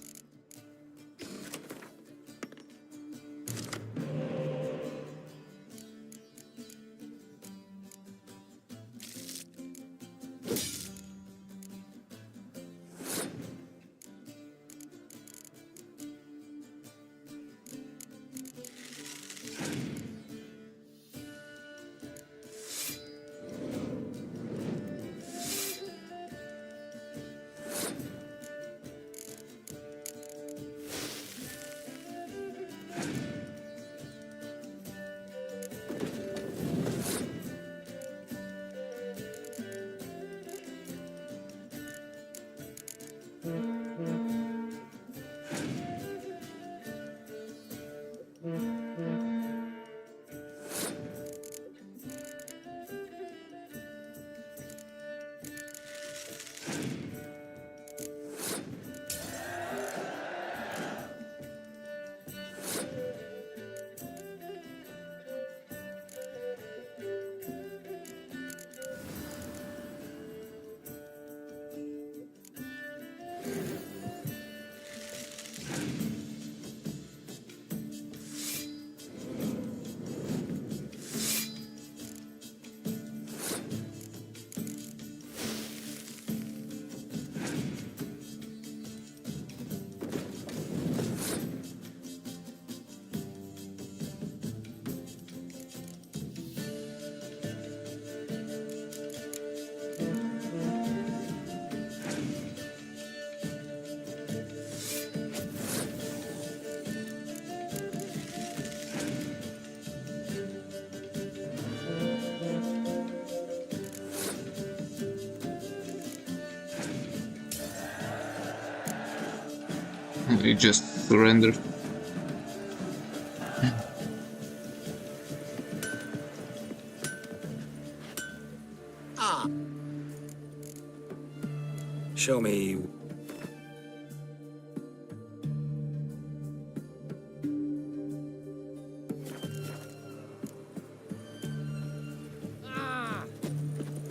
[SPEAKER 1] He just surrendered.
[SPEAKER 12] Show me.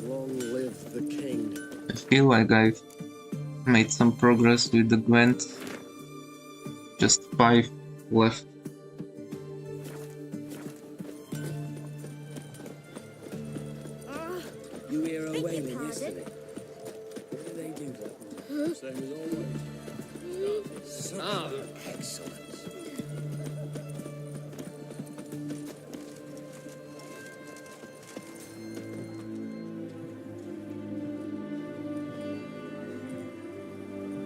[SPEAKER 15] Long live the king.
[SPEAKER 1] I feel like I've made some progress with the Gwent. Just 5 left.
[SPEAKER 12] You hear her wailing yesterday. What did they do to her? Same as always.
[SPEAKER 15] Ah.
[SPEAKER 12] Excellent.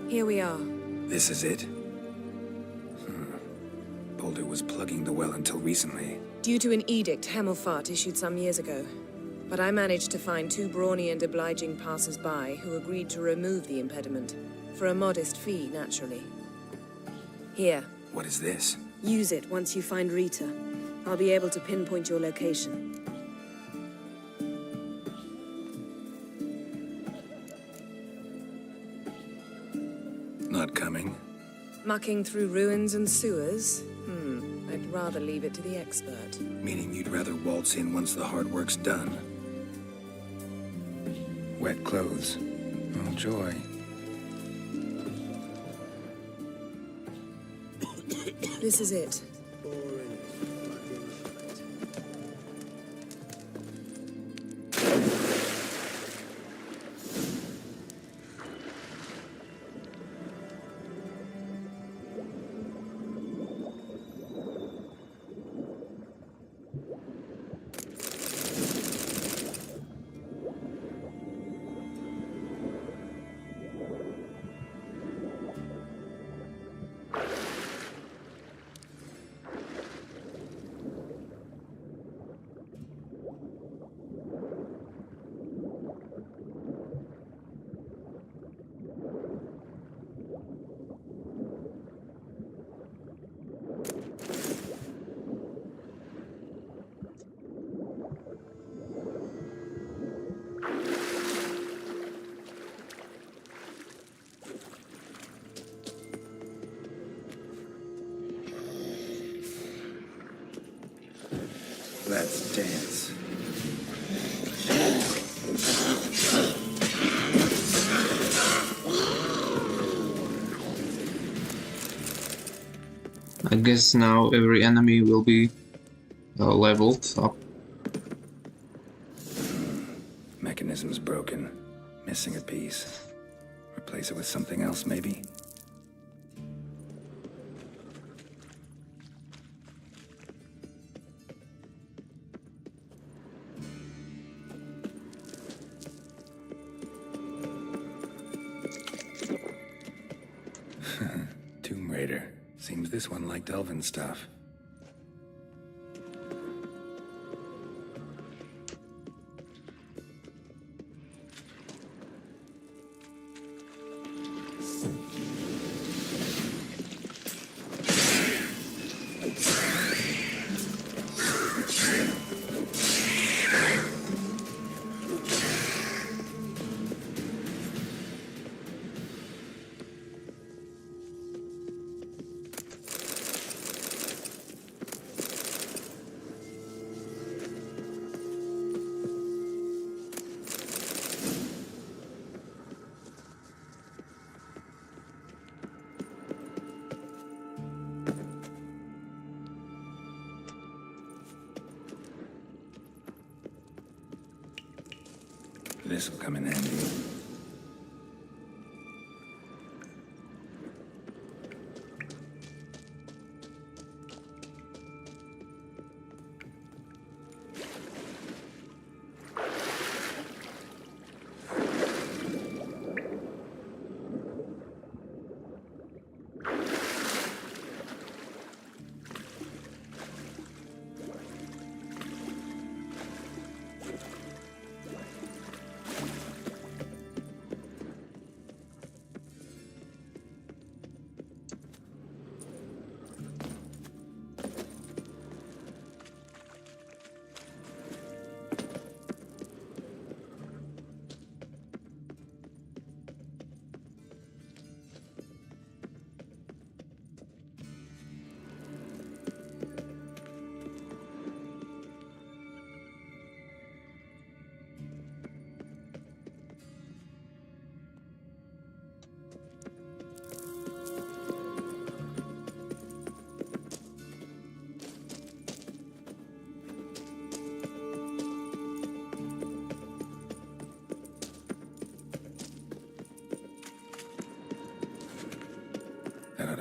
[SPEAKER 16] Here we are.
[SPEAKER 12] This is it? Boulder was plugging the well until recently.
[SPEAKER 16] Due to an edict Hemelfart issued some years ago. But I managed to find 2 brawny and obliging passers-by who agreed to remove the impediment. For a modest fee, naturally. Here.
[SPEAKER 12] What is this?
[SPEAKER 16] Use it once you find Rita. I'll be able to pinpoint your location.
[SPEAKER 12] Not coming.
[SPEAKER 16] Mucking through ruins and sewers? I'd rather leave it to the expert.
[SPEAKER 12] Meaning you'd rather waltz in once the hard work's done. Wet clothes. Oh, joy.
[SPEAKER 16] This is it.
[SPEAKER 12] Let's dance.
[SPEAKER 1] I guess now every enemy will be leveled up.
[SPEAKER 12] Mechanism's broken. Missing a piece. Replace it with something else, maybe? Tomb Raider. Seems this one liked elven stuff. This'll come in handy.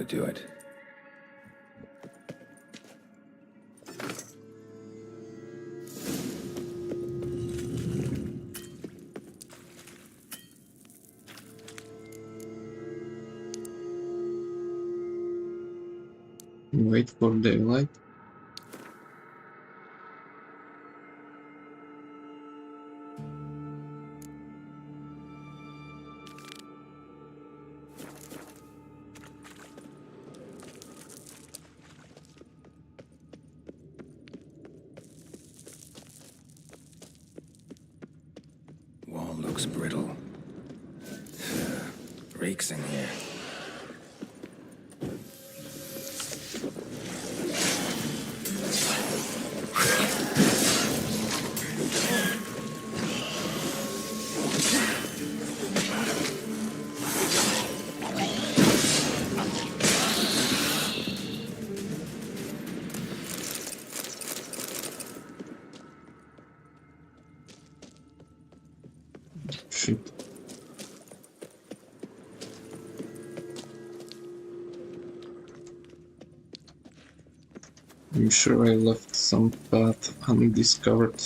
[SPEAKER 4] do it.
[SPEAKER 1] Wait for daylight.
[SPEAKER 4] Wall looks brittle. Reeks in here.
[SPEAKER 1] Shit. I'm sure I left some path undiscovered.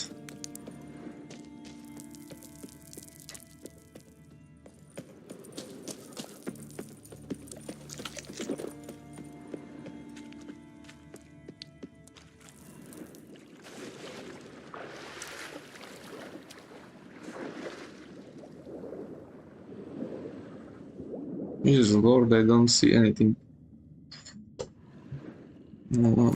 [SPEAKER 1] Jesus Lord, I don't see anything. No.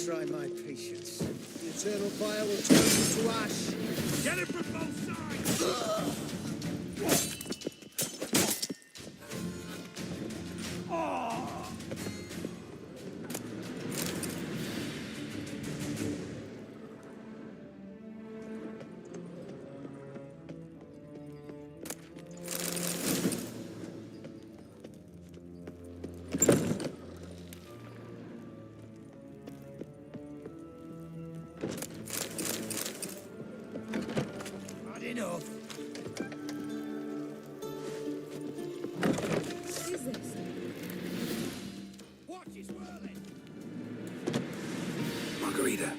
[SPEAKER 18] Try my patience. The eternal fire will turn you to ash.
[SPEAKER 3] Get it from both sides!
[SPEAKER 18] Not enough.
[SPEAKER 16] What is this?
[SPEAKER 18] Watch his whirling.
[SPEAKER 4] Margarita.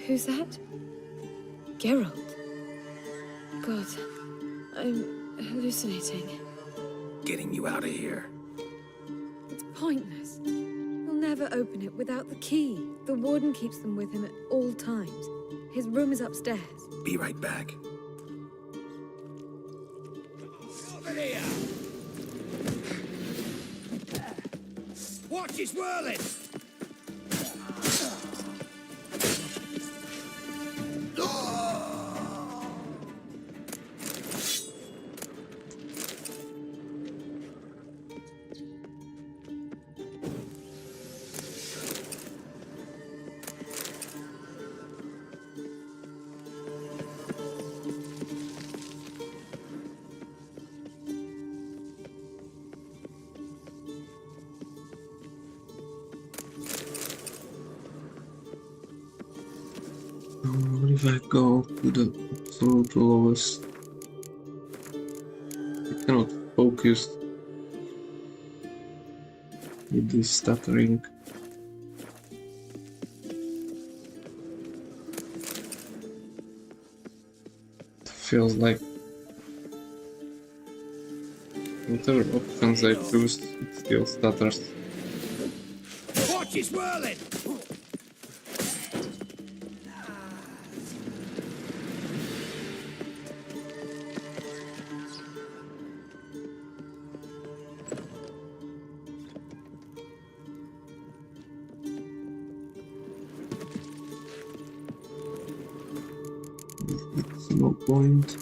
[SPEAKER 16] Who's that? Geralt. God, I'm hallucinating.
[SPEAKER 4] Getting you out of here.
[SPEAKER 16] It's pointless. He'll never open it without the key. The warden keeps them with him at all times. His room is upstairs.
[SPEAKER 4] Be right back.
[SPEAKER 18] Over here. Watch his whirling.
[SPEAKER 1] What if I go to the absolute lowest? I cannot focus with this stuttering. feels like whatever options I choose, it still stutters.
[SPEAKER 5] Watch his whirling!
[SPEAKER 1] It's no point.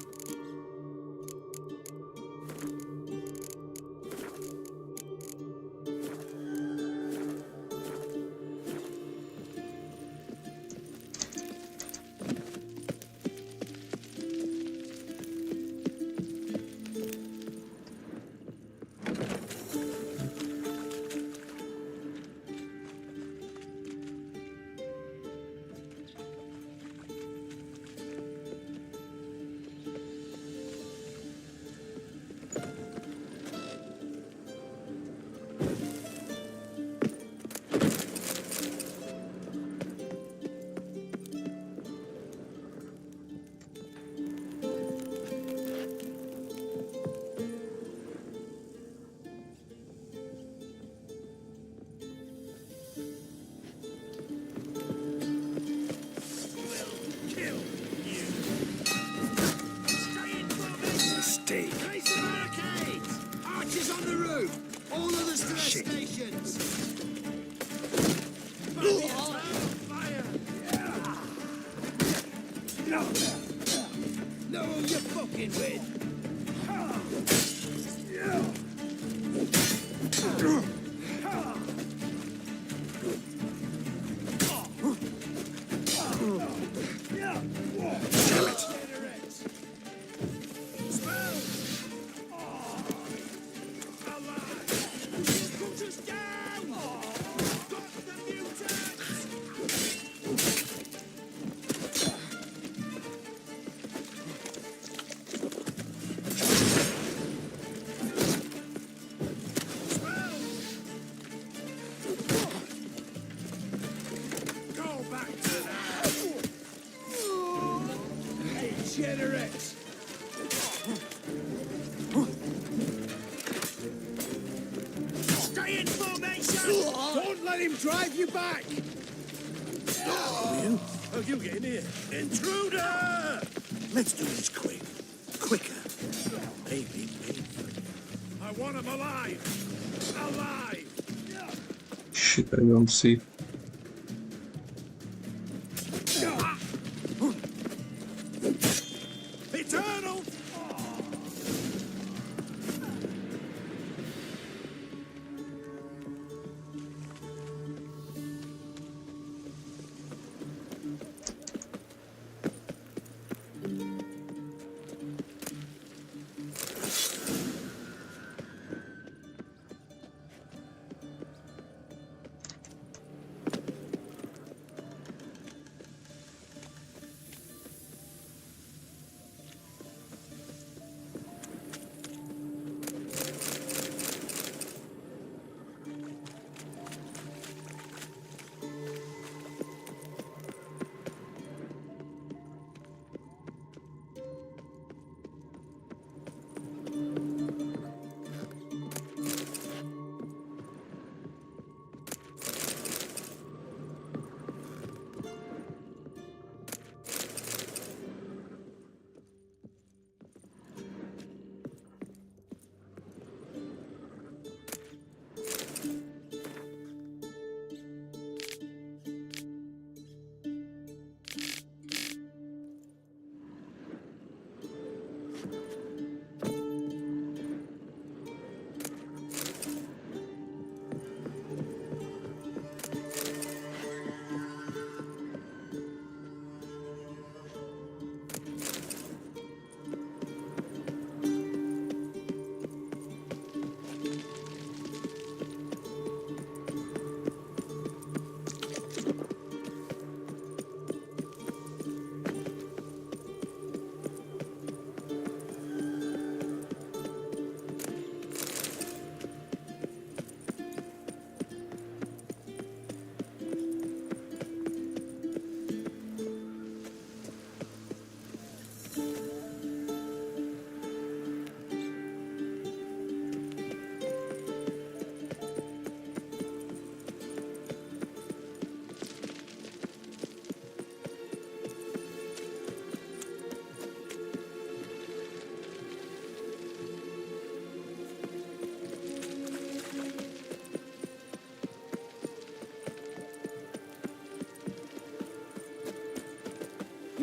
[SPEAKER 5] Archers on the roof! All of the stress stations! Know who you're fucking with!
[SPEAKER 12] Damn it!
[SPEAKER 5] Degenerates! Stay in formation! Don't let him drive you back!
[SPEAKER 18] Will, how'd you get in here?
[SPEAKER 5] Intruder!
[SPEAKER 18] Let's do this quick. Quicker. Maybe.
[SPEAKER 5] I want him alive! Alive!
[SPEAKER 1] Shit, I don't see.
[SPEAKER 5] Eternal!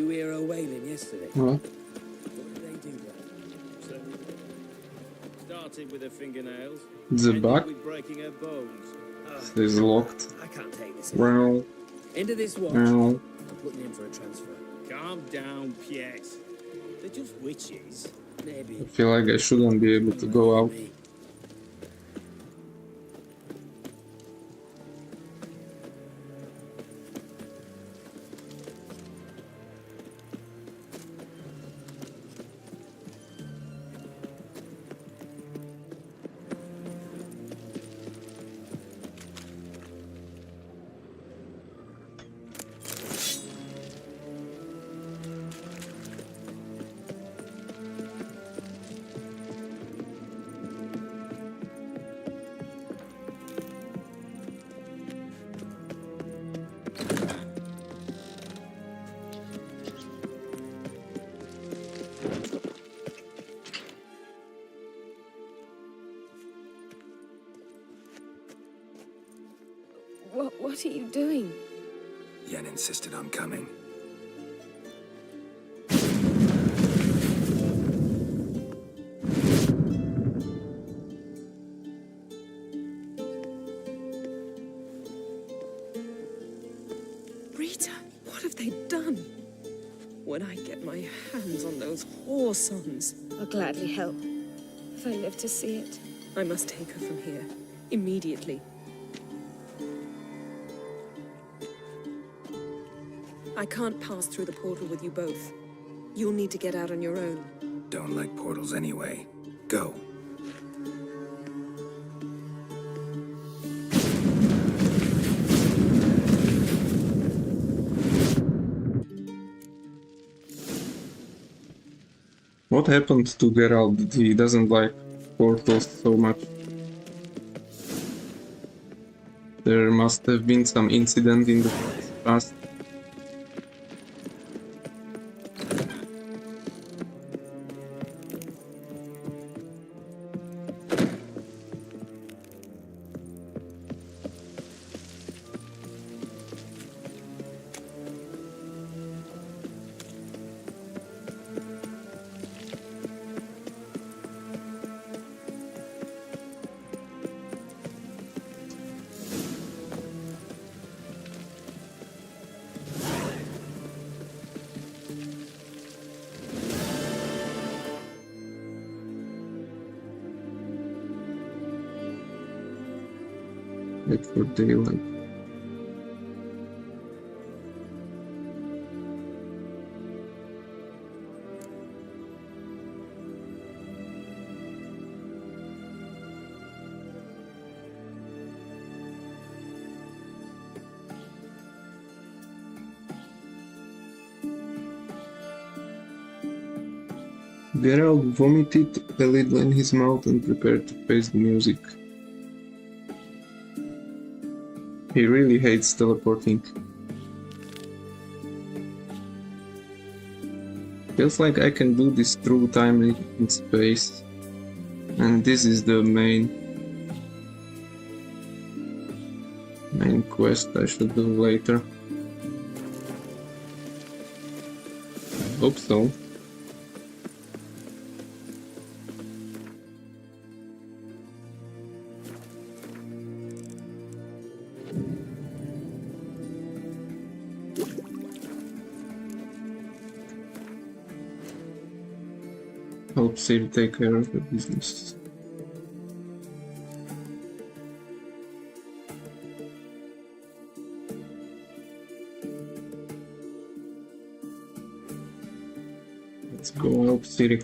[SPEAKER 12] You hear her wailing yesterday?
[SPEAKER 1] What?
[SPEAKER 12] What did they do then?
[SPEAKER 8] Started with her fingernails.
[SPEAKER 1] It's a
[SPEAKER 8] ended
[SPEAKER 1] bug.
[SPEAKER 8] with breaking her bones.
[SPEAKER 1] It's locked.
[SPEAKER 12] I can't take this
[SPEAKER 1] Well,
[SPEAKER 12] Into this watch.
[SPEAKER 1] well.
[SPEAKER 12] I'm putting in for a transfer.
[SPEAKER 8] Calm down, Piet. They're just witches.
[SPEAKER 12] Maybe.
[SPEAKER 1] I feel like I shouldn't be able to go out.
[SPEAKER 16] What are you doing?
[SPEAKER 4] Yen insisted on coming.
[SPEAKER 16] Rita, what have they done? When I get my hands on those whore sons.
[SPEAKER 22] I'll gladly help, if I live to see it.
[SPEAKER 16] I must take her from here. Immediately. I can't pass through the portal with you both. You'll need to get out on your own.
[SPEAKER 4] Don't like portals anyway. Go.
[SPEAKER 1] What happened to Geralt? He doesn't like portals so much. There must have been some incident in the past. Wait for daylight. Geralt vomited a little in his mouth and prepared to face the music. He really hates teleporting. Feels like I can do this through time and space. And this is the main quest I should do later. Hope so. Help Ciri take care of the business. Let's go help Ciri.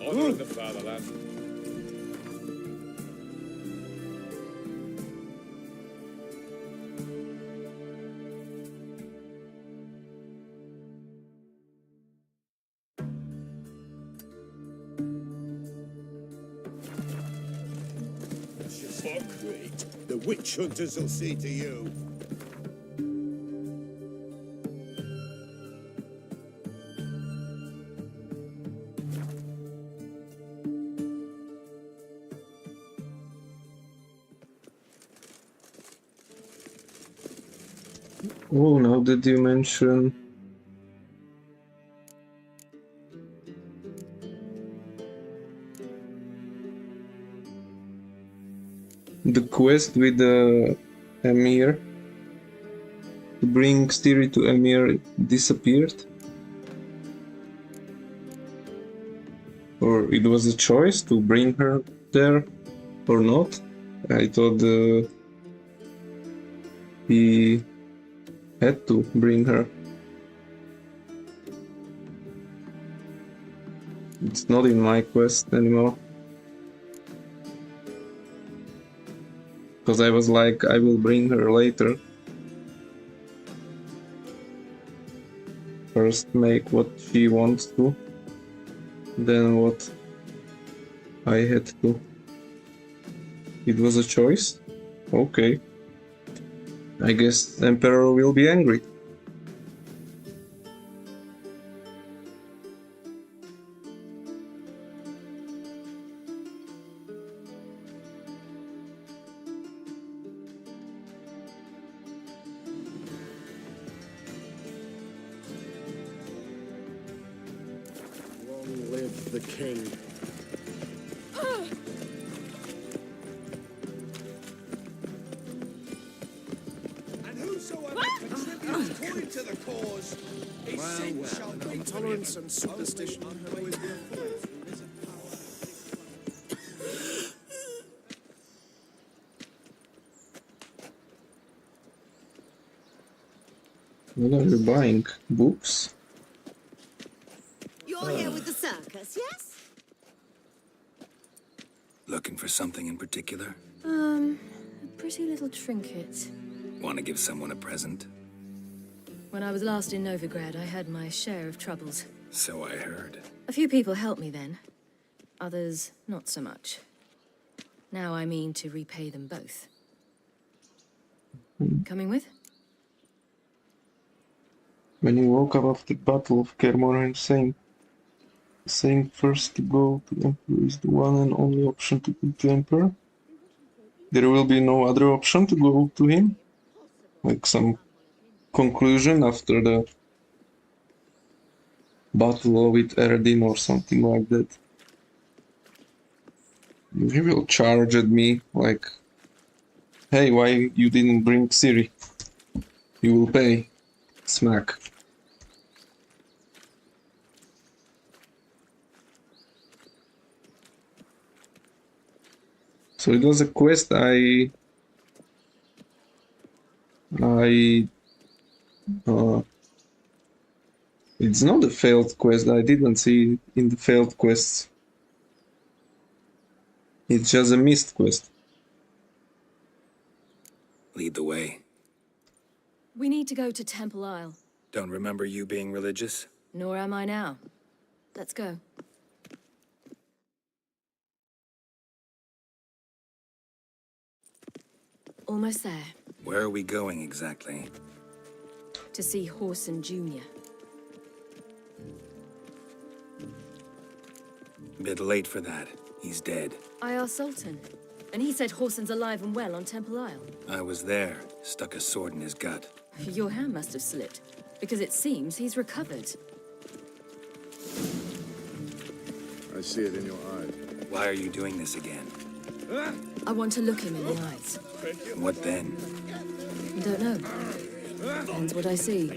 [SPEAKER 2] Honor the fatherland.
[SPEAKER 5] Great. The witch hunters will see to you.
[SPEAKER 1] Oh, now that you mention... the quest with the Emir to bring Ciri to Emir disappeared? Or it was a choice to bring her there or not? I thought he had to bring her. It's not in my quest anymore. Because I was like, I will bring her later. First make what she wants to, then what I had to. It was a choice? Okay. I guess Emperor will be angry.
[SPEAKER 2] Long live the king.
[SPEAKER 3] And whosoever contributes coin to the cause, his sin shall be
[SPEAKER 2] Intolerance and superstition have always been a force.
[SPEAKER 1] What are you buying? Books?
[SPEAKER 22] You're here with the circus, yes?
[SPEAKER 12] Looking for something in particular?
[SPEAKER 16] A pretty little trinket.
[SPEAKER 12] Want to give someone a present?
[SPEAKER 16] When I was last in Novigrad, I had my share of troubles.
[SPEAKER 12] So I heard.
[SPEAKER 16] A few people helped me then. Others, not so much. Now I mean to repay them both. Coming with?
[SPEAKER 1] When you woke up after the Battle of Kaer Morhen, saying first to go to Emperor is the one and only option to go to Emperor? There will be no other option to go to him? Like some conclusion after the battle with Erdin or something like that. He will charge at me like, hey, why you didn't bring Ciri? You will pay. Smack. So it was a quest it's not a failed quest. I didn't see it in the failed quests. It's just a missed quest.
[SPEAKER 12] Lead the way.
[SPEAKER 16] We need to go to Temple Isle.
[SPEAKER 12] Don't remember you being religious?
[SPEAKER 16] Nor am I now. Let's go. Almost there.
[SPEAKER 12] Where are we going exactly?
[SPEAKER 16] To see Horson Jr.
[SPEAKER 12] Bit late for that. He's dead.
[SPEAKER 16] I asked Sultan, and he said Horson's alive and well on Temple Isle.
[SPEAKER 12] I was there. Stuck a sword in his gut.
[SPEAKER 16] Your hand must have slipped, because it seems he's recovered.
[SPEAKER 3] I see it in your eyes.
[SPEAKER 12] Why are you doing this again?
[SPEAKER 16] I want to look him in the eyes.
[SPEAKER 12] What then?
[SPEAKER 16] Don't know. Depends what I see.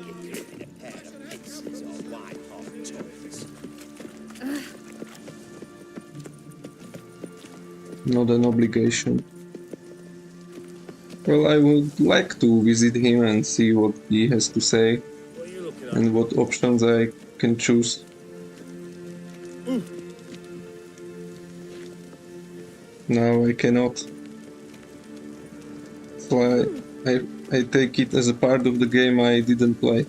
[SPEAKER 1] Not an obligation. Well, I would like to visit him and see what he has to say and what options I can choose. Now I cannot. So I take it as a part of the game I didn't play.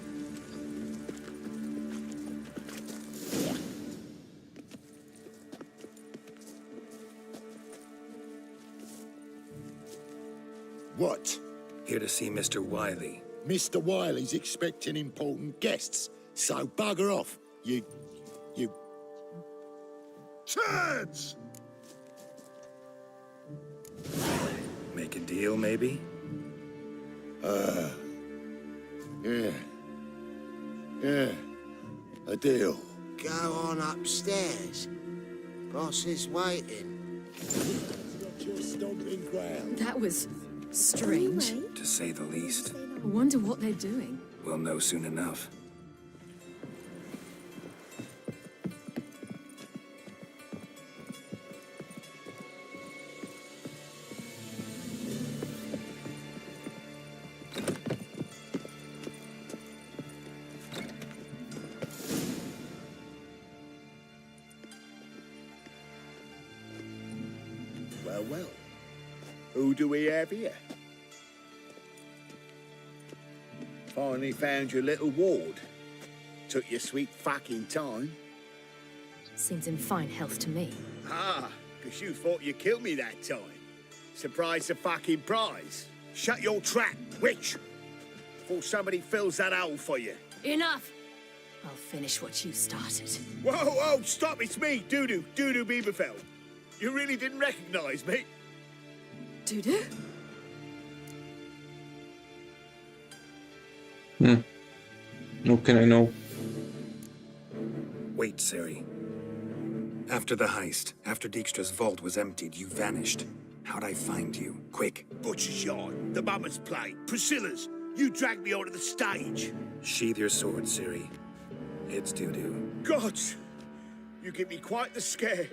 [SPEAKER 5] What?
[SPEAKER 12] Here to see Mr. Wiley.
[SPEAKER 5] Mr. Wiley's expecting important guests, so bugger off, you... Turds!
[SPEAKER 12] Make a deal, maybe?
[SPEAKER 5] Yeah. Yeah. A deal. Go on upstairs. Boss is waiting. Got your stomping ground.
[SPEAKER 16] That was strange.
[SPEAKER 4] To say the least.
[SPEAKER 16] I wonder what they're doing.
[SPEAKER 4] We'll know soon enough.
[SPEAKER 5] Well, well. Who do we have here? Finally found your little ward. Took your sweet fucking time.
[SPEAKER 16] Seems in fine health to me.
[SPEAKER 5] Ah, because you thought you killed me that time. Surprise the fucking prize. Shut your trap, witch. Before somebody fills that hole for you.
[SPEAKER 16] Enough! I'll finish what you started.
[SPEAKER 5] Whoa, whoa, stop, it's me, Dudu Bieberfeld. You really didn't recognize me?
[SPEAKER 16] Dudu?
[SPEAKER 1] How can I know?
[SPEAKER 4] Wait, Ciri. After the heist, after Dijkstra's vault was emptied, you vanished. How'd I find you? Quick.
[SPEAKER 5] Butcher's Yard, the Mummer's Plate, Priscilla's. You dragged me onto the stage.
[SPEAKER 4] Sheathe your sword, Ciri. It's Dudu.
[SPEAKER 5] God, you give me quite the scare.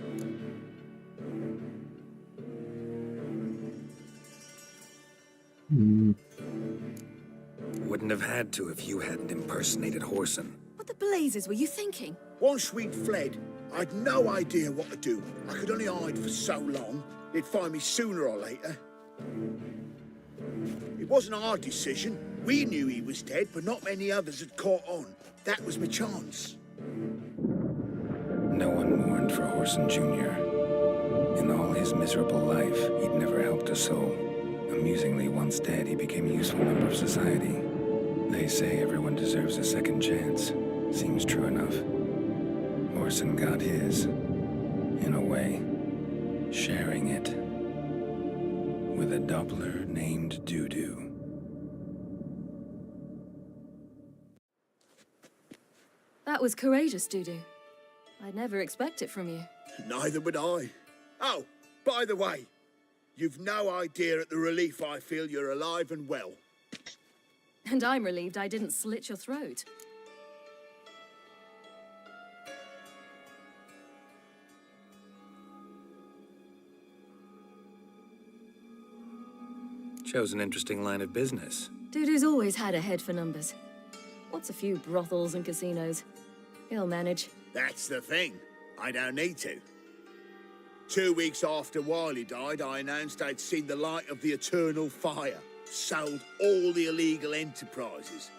[SPEAKER 4] Wouldn't have had to if you hadn't impersonated Whoreson.
[SPEAKER 16] What the blazes were you thinking?
[SPEAKER 5] Once we'd fled, I'd no idea what to do. I could only hide for so long. They'd find me sooner or later. It wasn't our decision. We knew he was dead, but not many others had caught on. That was my chance.
[SPEAKER 4] No one mourned for Whoreson Jr. In all his miserable life, he'd never helped a soul. Amusingly, once dead, he became a useful member of society. They say everyone deserves a second chance. Seems true enough. Whoreson got his, in a way, sharing it with a Doppler named Dudu.
[SPEAKER 16] That was courageous, Dudu. I'd never expect it from you.
[SPEAKER 5] Neither would I. Oh, by the way, you've no idea at the relief I feel you're alive and well.
[SPEAKER 16] And I'm relieved I didn't slit your throat.
[SPEAKER 4] Shows an interesting line of business.
[SPEAKER 16] Dudu's always had a head for numbers. What's a few brothels and casinos? He'll manage.
[SPEAKER 5] That's the thing. I don't need to. 2 weeks after Wiley died, I announced I'd seen the light of the eternal fire. Sold all the illegal enterprises.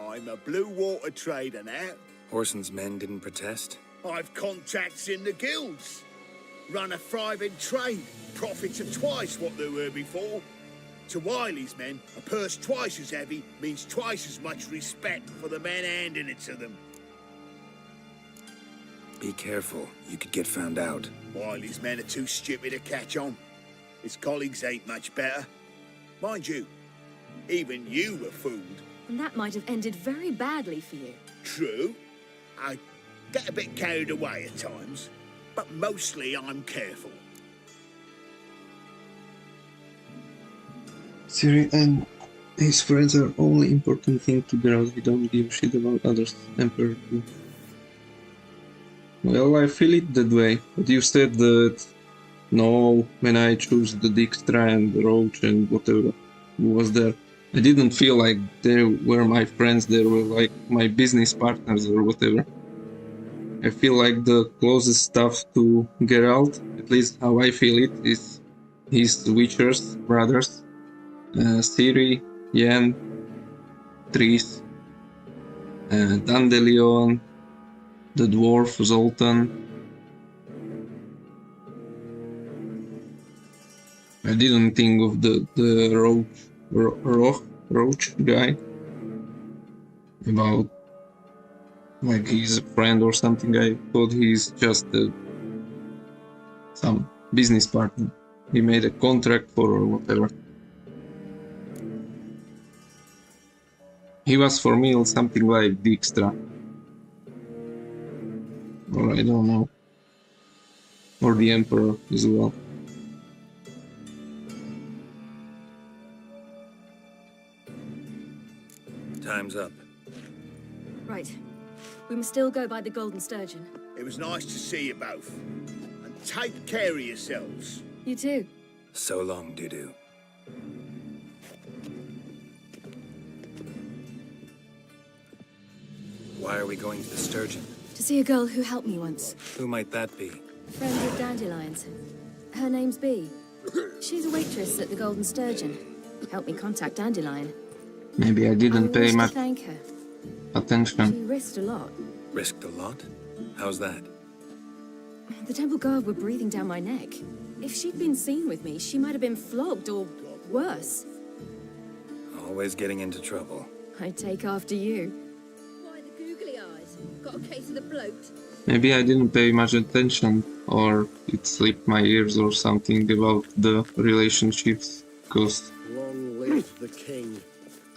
[SPEAKER 5] I'm a blue water trader now.
[SPEAKER 4] Whoreson's men didn't protest?
[SPEAKER 5] I've contacts in the guilds. Run a thriving trade. Profits are twice what they were before. To Wiley's men, a purse twice as heavy means twice as much respect for the men handing it to them.
[SPEAKER 4] Be careful. You could get found out.
[SPEAKER 5] Wiley's men are too stupid to catch on. His colleagues ain't much better. Mind you, even you were fooled.
[SPEAKER 16] And that might have ended very badly for you.
[SPEAKER 5] True. I get a bit carried away at times, but mostly I'm careful.
[SPEAKER 1] Ciri and his friends are only important thing to girls. He don't give a shit about others. Emperor too. Well, I feel it that way. But you said that no, when I choose the Dijkstra and the Roach and whatever was there, I didn't feel like they were my friends. They were like my business partners or whatever. I feel like the closest stuff to Geralt, at least how I feel it, is his Witchers brothers. Ciri, Yen, Triss, Dandelion, the dwarf Zoltan. I didn't think of the Roach guy, about like he's a friend or something. I thought he's just some business partner he made a contract for or whatever. He was for me something like Dijkstra. Or I don't know. Or the Emperor as well.
[SPEAKER 4] Time's up.
[SPEAKER 9] Right. We must still go by the Golden Sturgeon.
[SPEAKER 5] It was nice to see you both. And take care of yourselves.
[SPEAKER 9] You too.
[SPEAKER 4] So long, Dudu. Why are we going to the Sturgeon?
[SPEAKER 9] To see a girl who helped me once.
[SPEAKER 4] Who might that be?
[SPEAKER 9] Friend of Dandelion's. Her name's Bee. She's a waitress at the Golden Sturgeon. Helped me contact Dandelion.
[SPEAKER 1] Maybe I didn't
[SPEAKER 9] I
[SPEAKER 1] pay
[SPEAKER 9] wish to
[SPEAKER 1] much
[SPEAKER 9] thank her.
[SPEAKER 1] attention.
[SPEAKER 9] She risked a lot.
[SPEAKER 4] Risked a lot? How's that?
[SPEAKER 9] The temple guard were breathing down my neck. If she'd been seen with me, she might have been flogged or worse.
[SPEAKER 4] Always getting into trouble.
[SPEAKER 9] I'd take after you.
[SPEAKER 22] Why the googly eyes? Got a case of the bloat?
[SPEAKER 1] Maybe I didn't pay much attention, or it slipped my ears or something about the relationships, because
[SPEAKER 8] Long live the king.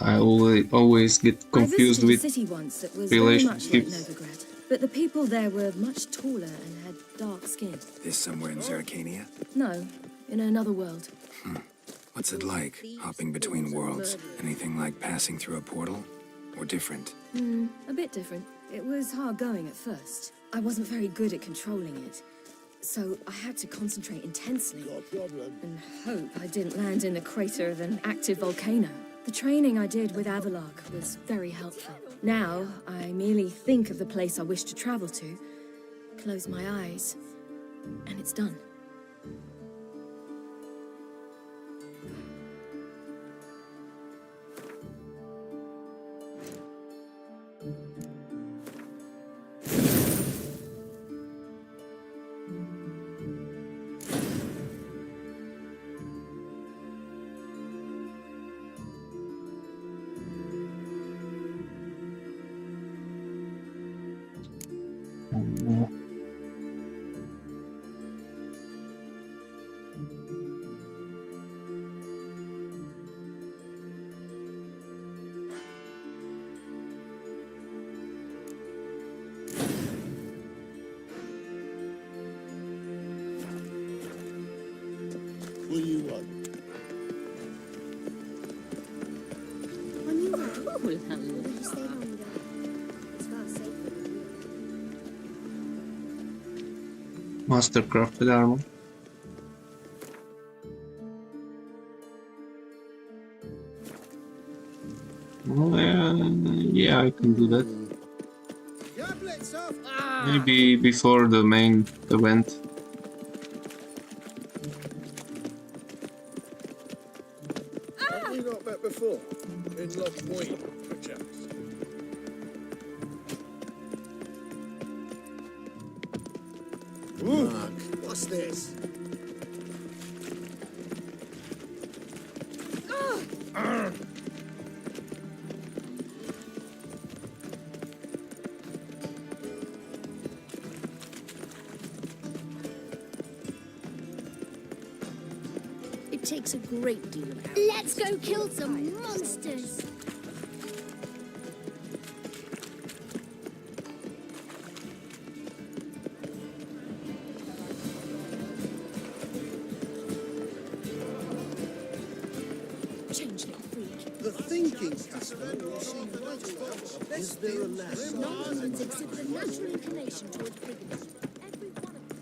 [SPEAKER 1] I always get confused
[SPEAKER 9] I
[SPEAKER 1] with
[SPEAKER 9] visited a city once that was very much like
[SPEAKER 1] relationships.
[SPEAKER 9] Novigrad, but the people there were much taller and had dark skin.
[SPEAKER 4] This somewhere in Zeracania?
[SPEAKER 9] No, in another world.
[SPEAKER 4] What's it like, hopping between worlds? Anything like passing through a portal? Or different?
[SPEAKER 9] A bit different. It was hard going at first. I wasn't very good at controlling it, so I had to concentrate intensely and hope I didn't land in the crater of an active volcano. The training I did with Avalok was very helpful. Now, I merely think of the place I wish to travel to, close my eyes, and it's done.
[SPEAKER 5] What do you want?
[SPEAKER 1] Mastercrafted armor. Yeah, I can do that. Maybe before the main event.
[SPEAKER 18] Have we not met before? In Loch Point, perchance. Look, what's this?
[SPEAKER 10] It takes a great deal of help. Let's go kill some monsters. Changeling freak.
[SPEAKER 18] The thinking Casper will seem right about. Is there a lesson?
[SPEAKER 10] Non-humans exhibit a natural inclination towards brigandage. Every one of them.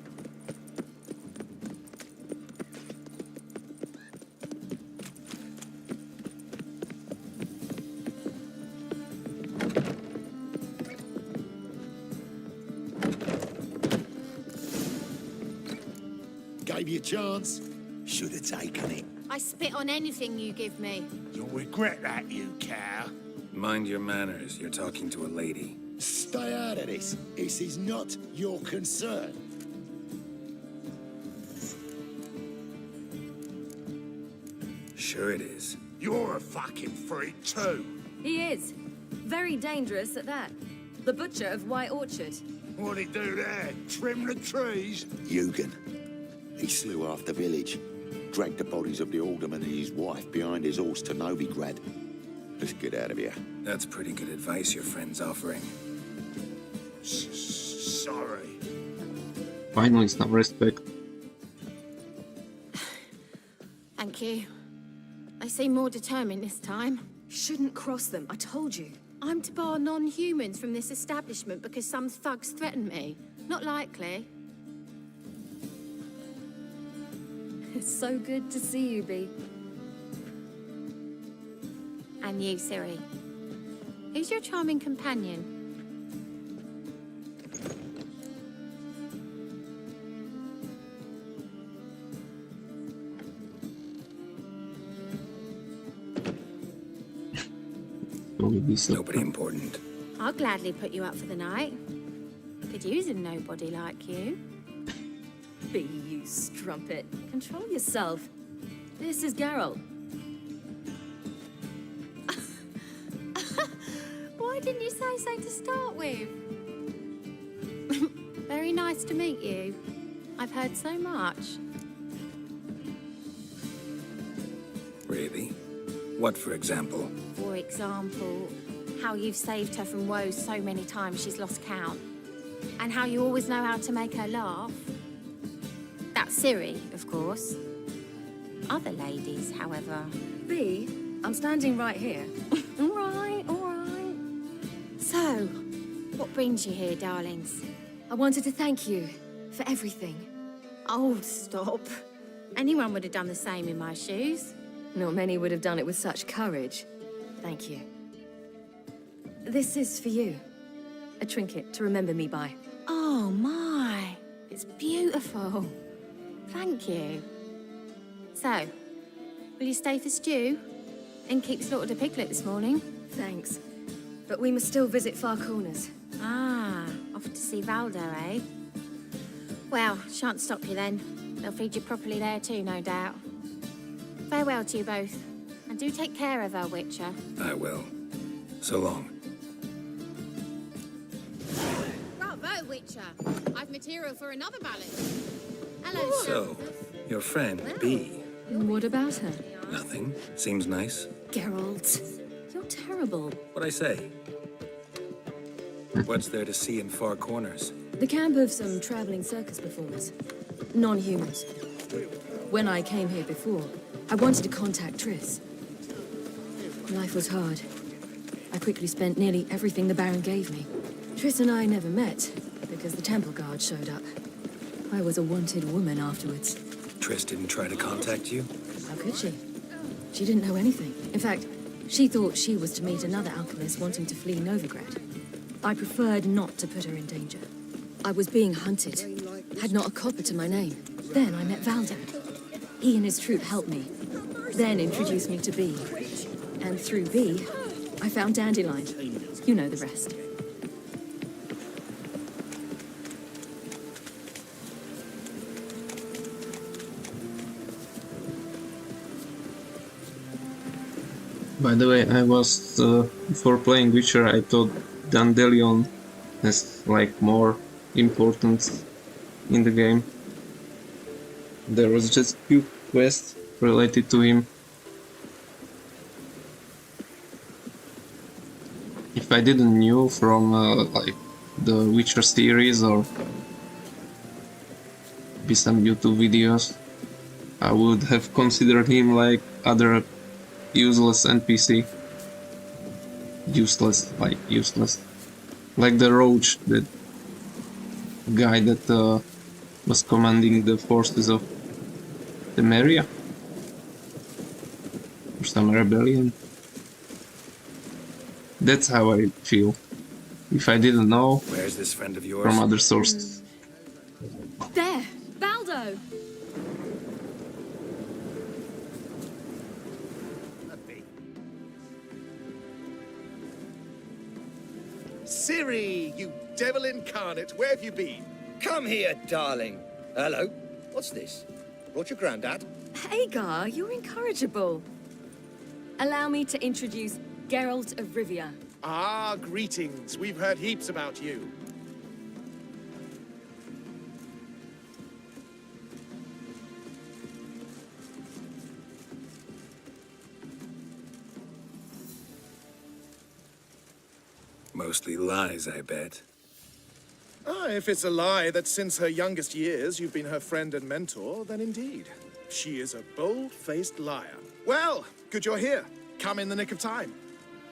[SPEAKER 5] Gave you a chance. Should have taken it.
[SPEAKER 10] I spit on anything you give me.
[SPEAKER 5] You'll regret that, you cow.
[SPEAKER 4] Mind your manners, you're talking to a lady.
[SPEAKER 5] Stay out of this. This is not your concern.
[SPEAKER 4] Sure it is.
[SPEAKER 5] You're a fucking freak too.
[SPEAKER 9] He is. Very dangerous at that. The butcher of White Orchard.
[SPEAKER 5] What'd he do there? Trim the trees?
[SPEAKER 19] Eugen. He slew half the village, dragged the bodies of the alderman and his wife behind his horse to Novigrad. Let's get out of here.
[SPEAKER 12] That's pretty good advice your friend's offering.
[SPEAKER 5] Sorry.
[SPEAKER 1] Finally, some respect.
[SPEAKER 13] Thank you. They seem more determined this time.
[SPEAKER 9] Shouldn't cross them, I told you.
[SPEAKER 13] I'm to bar non-humans from this establishment because some thugs threaten me. Not likely.
[SPEAKER 9] It's so good to see you, Bee.
[SPEAKER 13] And you, Ciri. Who's your charming companion?
[SPEAKER 12] Nobody important.
[SPEAKER 13] I'll gladly put you up for the night. Could use a nobody like you.
[SPEAKER 9] Bee, you strumpet. Control yourself. This is Geralt.
[SPEAKER 13] Why didn't you say so to start with? Very nice to meet you. I've heard so much.
[SPEAKER 12] Really? What, for example?
[SPEAKER 13] For example, how you've saved her from woes so many times she's lost count. And how you always know how to make her laugh. That's Ciri, of course. Other ladies, however.
[SPEAKER 9] Bee, I'm standing right here.
[SPEAKER 13] All right, all right. So, what brings you here, darlings?
[SPEAKER 9] I wanted to thank you for everything.
[SPEAKER 13] Oh, stop. Anyone would have done the same in my shoes.
[SPEAKER 9] Not many would have done it with such courage. Thank you. This is for you. A trinket to remember me by.
[SPEAKER 13] Oh, my. It's beautiful. Thank you. So, will you stay for stew? Innkeep slaughtered a piglet this morning.
[SPEAKER 9] Thanks. But we must still visit Far Corners.
[SPEAKER 13] Ah, off to see Valdo, eh? Well, shan't stop you then. They'll feed you properly there too, no doubt. Farewell to you both. And do take care of her, Witcher.
[SPEAKER 12] I will. So long.
[SPEAKER 21] Bravo, Witcher. I've material for another ballad. Hello,
[SPEAKER 12] So, your friend, Bee.
[SPEAKER 9] What about her?
[SPEAKER 12] Nothing. Seems nice.
[SPEAKER 9] Geralt, you're terrible.
[SPEAKER 12] What'd I say? What's there to see in Far Corners?
[SPEAKER 9] The camp of some traveling circus performers. Non-humans. When I came here before, I wanted to contact Triss. Life was hard. I quickly spent nearly everything the Baron gave me. Triss and I never met, because the Temple Guard showed up. I was a wanted woman afterwards.
[SPEAKER 12] Triss didn't try to contact you?
[SPEAKER 9] How could she? She didn't know anything. In fact, she thought she was to meet another alchemist wanting to flee Novigrad. I preferred not to put her in danger. I was being hunted. Had not a copper to my name. Then I met Valdo. He and his troop helped me. Then introduced me to Bee. And through Bee, I found Dandelion. You know the rest.
[SPEAKER 1] By the way, I was, before playing Witcher, I thought Dandelion has, like, more importance in the game. There was just few quests related to him. If I didn't knew from, like, the Witcher series or be some YouTube videos, I would have considered him like other useless NPC. Useless, like useless. Like the roach, that guy that was commanding the forces of Temeria. Or some rebellion. That's how I feel. If I didn't know
[SPEAKER 12] Where's this friend of yours?
[SPEAKER 1] from other sources.
[SPEAKER 9] There! Valdo!
[SPEAKER 3] Ciri, you devil incarnate, where have you been?
[SPEAKER 17] Come here, darling. Hello. What's this? Brought your granddad?
[SPEAKER 9] Hagar, you're incorrigible. Allow me to introduce Geralt of Rivia.
[SPEAKER 3] Ah, greetings. We've heard heaps about you.
[SPEAKER 4] Mostly lies, I bet.
[SPEAKER 3] Ah, if it's a lie that since her youngest years you've been her friend and mentor, then indeed. She is a bold-faced liar. Well, good you're here. Come in the nick of time.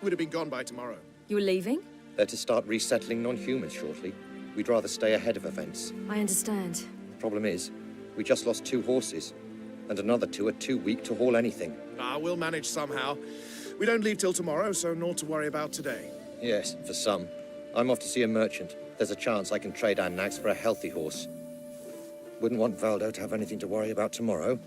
[SPEAKER 3] Would have been gone by tomorrow.
[SPEAKER 9] You're leaving?
[SPEAKER 7] They're to start resettling non-humans shortly. We'd rather stay ahead of events.
[SPEAKER 9] I understand.
[SPEAKER 7] Problem is, we just lost 2 horses, and another 2 are too weak to haul anything.
[SPEAKER 3] Ah, we'll manage somehow. We don't leave till tomorrow, so naught to worry about today.
[SPEAKER 7] Yes, for some. I'm off to see a merchant. There's a chance I can trade our nags for a healthy horse. Wouldn't want Valdo to have anything to worry about tomorrow.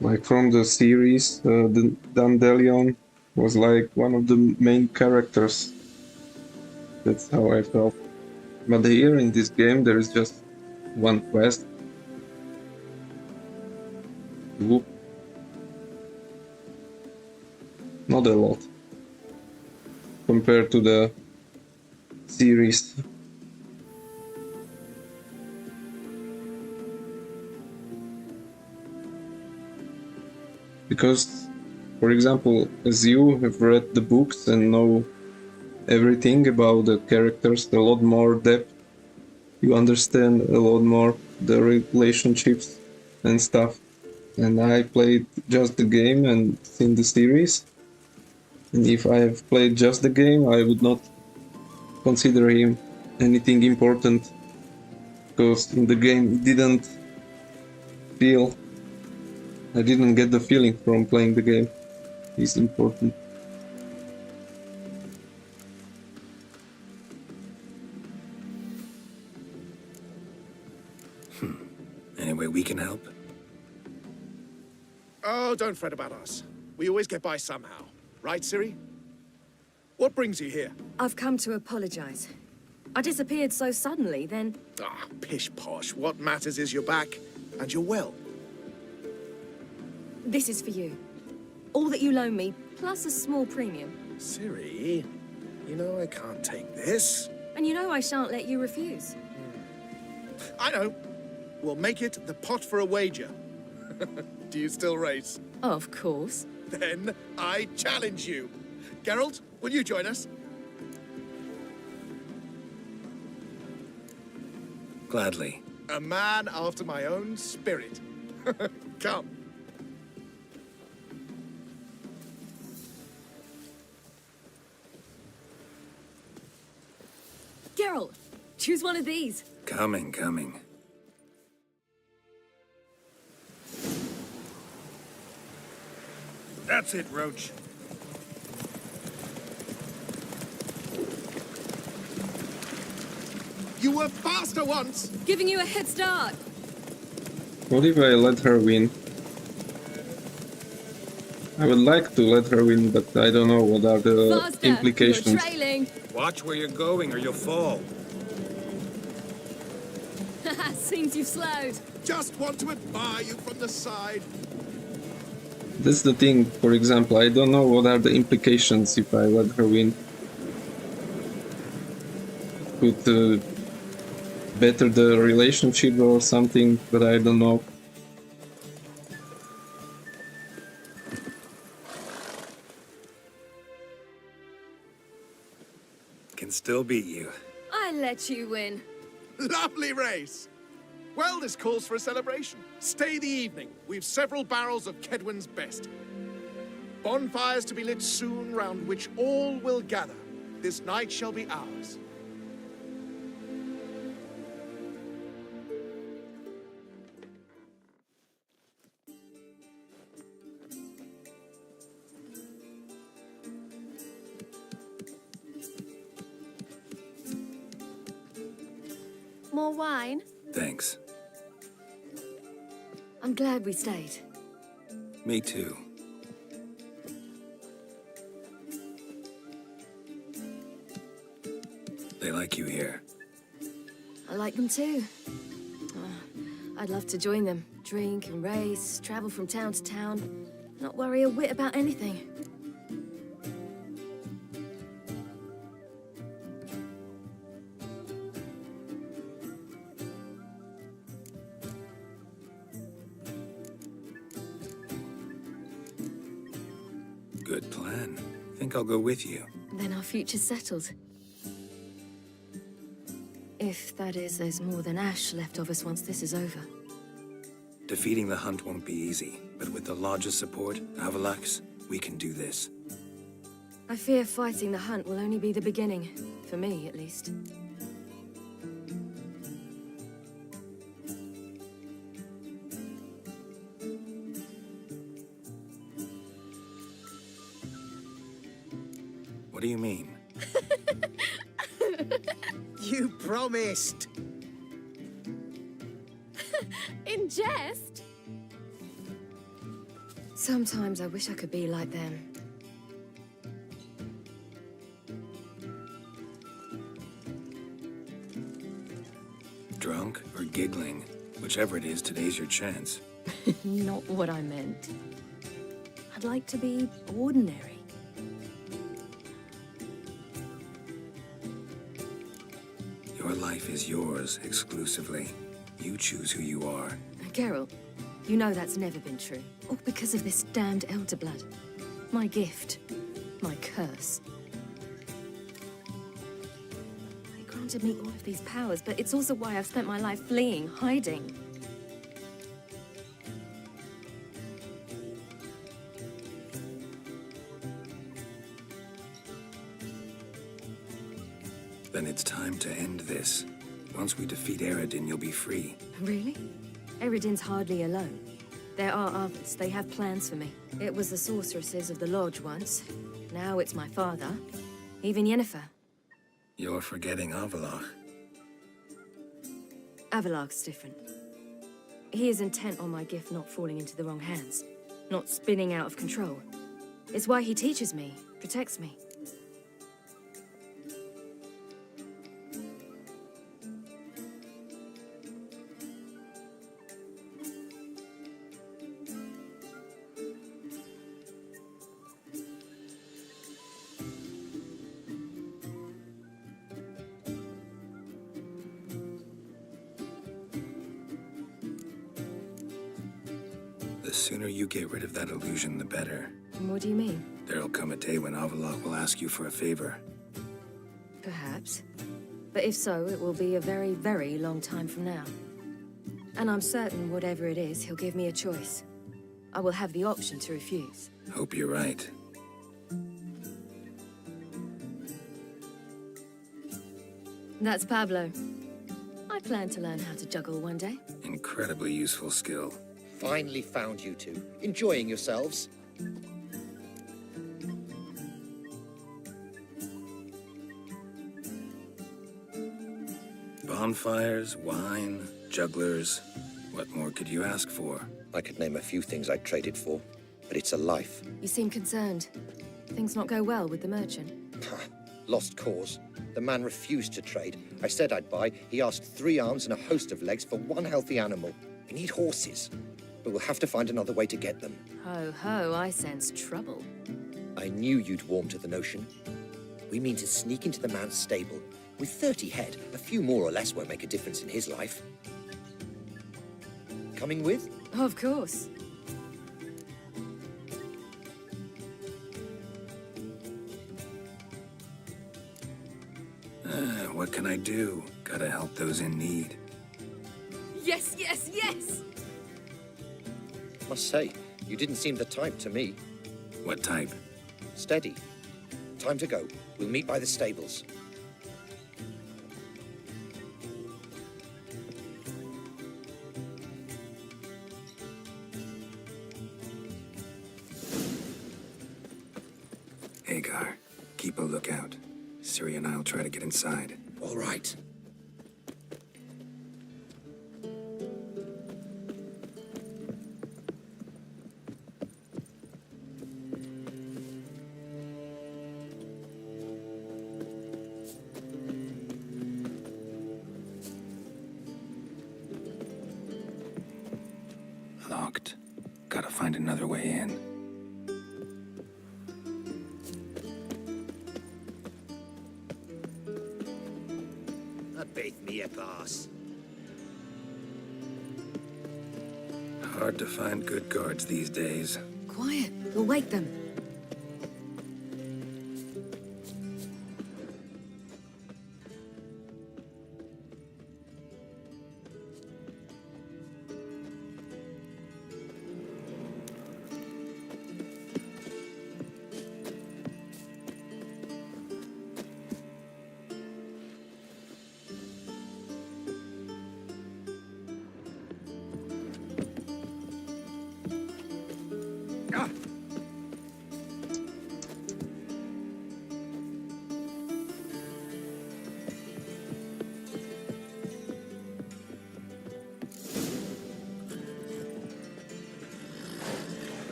[SPEAKER 1] Like from the series, the Dandelion was like one of the main characters. That's how I felt. But here in this game there is just one quest. Whoop. Not a lot compared to the series. Because, for example, as you have read the books and know everything about the characters, a lot more depth, you understand a lot more the relationships and stuff. And I played just the game and seen the series. And if I have played just the game, I would not consider him anything important. Because in the game it didn't feel... I didn't get the feeling from playing the game. He's important.
[SPEAKER 4] Any way we can help?
[SPEAKER 3] Oh, don't fret about us. We always get by somehow. Right, Ciri? What brings you here?
[SPEAKER 9] I've come to apologize. I disappeared so suddenly, then...
[SPEAKER 3] Ah, pish-posh. What matters is you're back, and you're well.
[SPEAKER 9] This is for you. All that you loan me, plus a small premium.
[SPEAKER 3] Ciri, you know I can't take this.
[SPEAKER 9] And you know I shan't let you refuse.
[SPEAKER 3] I know. We'll make it the pot for a wager. Do you still race?
[SPEAKER 9] Of course.
[SPEAKER 3] Then I challenge you. Geralt, will you join us?
[SPEAKER 4] Gladly.
[SPEAKER 3] A man after my own spirit. Come.
[SPEAKER 9] Geralt, choose one of these.
[SPEAKER 4] Coming.
[SPEAKER 3] That's it, Roach. You were faster once!
[SPEAKER 9] Giving you a head start.
[SPEAKER 1] What if I let her win? I would like to let her win, but I don't know what are the
[SPEAKER 9] Faster,
[SPEAKER 1] implications.
[SPEAKER 9] you're trailing.
[SPEAKER 4] Watch where you're going or you'll fall.
[SPEAKER 9] Seems you've slowed.
[SPEAKER 3] Just want to admire you from the side.
[SPEAKER 1] That's the thing, for example, I don't know what are the implications if I let her win. Could better the relationship or something, but I don't know.
[SPEAKER 4] Can still beat you.
[SPEAKER 9] I let you win.
[SPEAKER 3] Lovely race! Well, this calls for a celebration. Stay the evening. We've several barrels of Kedwen's best. Bonfires to be lit soon, round which all will gather. This night shall be ours.
[SPEAKER 13] More wine?
[SPEAKER 4] Thanks.
[SPEAKER 9] I'm glad we stayed.
[SPEAKER 4] Me too. They like you here.
[SPEAKER 9] I like them too. I'd love to join them. Drink and race, travel from town to town. Not worry a whit about anything.
[SPEAKER 4] Good plan. think I'll go with you.
[SPEAKER 9] Then our future's settled. If, that is, there's more than ash left of us once this is over.
[SPEAKER 4] Defeating the hunt won't be easy, but with the Lodge's support, Avalax, we can do this.
[SPEAKER 9] I fear fighting the hunt will only be the beginning. For me, at least.
[SPEAKER 4] What do you mean?
[SPEAKER 17] You promised!
[SPEAKER 9] In jest? Sometimes I wish I could be like them.
[SPEAKER 4] Drunk or giggling? Whichever it is, today's your chance.
[SPEAKER 9] Not what I meant. I'd like to be ordinary.
[SPEAKER 4] Your life is yours, exclusively. You choose who you are.
[SPEAKER 9] Geralt, you know that's never been true. All because of this damned elder blood. My gift. My curse. It granted me all of these powers, but it's also why I've spent my life fleeing, hiding.
[SPEAKER 4] Then it's time to end this. Once we defeat Eredin, you'll be free.
[SPEAKER 9] Really? Eredin's hardly alone. There are others. They have plans for me. It was the sorceresses of the Lodge once. Now it's my father. Even Yennefer.
[SPEAKER 4] You're forgetting Avalach.
[SPEAKER 9] Avalach's different. He is intent on my gift not falling into the wrong hands. Not spinning out of control. It's why he teaches me, protects me.
[SPEAKER 4] The sooner you get rid of that illusion, the better.
[SPEAKER 9] What do you mean?
[SPEAKER 4] There'll come a day when Avalach will ask you for a favor.
[SPEAKER 9] Perhaps. But if so, it will be a very, very long time from now. And I'm certain whatever it is, he'll give me a choice. I will have the option to refuse.
[SPEAKER 4] Hope you're right.
[SPEAKER 9] That's Pablo. I plan to learn how to juggle one day.
[SPEAKER 4] Incredibly useful skill.
[SPEAKER 7] Finally found you two. Enjoying yourselves?
[SPEAKER 4] Bonfires, wine, jugglers. What more could you ask for?
[SPEAKER 7] I could name a few things I'd trade it for, but it's a life.
[SPEAKER 9] You seem concerned. Things not go well with the merchant.
[SPEAKER 7] Lost cause. The man refused to trade. I said I'd buy. He asked 3 arms and a host of legs for 1 healthy animal. We need horses, but we'll have to find another way to get them.
[SPEAKER 9] Ho ho, I sense trouble.
[SPEAKER 7] I knew you'd warm to the notion. We mean to sneak into the man's stable. With 30 head, a few more or less won't make a difference in his life. Coming with?
[SPEAKER 9] Of course.
[SPEAKER 4] What can I do? Gotta help those in need.
[SPEAKER 9] Yes, yes, yes!
[SPEAKER 7] Must say, you didn't seem the type to me.
[SPEAKER 4] What type?
[SPEAKER 7] Steady. Time to go. We'll meet by the stables.
[SPEAKER 4] Hagar, keep a lookout. Ciri and I'll try to get inside.
[SPEAKER 7] All right.
[SPEAKER 4] Locked. Gotta find another way in.
[SPEAKER 17] Beat me a pass.
[SPEAKER 4] Hard to find good guards these days.
[SPEAKER 9] Quiet, you'll wake them.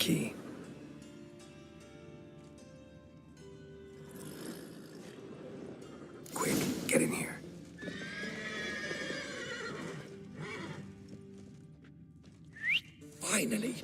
[SPEAKER 4] key. Quick, get in here.
[SPEAKER 17] Finally!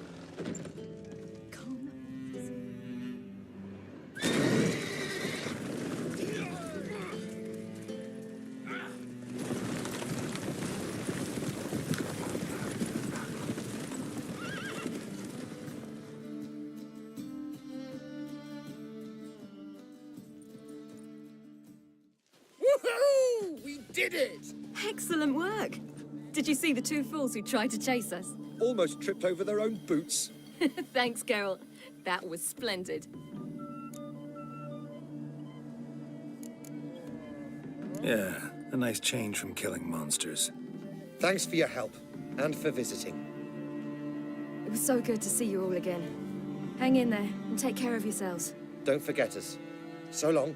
[SPEAKER 21] Woohoo! We did it!
[SPEAKER 9] Excellent work. Did you see the two fools who tried to chase us?
[SPEAKER 17] Almost tripped over their own boots.
[SPEAKER 9] Thanks, Geralt. That was splendid.
[SPEAKER 4] Yeah, a nice change from killing monsters.
[SPEAKER 7] Thanks for your help, and for visiting.
[SPEAKER 9] It was so good to see you all again. Hang in there, and take care of yourselves.
[SPEAKER 7] Don't forget us. So long.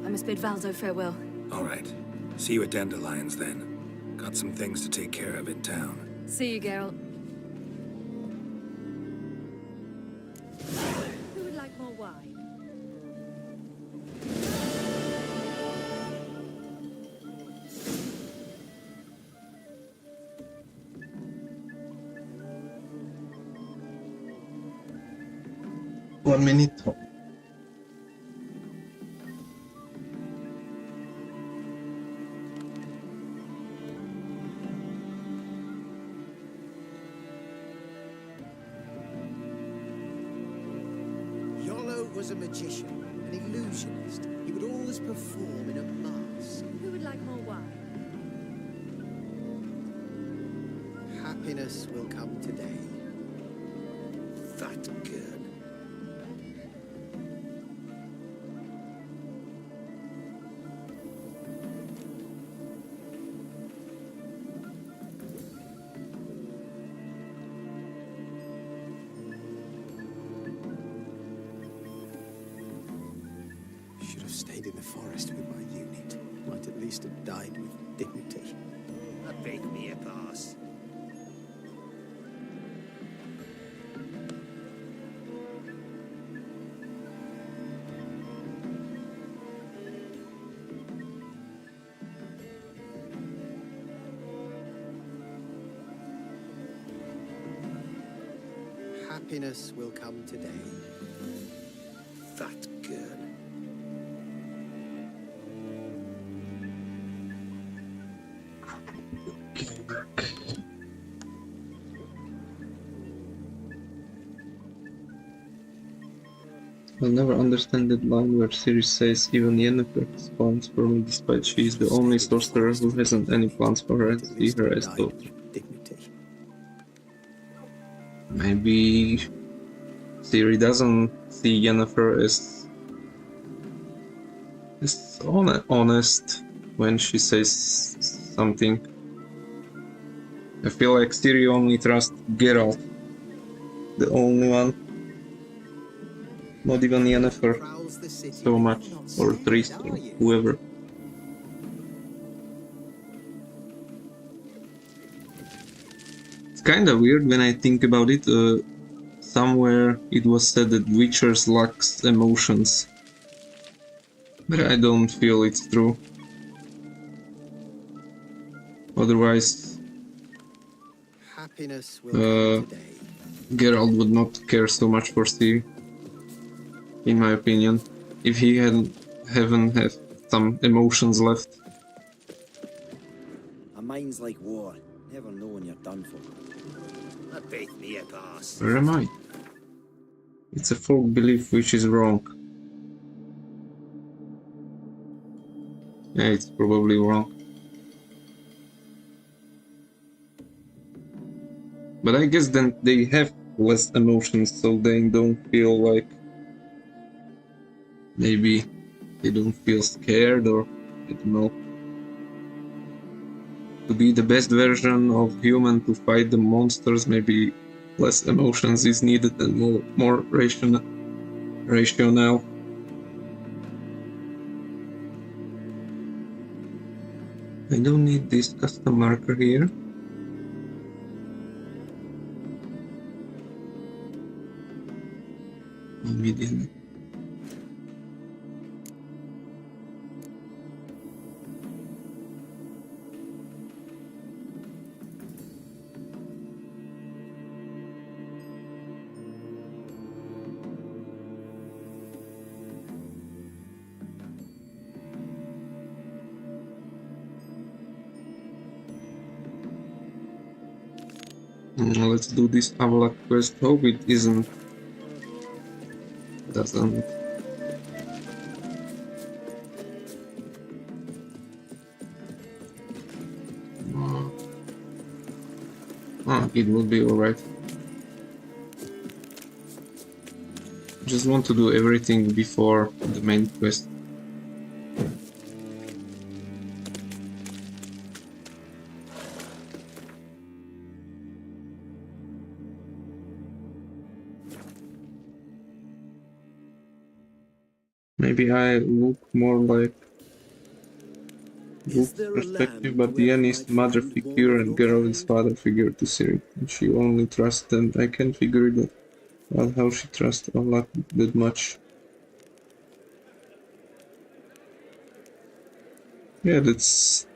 [SPEAKER 9] I must bid Valdo farewell.
[SPEAKER 4] All right. See you at Dandelions, then. Got some things to take care of in town.
[SPEAKER 9] See you, Geralt.
[SPEAKER 22] Who would like more wine?
[SPEAKER 1] One minute.
[SPEAKER 18] Yolo was a magician, an illusionist. He would always perform in a mask.
[SPEAKER 22] Who would like more wine?
[SPEAKER 18] Happiness will come today. That good. Should have stayed in the forest with my unit. Might at least have died with dignity. Beg me a pass. Happiness will come today. That good.
[SPEAKER 1] I'll never understand that line where Ciri says even Yennefer has plans for me despite she is the only sorcerer who hasn't any plans for her and see her as daughter. Maybe Ciri doesn't see Yennefer as honest when she says something. I feel like Ciri only trusts Geralt, the only one. Not even Yennefer so much, or Triss, or whoever. It's kinda weird when I think about it. Somewhere it was said that Witchers lacks emotions. But I don't feel it's true. Otherwise,
[SPEAKER 18] Happiness will come today.
[SPEAKER 1] Geralt would not care so much for Ciri. In my opinion, if he haven't had some emotions left.
[SPEAKER 8] A mind's like war. Never know when you're done for.
[SPEAKER 17] Beg me a pass.
[SPEAKER 1] Where am I? It's a folk belief which is wrong. Yeah, it's probably wrong. But I guess then they have less emotions, so they don't feel like... Maybe they don't feel scared, or I don't know. To be the best version of human to fight the monsters, maybe less emotions is needed and more rational. I don't need this custom marker here. immediately. Let's do this Avla quest. Hope it doesn't. It will be alright. Just want to do everything before the main quest. Maybe I look more like Luke's perspective, but Yen is the mother figure and Geralt is father figure to Ciri. And she only trusts them. I can't figure it out how she trusts Allah that much. Yeah, that's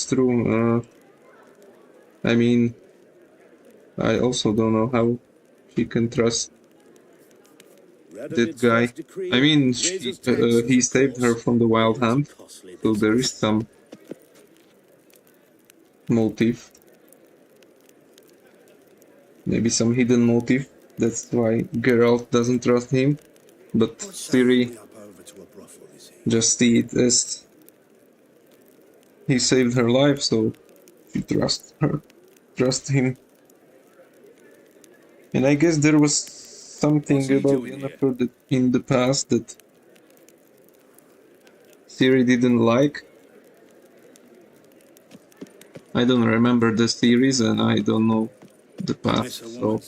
[SPEAKER 1] true. I mean, I also don't know how she can trust that guy. I mean, he saved her from the wild hunt, so there is some motive. Maybe some hidden motive. That's why Geralt doesn't trust him. But Ciri just see it as he saved her life, so she trusts him. And I guess there was something about Yennefer that in the past that Ciri didn't like. I don't remember the series and I don't know the past, so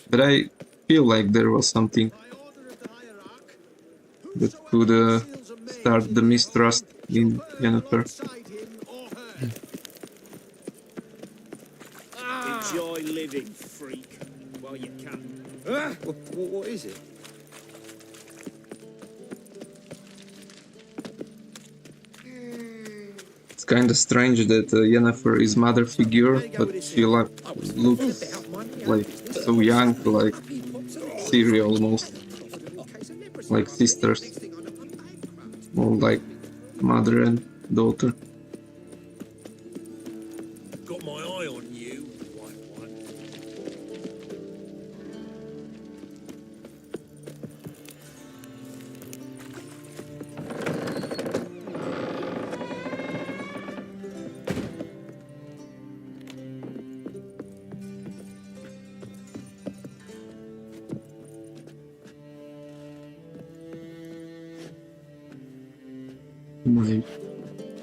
[SPEAKER 1] but I feel like there was something that could start the mistrust in Yennefer.
[SPEAKER 8] Enjoy living, freak, while you can.
[SPEAKER 12] What is it?
[SPEAKER 1] It's kind of strange that Yennefer is mother figure, but she looks like so young, like Ciri almost, like sisters, more like mother and daughter.
[SPEAKER 8] Got my eye on you, white one.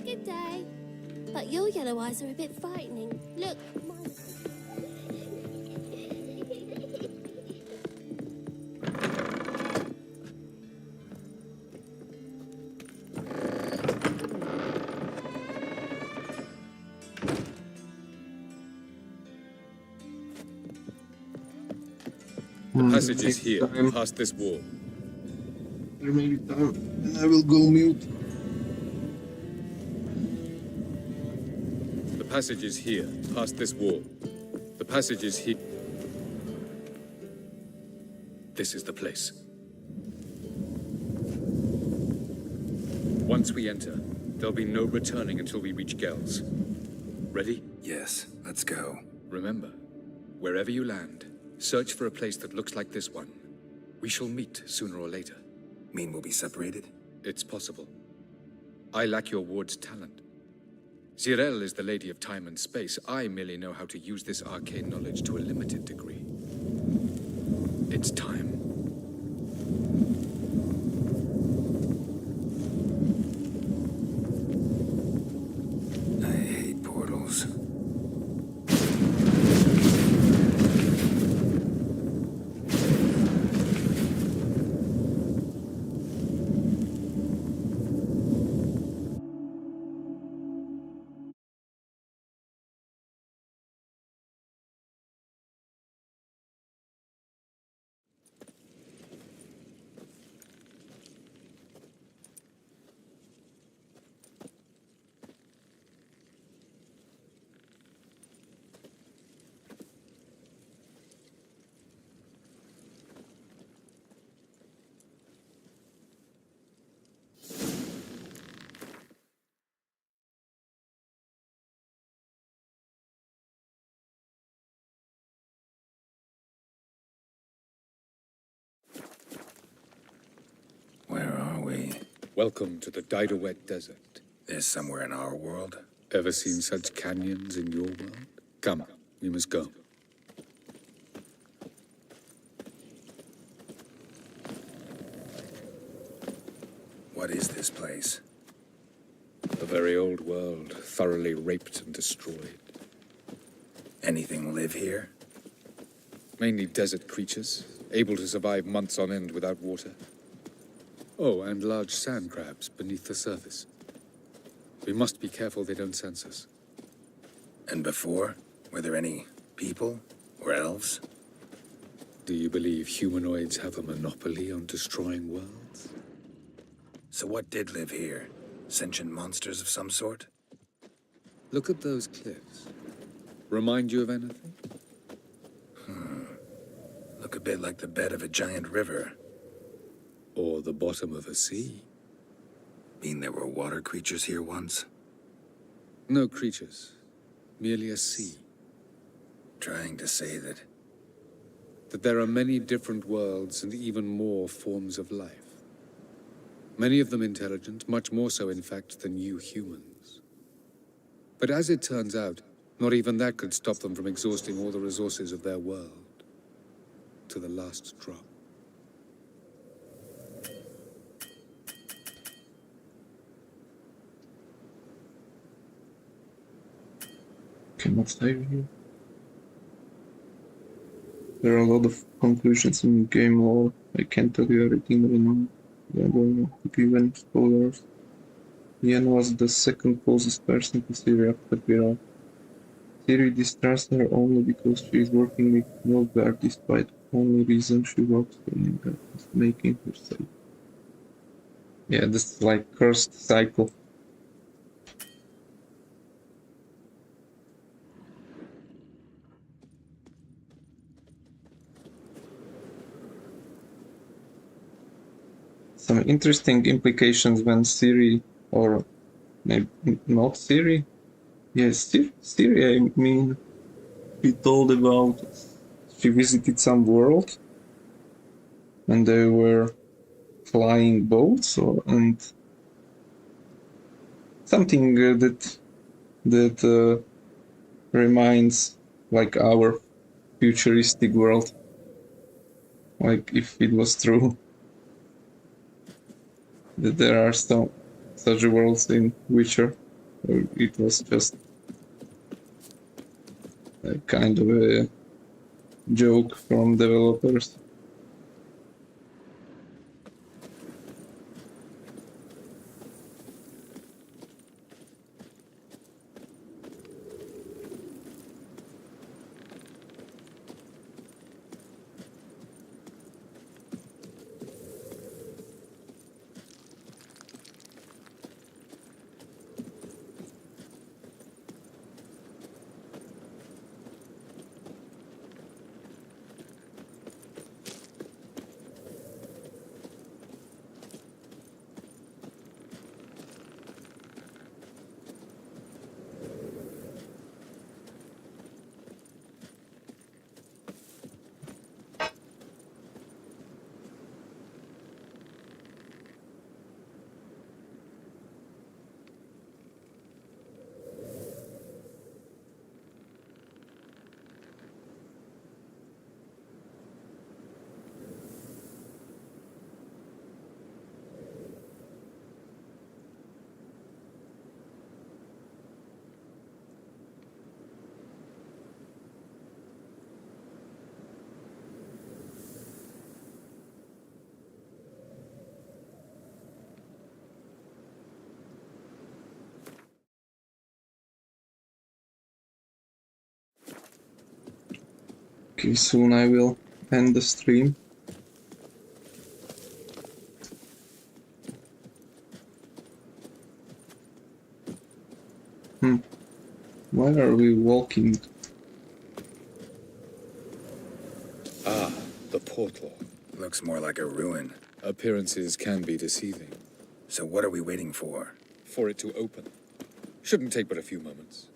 [SPEAKER 10] Good day. But your yellow eyes are a bit frightening. Look, mine.
[SPEAKER 3] The passage is here, past this wall.
[SPEAKER 1] There may be time, and I will go mute.
[SPEAKER 3] The passage is here, past this wall. The passage is here. This is the place. Once we enter, there'll be no returning until we reach Gel's. Ready?
[SPEAKER 4] Yes, let's go.
[SPEAKER 3] Remember, wherever you land, search for a place that looks like this one. We shall meet sooner or later.
[SPEAKER 4] Mean we'll be separated?
[SPEAKER 3] It's possible. I lack your ward's talent. Zirel is the lady of time and space. I merely know how to use this arcane knowledge to a limited degree. It's time.
[SPEAKER 4] I hate portals.
[SPEAKER 6] Welcome to the Diderwet Desert.
[SPEAKER 4] This somewhere in our world?
[SPEAKER 6] Ever seen such canyons in your world? Come, we must go.
[SPEAKER 4] What is this place?
[SPEAKER 6] A very old world, thoroughly raped and destroyed.
[SPEAKER 4] Anything live here?
[SPEAKER 6] Mainly desert creatures, able to survive months on end without water. Oh, and large sand crabs beneath the surface. We must be careful they don't sense us.
[SPEAKER 4] And before? Were there any people? Or elves?
[SPEAKER 6] Do you believe humanoids have a monopoly on destroying worlds?
[SPEAKER 4] So what did live here? Sentient monsters of some sort?
[SPEAKER 6] Look at those cliffs. Remind you of anything?
[SPEAKER 4] Look a bit like the bed of a giant river.
[SPEAKER 6] Or the bottom of a sea.
[SPEAKER 4] Mean there were water creatures here once?
[SPEAKER 6] No creatures. Merely a sea.
[SPEAKER 4] Trying to say that
[SPEAKER 6] there are many different worlds and even more forms of life. Many of them intelligent, much more so, in fact, than you humans. But as it turns out, not even that could stop them from exhausting all the resources of their world. To the last drop.
[SPEAKER 1] Cannot save you. There are a lot of conclusions in game lore. I can't tell you everything right now. I don't know to give any spoilers. Yen was the second closest person to Ciri after Vera. Ciri distrusts her only because she is working with Nilfgaard, despite the only reason she works for Nilfgaard is making her safe. Yeah, this is like cursed cycle. Some interesting implications when Ciri, or maybe not Ciri, yes, Ciri, I mean, she told about, she visited some world, and there were flying boats, and something that reminds like our futuristic world, like if it was true. That there are some such worlds in Witcher, or it was just a kind of a joke from developers. Okay, soon I will end the stream. Why are we walking?
[SPEAKER 6] Ah, the portal.
[SPEAKER 4] Looks more like a ruin.
[SPEAKER 6] Appearances can be deceiving.
[SPEAKER 4] So what are we waiting for?
[SPEAKER 6] For it to open. Shouldn't take but a few moments.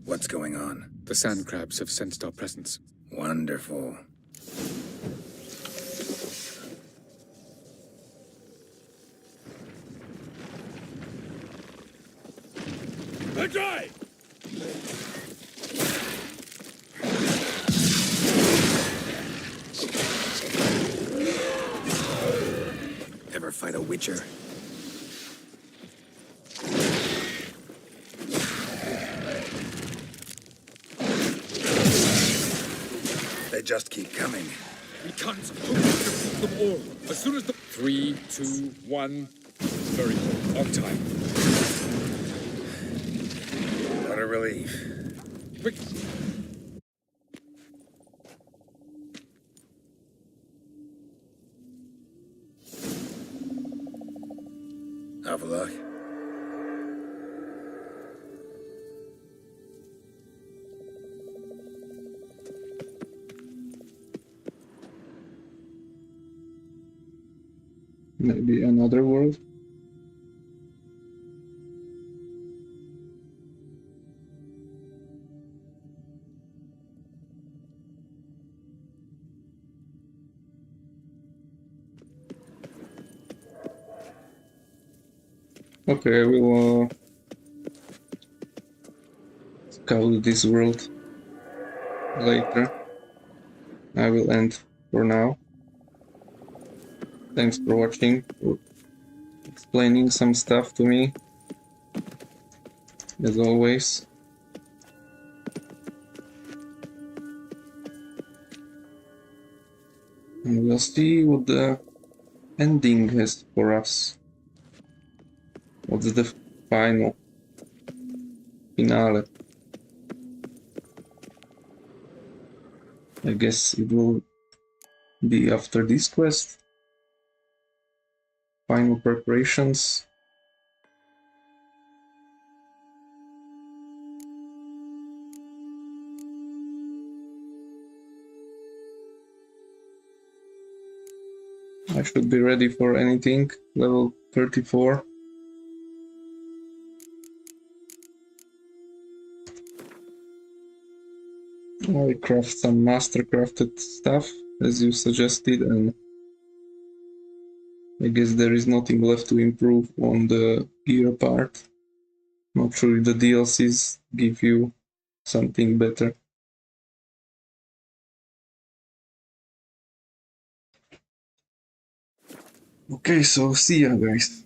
[SPEAKER 4] What's going on?
[SPEAKER 6] The sand crabs have sensed our presence.
[SPEAKER 4] Wonderful.
[SPEAKER 3] dry!
[SPEAKER 12] Ever fight a Witcher? They just keep coming.
[SPEAKER 6] We can't defeat them all. As soon as the 3, 2, 1. Very good. On time.
[SPEAKER 12] What a relief.
[SPEAKER 6] Quick.
[SPEAKER 12] Have a look.
[SPEAKER 1] Maybe another world. Okay, I will scout this world later. I will end for now. Thanks for watching, for explaining some stuff to me, as always. And we'll see what the ending has for us. What's the finale? I guess it will be after this quest. Final preparations. I should be ready for anything. Level 34. I craft some master crafted stuff as you suggested, and I guess there is nothing left to improve on the gear part. Not sure if the DLCs give you something better. Okay, so see ya guys.